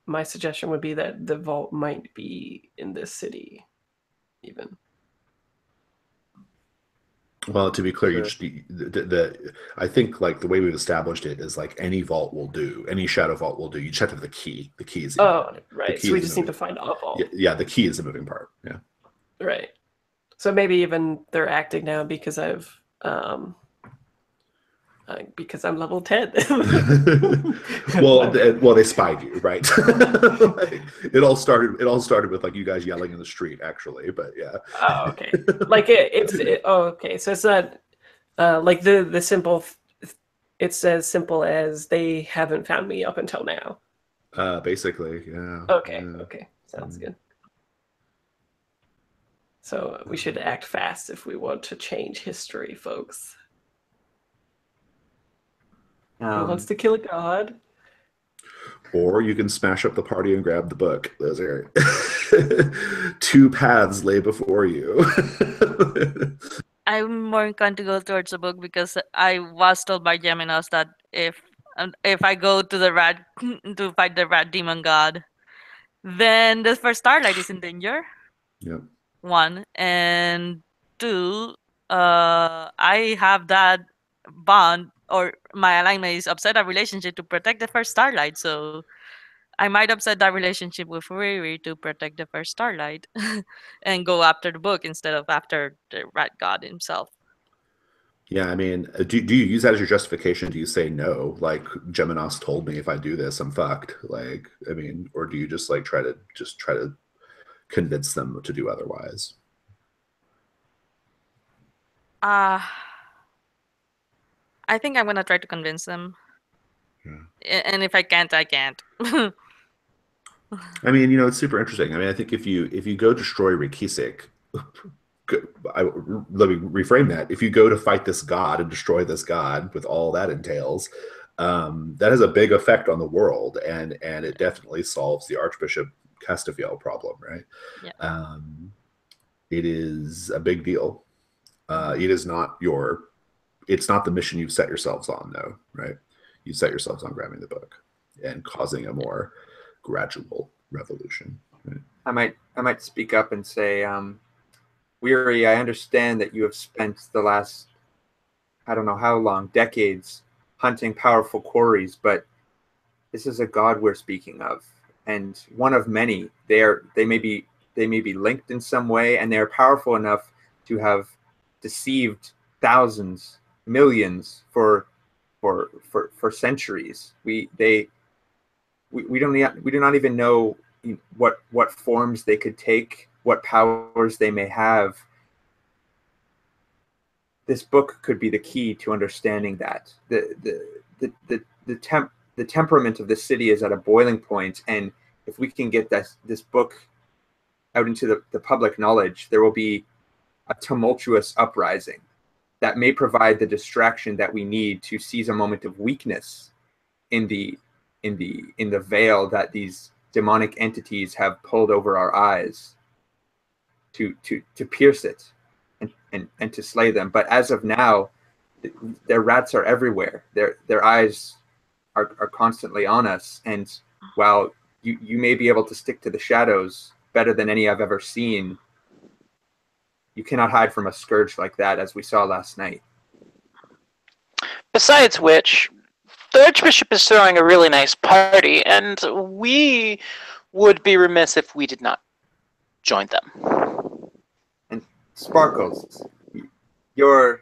D: my suggestion would be that the vault might be in this city, even.
A: Well, to be clear,
B: Sure.
A: I think the way we've established it is any vault will do, any shadow vault will do. You just have to have the key. The key is
D: right. So we just need to find a vault.
A: Yeah, the key is the moving part. Yeah.
D: Right. So maybe even they're acting now because I've because I'm level 10.
A: well, they spied you, right? It all started with you guys yelling in the street, actually. But yeah.
D: Oh, okay. Okay. So it's not the simple. It's as simple as they haven't found me up until now.
A: Basically, yeah.
D: Okay,
A: Yeah.
D: okay. Sounds good. So we should act fast if we want to change history, folks. Who wants to kill a god?
A: Or you can smash up the party and grab the book. Those are two paths lay before you.
E: I'm more inclined to go towards the book because I was told by Geminos that if I go to the rat to fight the rat demon god, then the first starlight is in danger.
A: Yep.
E: One and two, I have that bond or my alignment is upset that relationship to protect the first starlight. So I might upset that relationship with Riri to protect the first starlight and go after the book instead of after the rat god himself.
A: Yeah, I mean, do you use that as your justification? Do you say no? Like Geminos told me if I do this, I'm fucked. Like, I mean, or do you just like try to convince them to do otherwise?
E: I think I'm gonna try to convince them.
A: Yeah.
E: And if I can't, I can't.
A: I mean, it's super interesting. I mean, I think if you go destroy Rikisik, let me reframe that. If you go to fight this god and destroy this god with all that entails, that has a big effect on the world, and it definitely solves the Archbishop Castafiel problem, right?
E: Yeah.
A: It is a big deal. It's not the mission you've set yourselves on, though, right? You set yourselves on grabbing the book and causing a more gradual revolution. Right?
B: I might speak up and say, Weary, I understand that you have spent the last, I don't know how long, decades hunting powerful quarries, but this is a god we're speaking of, and one of many. They may be linked in some way, and they are powerful enough to have deceived thousands, millions for centuries. We do not even know what forms they could take, what powers they may have. This book could be the key to understanding that. The temperament of the city is at a boiling point, and if we can get this book out into the public knowledge, there will be a tumultuous uprising that may provide the distraction that we need to seize a moment of weakness in the veil that these demonic entities have pulled over our eyes to pierce it and to slay them. But as of now, their rats are everywhere. Their eyes are constantly on us. And while you may be able to stick to the shadows better than any I've ever seen, you cannot hide from a scourge like that, as we saw last night.
C: Besides which, the Archbishop is throwing a really nice party, and we would be remiss if we did not join them.
B: And Sparkles, your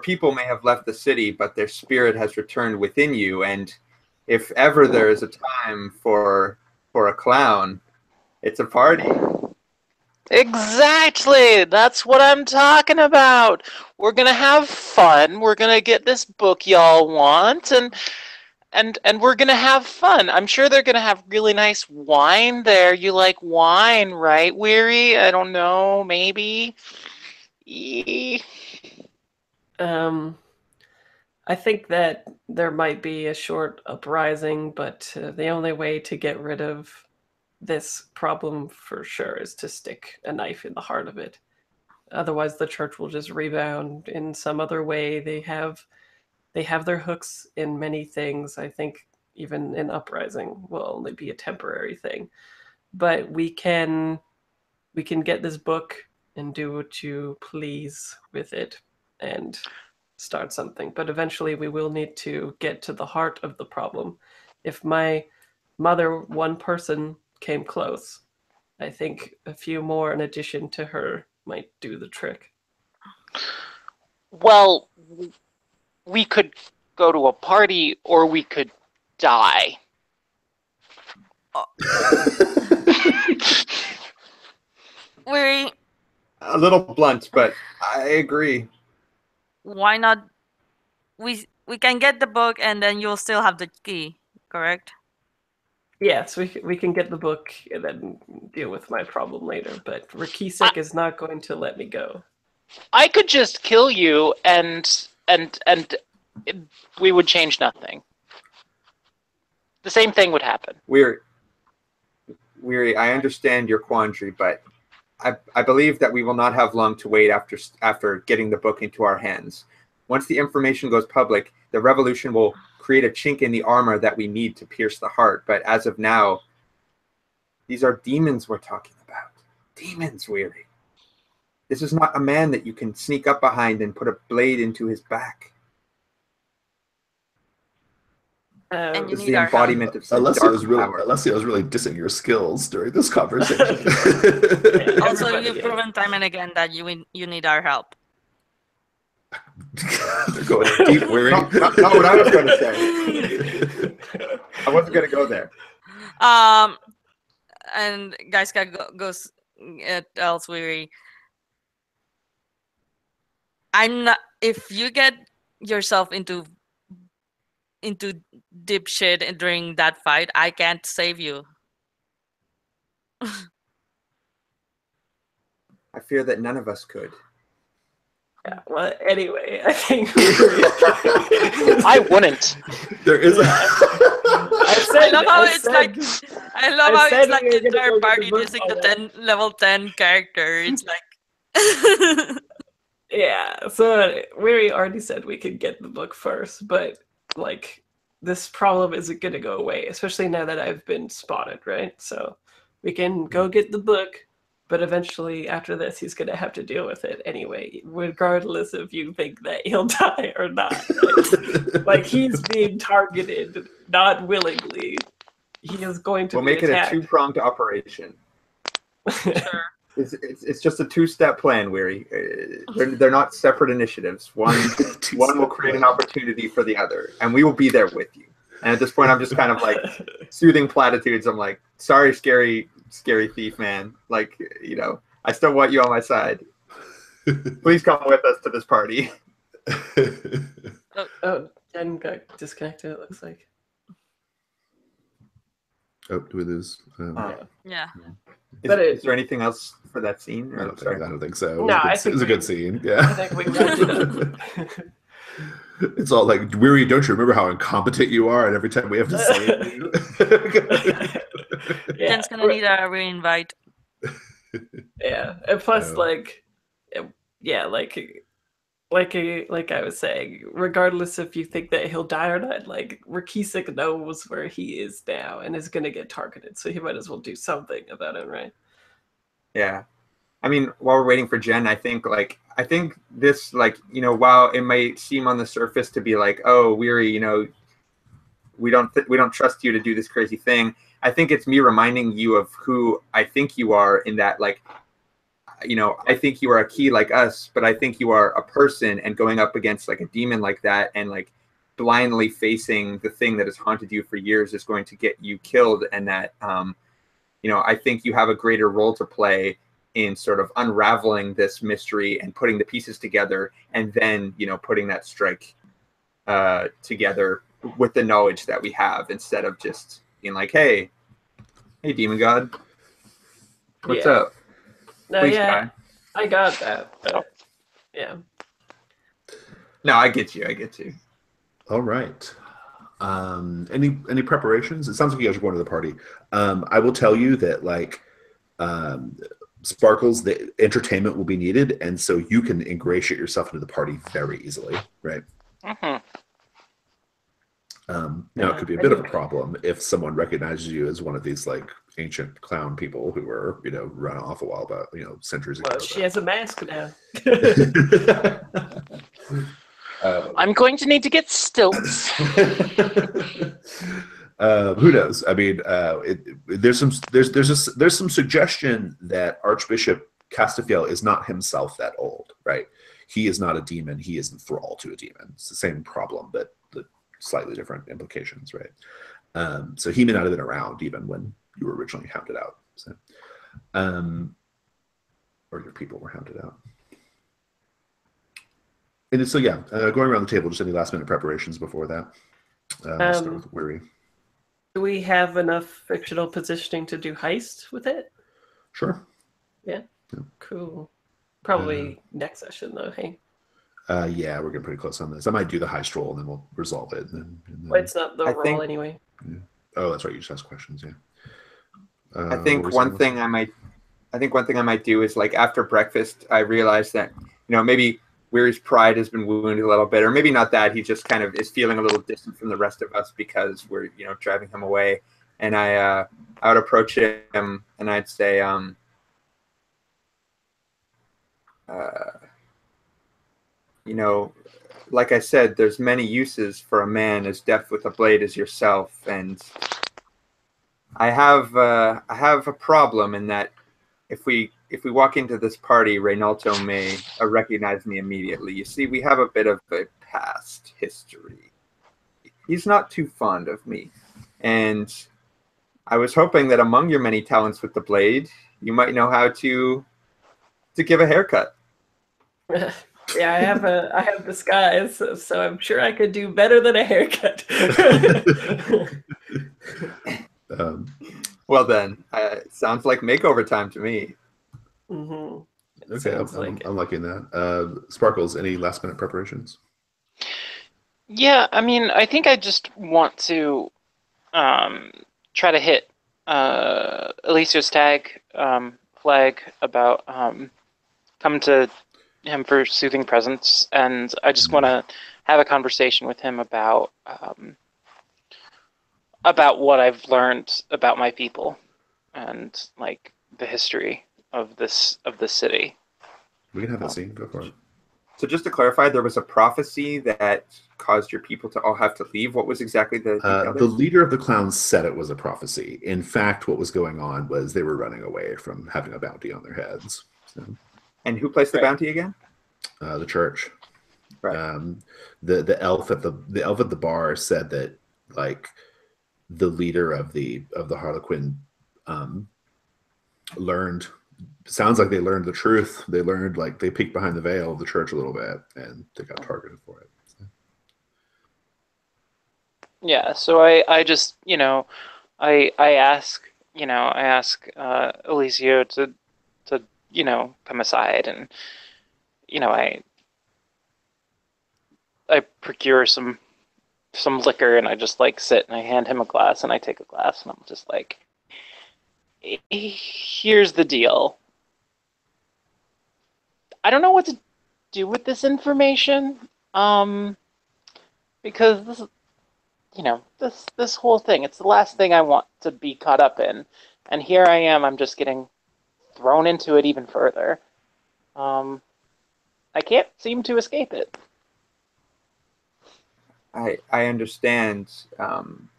B: people may have left the city, but their spirit has returned within you. And if ever there is a time for a clown, it's a party.
C: Exactly! That's what I'm talking about! We're gonna have fun, we're gonna get this book y'all want, and we're gonna have fun. I'm sure they're gonna have really nice wine there. You like wine, right, Weary? I don't know, maybe?
D: I think that there might be a short uprising, but the only way to get rid of this problem for sure is to stick a knife in the heart of it. Otherwise, the church will just rebound in some other way. They have their hooks in many things. I think even an uprising will only be a temporary thing. But we can get this book and do what you please with it and start something. But eventually we will need to get to the heart of the problem. If my mother, one person, came close, I think a few more in addition to her might do the trick.
C: Well, we could go to a party or we could die.
E: Weary,
B: a little blunt, but I agree.
E: why not we can get the book, and then you'll still have the key, correct?
D: Yes, we can get the book and then deal with my problem later. But Rakisek is not going to let me go.
C: I could just kill you, and we would change nothing. The same thing would happen.
B: Weary, I understand your quandary, but I believe that we will not have long to wait after getting the book into our hands. Once the information goes public, the revolution will create a chink in the armor that we need to pierce the heart. But as of now, these are demons we're talking about. Demons, Weary. This is not a man that you can sneak up behind and put a blade into his back.
E: And you
B: This is
E: need
B: the
E: our help.
B: embodiment of some dark power.
A: Alessia was really dissing your skills during this conversation.
E: Also,
D: Everybody
E: you've
D: is.
E: proven time and again that you need our help.
A: They're going deep, Weary.
B: Not what I was going to say. I wasn't going to go there.
E: And Gaiska goes tells Weary, I'm not. If you get yourself into deep shit during that fight, I can't save you.
B: I fear that none of us could.
D: Yeah, well, anyway, I think
C: I wouldn't.
A: There is a...
E: I love how it's like the
D: we were gonna
E: entire
D: go get
E: party
D: the book
E: using the
D: already.
E: level 10 character. It's like
D: Yeah, so Weary already said we could get the book first, but like this problem isn't gonna go away, especially now that I've been spotted, right? So we can go get the book, but eventually after this he's gonna have to deal with it anyway, regardless if you think that he'll die or not. Right? Like he's being targeted not willingly. He is going to
B: We'll
D: be
B: make it a
D: attacked.
B: two-pronged operation.
E: sure.
B: It's just a two-step plan, Weary. They're not separate initiatives. One will create an opportunity for the other, and we will be there with you. And at this point, I'm just kind of like soothing platitudes. I'm like, sorry, scary thief, man. Like, you know, I still want you on my side. Please come with us to this party.
D: Oh, Jen got disconnected, it looks like.
A: Oh, do we lose?
E: Yeah.
B: Is there anything else for that scene?
A: I don't think so.
D: No,
A: It was a good scene. Yeah.
D: I think we wrapped it up.
A: It's all like, Weary, don't you remember how incompetent you are? And every time we have to save you.
D: Yeah.
E: Jen's gonna need a reinvite.
D: Yeah, and plus,
A: Yeah.
D: like I was saying, regardless if you think that he'll die or not, like Rakisek knows where he is now and is gonna get targeted, so he might as well do something about it, right?
B: Yeah. I mean, while we're waiting for Jen, I think this, like, you know, while it might seem on the surface to be like, oh, Weary, you know, we don't trust you to do this crazy thing. I think it's me reminding you of who I think you are, in that, like, you know, I think you are a key like us, but I think you are a person, and going up against like a demon like that and like blindly facing the thing that has haunted you for years is going to get you killed. And that, you know, I think you have a greater role to play in sort of unraveling this mystery and putting the pieces together, and then, you know, putting that strike together with the knowledge that we have, instead of just being like, hey, demon god, what's up?
D: No,
B: Please,
D: yeah,
B: guy.
D: I got that. But, yeah.
B: No, I get you.
A: All right. Any preparations? It sounds like you guys are going to the party. I will tell you that, like, Sparkles, the entertainment will be needed, and so you can ingratiate yourself into the party very easily, right?
C: Mm-hmm.
A: Now it could be a bit of a problem if someone recognizes you as one of these like ancient clown people who were, you know, run off a while back, you know, centuries ago.
D: Well, she has a mask now.
C: I'm going to need to get stilts.
A: Who knows? I mean, there's some suggestion that Archbishop Castafiel is not himself that old, right? He is not a demon. He is enthralled to a demon. It's the same problem, but the slightly different implications, right? So he may not have been around even when you were originally hounded out. So, or your people were hounded out. And so yeah, going around the table, just any last minute preparations before that. I'll start with Weary.
D: Do we have enough fictional positioning to do heist with it?
A: Sure.
D: Yeah. Cool. Probably next session though, hey?
A: Yeah, we're getting pretty close on this. I might do the heist roll and then we'll resolve it. And then,
D: Well, it's not the roll anyway.
A: Yeah. Oh, that's right. You just ask questions. Yeah.
B: I think one thing I might do is, like, after breakfast, I realized that, maybe Weary's pride has been wounded a little bit, or maybe not that. He just kind of is feeling a little distant from the rest of us because we're, driving him away. And I would approach him and I'd say, like I said, there's many uses for a man as deft with a blade as yourself, and I have a problem in that if we walk into this party, Reynaldo may recognize me immediately. You see, we have a bit of a past history. He's not too fond of me, and I was hoping that among your many talents with the blade, you might know how to give a haircut.
D: Yeah, I have disguise, so I'm sure I could do better than a haircut.
B: Well then, sounds like makeover time to me.
A: Okay, I'm liking that. Sparkles, any last minute preparations?
C: Yeah, I mean, I think I just want to try to hit Alicia's flag about come to him for soothing presence, and I just want to have a conversation with him about what I've learned about my people and like the history of this city.
A: We can have that scene. Go for it.
B: So just to clarify, there was a prophecy that caused your people to all have to leave. What was exactly the
A: leader of the clowns said it was a prophecy. In fact, what was going on was they were running away from having a bounty on their heads. So.
B: And who placed the bounty again?
A: The church.
B: Right.
A: The elf at the bar said that, like, the leader of the Harlequin learned. Sounds like they learned the truth. They learned, like, they peeked behind the veil of the church a little bit, and they got targeted for it. So.
C: Yeah. So I just I ask Alicia to come aside, and I procure some liquor, and I just like sit and I hand him a glass, and I take a glass, and I'm just like, here's the deal. I don't know what to do with this information, because this whole thing, it's the last thing I want to be caught up in, and here I am. I'm just getting thrown into it even further. I can't seem to escape it.
B: I understand.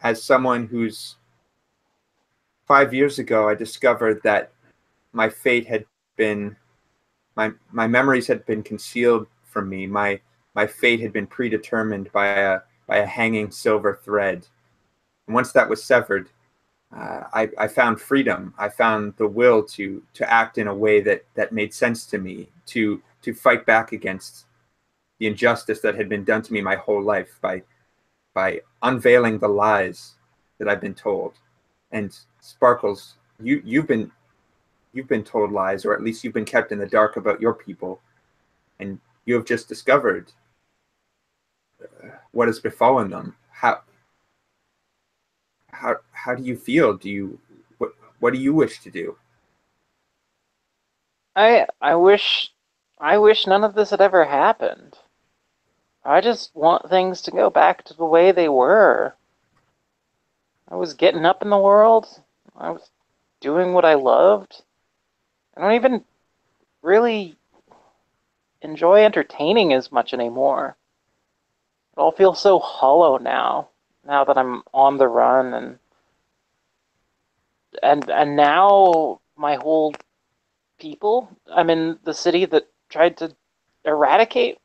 B: As someone who's 5 years ago, I discovered that my fate had been, my memories had been concealed from me. My fate had been predetermined by a hanging silver thread. And once that was severed, I found freedom. I found the will to act in a way that made sense to me, to fight back against the injustice that had been done to me my whole life by unveiling the lies that I've been told. And Sparkles, you've been told lies, or at least you've been kept in the dark about your people, and you have just discovered what has befallen them. How do you feel? What do you wish to do?
C: I wish none of this had ever happened. I just want things to go back to the way they were. I was getting up in the world. I was doing what I loved. I don't even really enjoy entertaining as much anymore. It all feels so hollow now that I'm on the run, and now my whole people, I'm in the city that tried to eradicate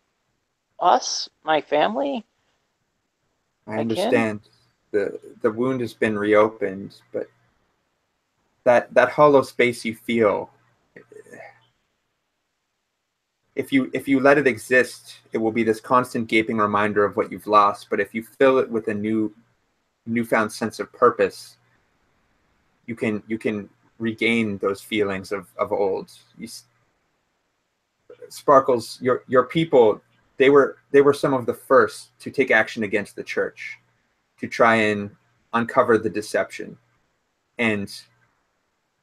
C: us, my family.
B: I understand. The wound has been reopened, but that hollow space you feel, if you let it exist, it will be this constant gaping reminder of what you've lost. But if you fill it with a newfound sense of purpose, you can regain those feelings of old. Sparkles, your people, they were some of the first to take action against the church, to try and uncover the deception. And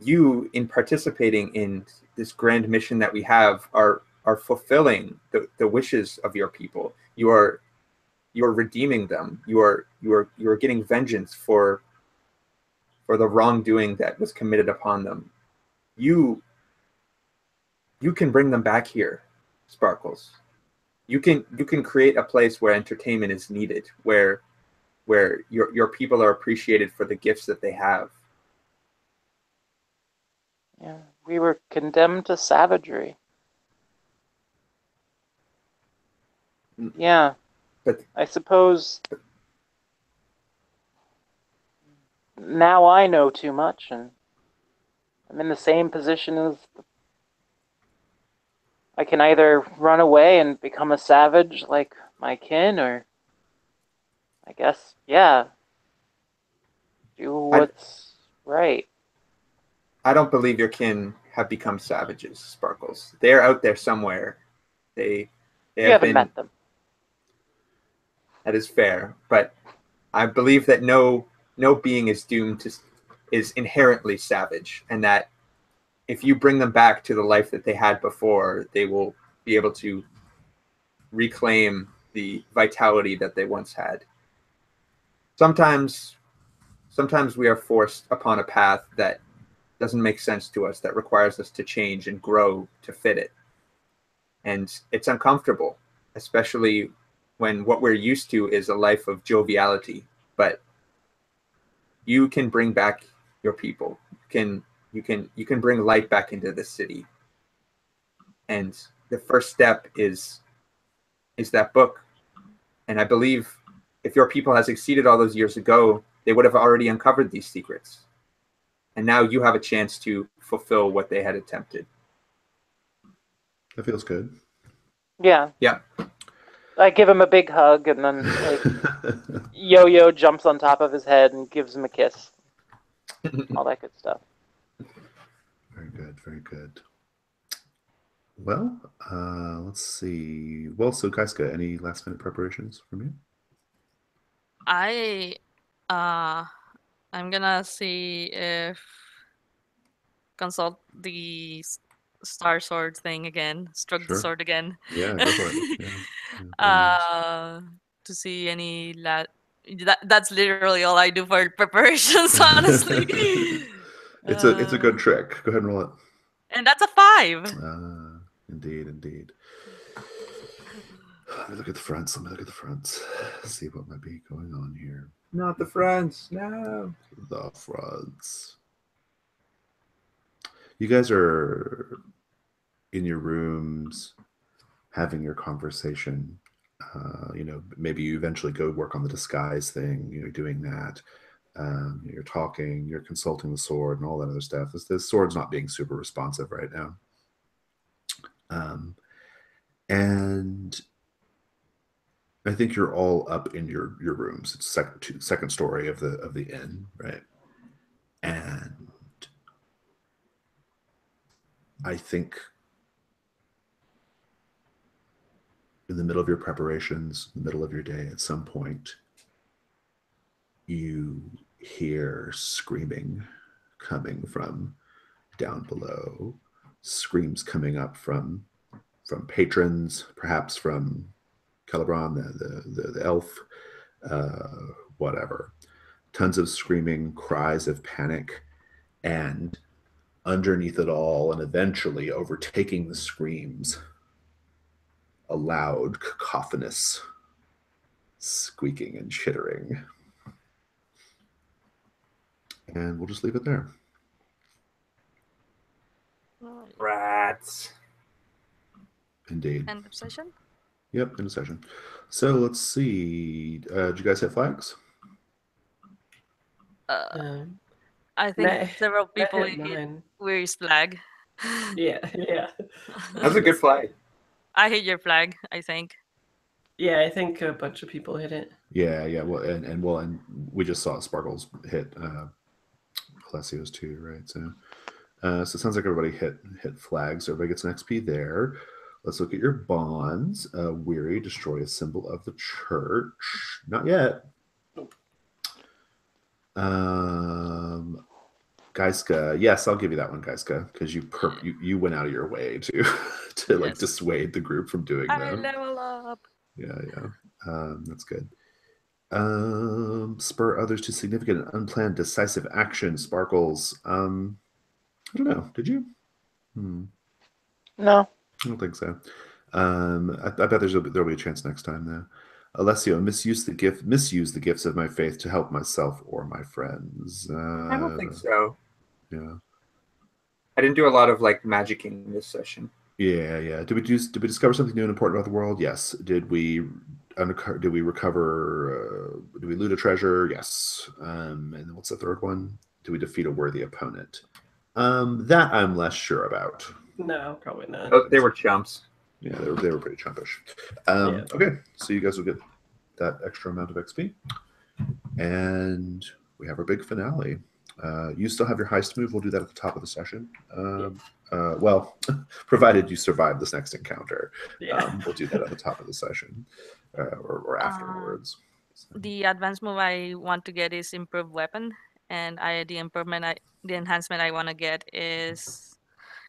B: you, in participating in this grand mission that we have, are fulfilling the wishes of your people. You are redeeming them. You are getting vengeance for the wrongdoing that was committed upon them. You can bring them back here, Sparkles. You can create a place where entertainment is needed, where your people are appreciated for the gifts that they have.
C: Yeah, we were condemned to savagery. Yeah,
B: But
C: I suppose now I know too much, and I'm in the same position as I can either run away and become a savage like my kin, or I guess, yeah, do what's right.
B: I don't believe your kin have become savages, Sparkles. They're out there somewhere. They
C: You
B: have
C: haven't
B: been.
C: met them.
B: That is fair, but I believe that no being is inherently savage, and that if you bring them back to the life that they had before, they will be able to reclaim the vitality that they once had. Sometimes we are forced upon a path that doesn't make sense to us, that requires us to change and grow to fit it. And it's uncomfortable, especially when what we're used to is a life of joviality. But you can bring back your people. You can bring light back into the city. And the first step is that book. And I believe if your people had succeeded all those years ago, they would have already uncovered these secrets. And now you have a chance to fulfill what they had attempted.
A: That feels good.
C: Yeah.
B: Yeah.
C: I give him a big hug, and then like Yo-Yo jumps on top of his head and gives him a kiss. All that good stuff.
A: Very good, very good. Well, let's see. Well, so Kaiska, any last minute preparations from you?
E: I'm gonna see if consult the star sword thing again, stroke the
A: Sure.
E: sword again.
A: Yeah, go for it. Yeah,
E: To see any that's literally all I do for preparations, honestly.
A: it's a good trick. Go ahead and roll it.
E: And that's a 5.
A: Indeed. Let me look at the fronts. See what might be going on here.
B: Not the fronts. No.
A: The fronts. You guys are in your rooms having your conversation. Maybe you eventually go work on the disguise thing. You're doing that. You're talking. You're consulting the sword and all that other stuff. This sword's not being super responsive right now. And I think you're all up in your rooms. It's second story of the inn, right? And I think in the middle of your preparations, in the middle of your day, at some point, you hear screaming coming from down below, screams coming up from patrons, perhaps from Celebron, the elf, whatever. Tons of screaming, cries of panic, and underneath it all, and eventually overtaking the screams, a loud, cacophonous squeaking and chittering. And we'll just leave it there.
B: Rats.
A: Indeed.
E: End of session?
A: Yep, end of session. So let's see. Did you guys hit flags?
E: I think
D: Nah,
E: several people
D: hit
E: hit
D: mine.
E: where's flag.
D: Yeah.
B: That's a good flag.
E: I hit your flag, I think.
D: Yeah, I think a bunch of people hit it.
A: Yeah. Well, and we just saw Sparkles hit Alessio's too, right? So it sounds like everybody hit flags. So everybody gets an XP there. Let's look at your bonds. Weary, destroy a symbol of the church. Not yet. Geiska, yes, I'll give you that one, Geiska, because you went out of your way to like
E: Yes.
A: dissuade the group from doing
E: I
A: that.
E: level up.
A: Yeah. That's good. Spur others to significant and unplanned decisive action. Sparkles. I don't know. Did you?
C: No.
A: I don't think so. I bet there'll be a chance next time though. Alessio, misuse the gifts of my faith to help myself or my friends.
B: I don't think so.
A: Yeah.
B: I didn't do a lot of like magicking this session.
A: Yeah. Did we discover something new and important about the world? Yes. Did we recover? Did we loot a treasure? Yes. And then what's the third one? Did we defeat a worthy opponent? That I'm less sure about.
D: No, probably not.
B: Oh, they were chumps.
A: Yeah, they were pretty chumpish. Okay, so you guys will get that extra amount of XP, and we have our big finale. You still have your heist move. We'll do that at the top of the session. Well, provided you survive this next encounter, we'll do that at the top of the session or afterwards.
E: The advanced move I want to get is improved weapon, and the enhancement I want to get is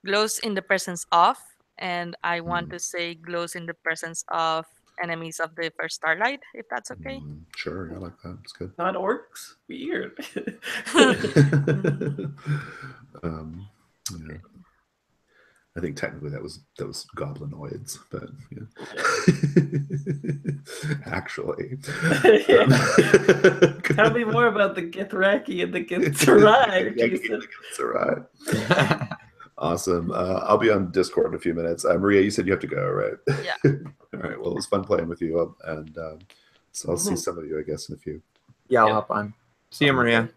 E: glows in the presence of, and I want to say glows in the presence of enemies of the first starlight, if that's okay.
A: Sure, I like that. It's good.
D: Not orcs? Weird.
A: Yeah. I think technically that was goblinoids, but yeah. Actually.
D: Tell me more about the Githraki and the Githzerai, Jason.
A: Awesome. I'll be on Discord in a few minutes. Maria, you said you have to go, right?
E: Yeah.
A: All right. Well, it was fun playing with you, and so I'll see some of you, I guess, in a few.
B: Yeah, I'll hop on. See you, Maria.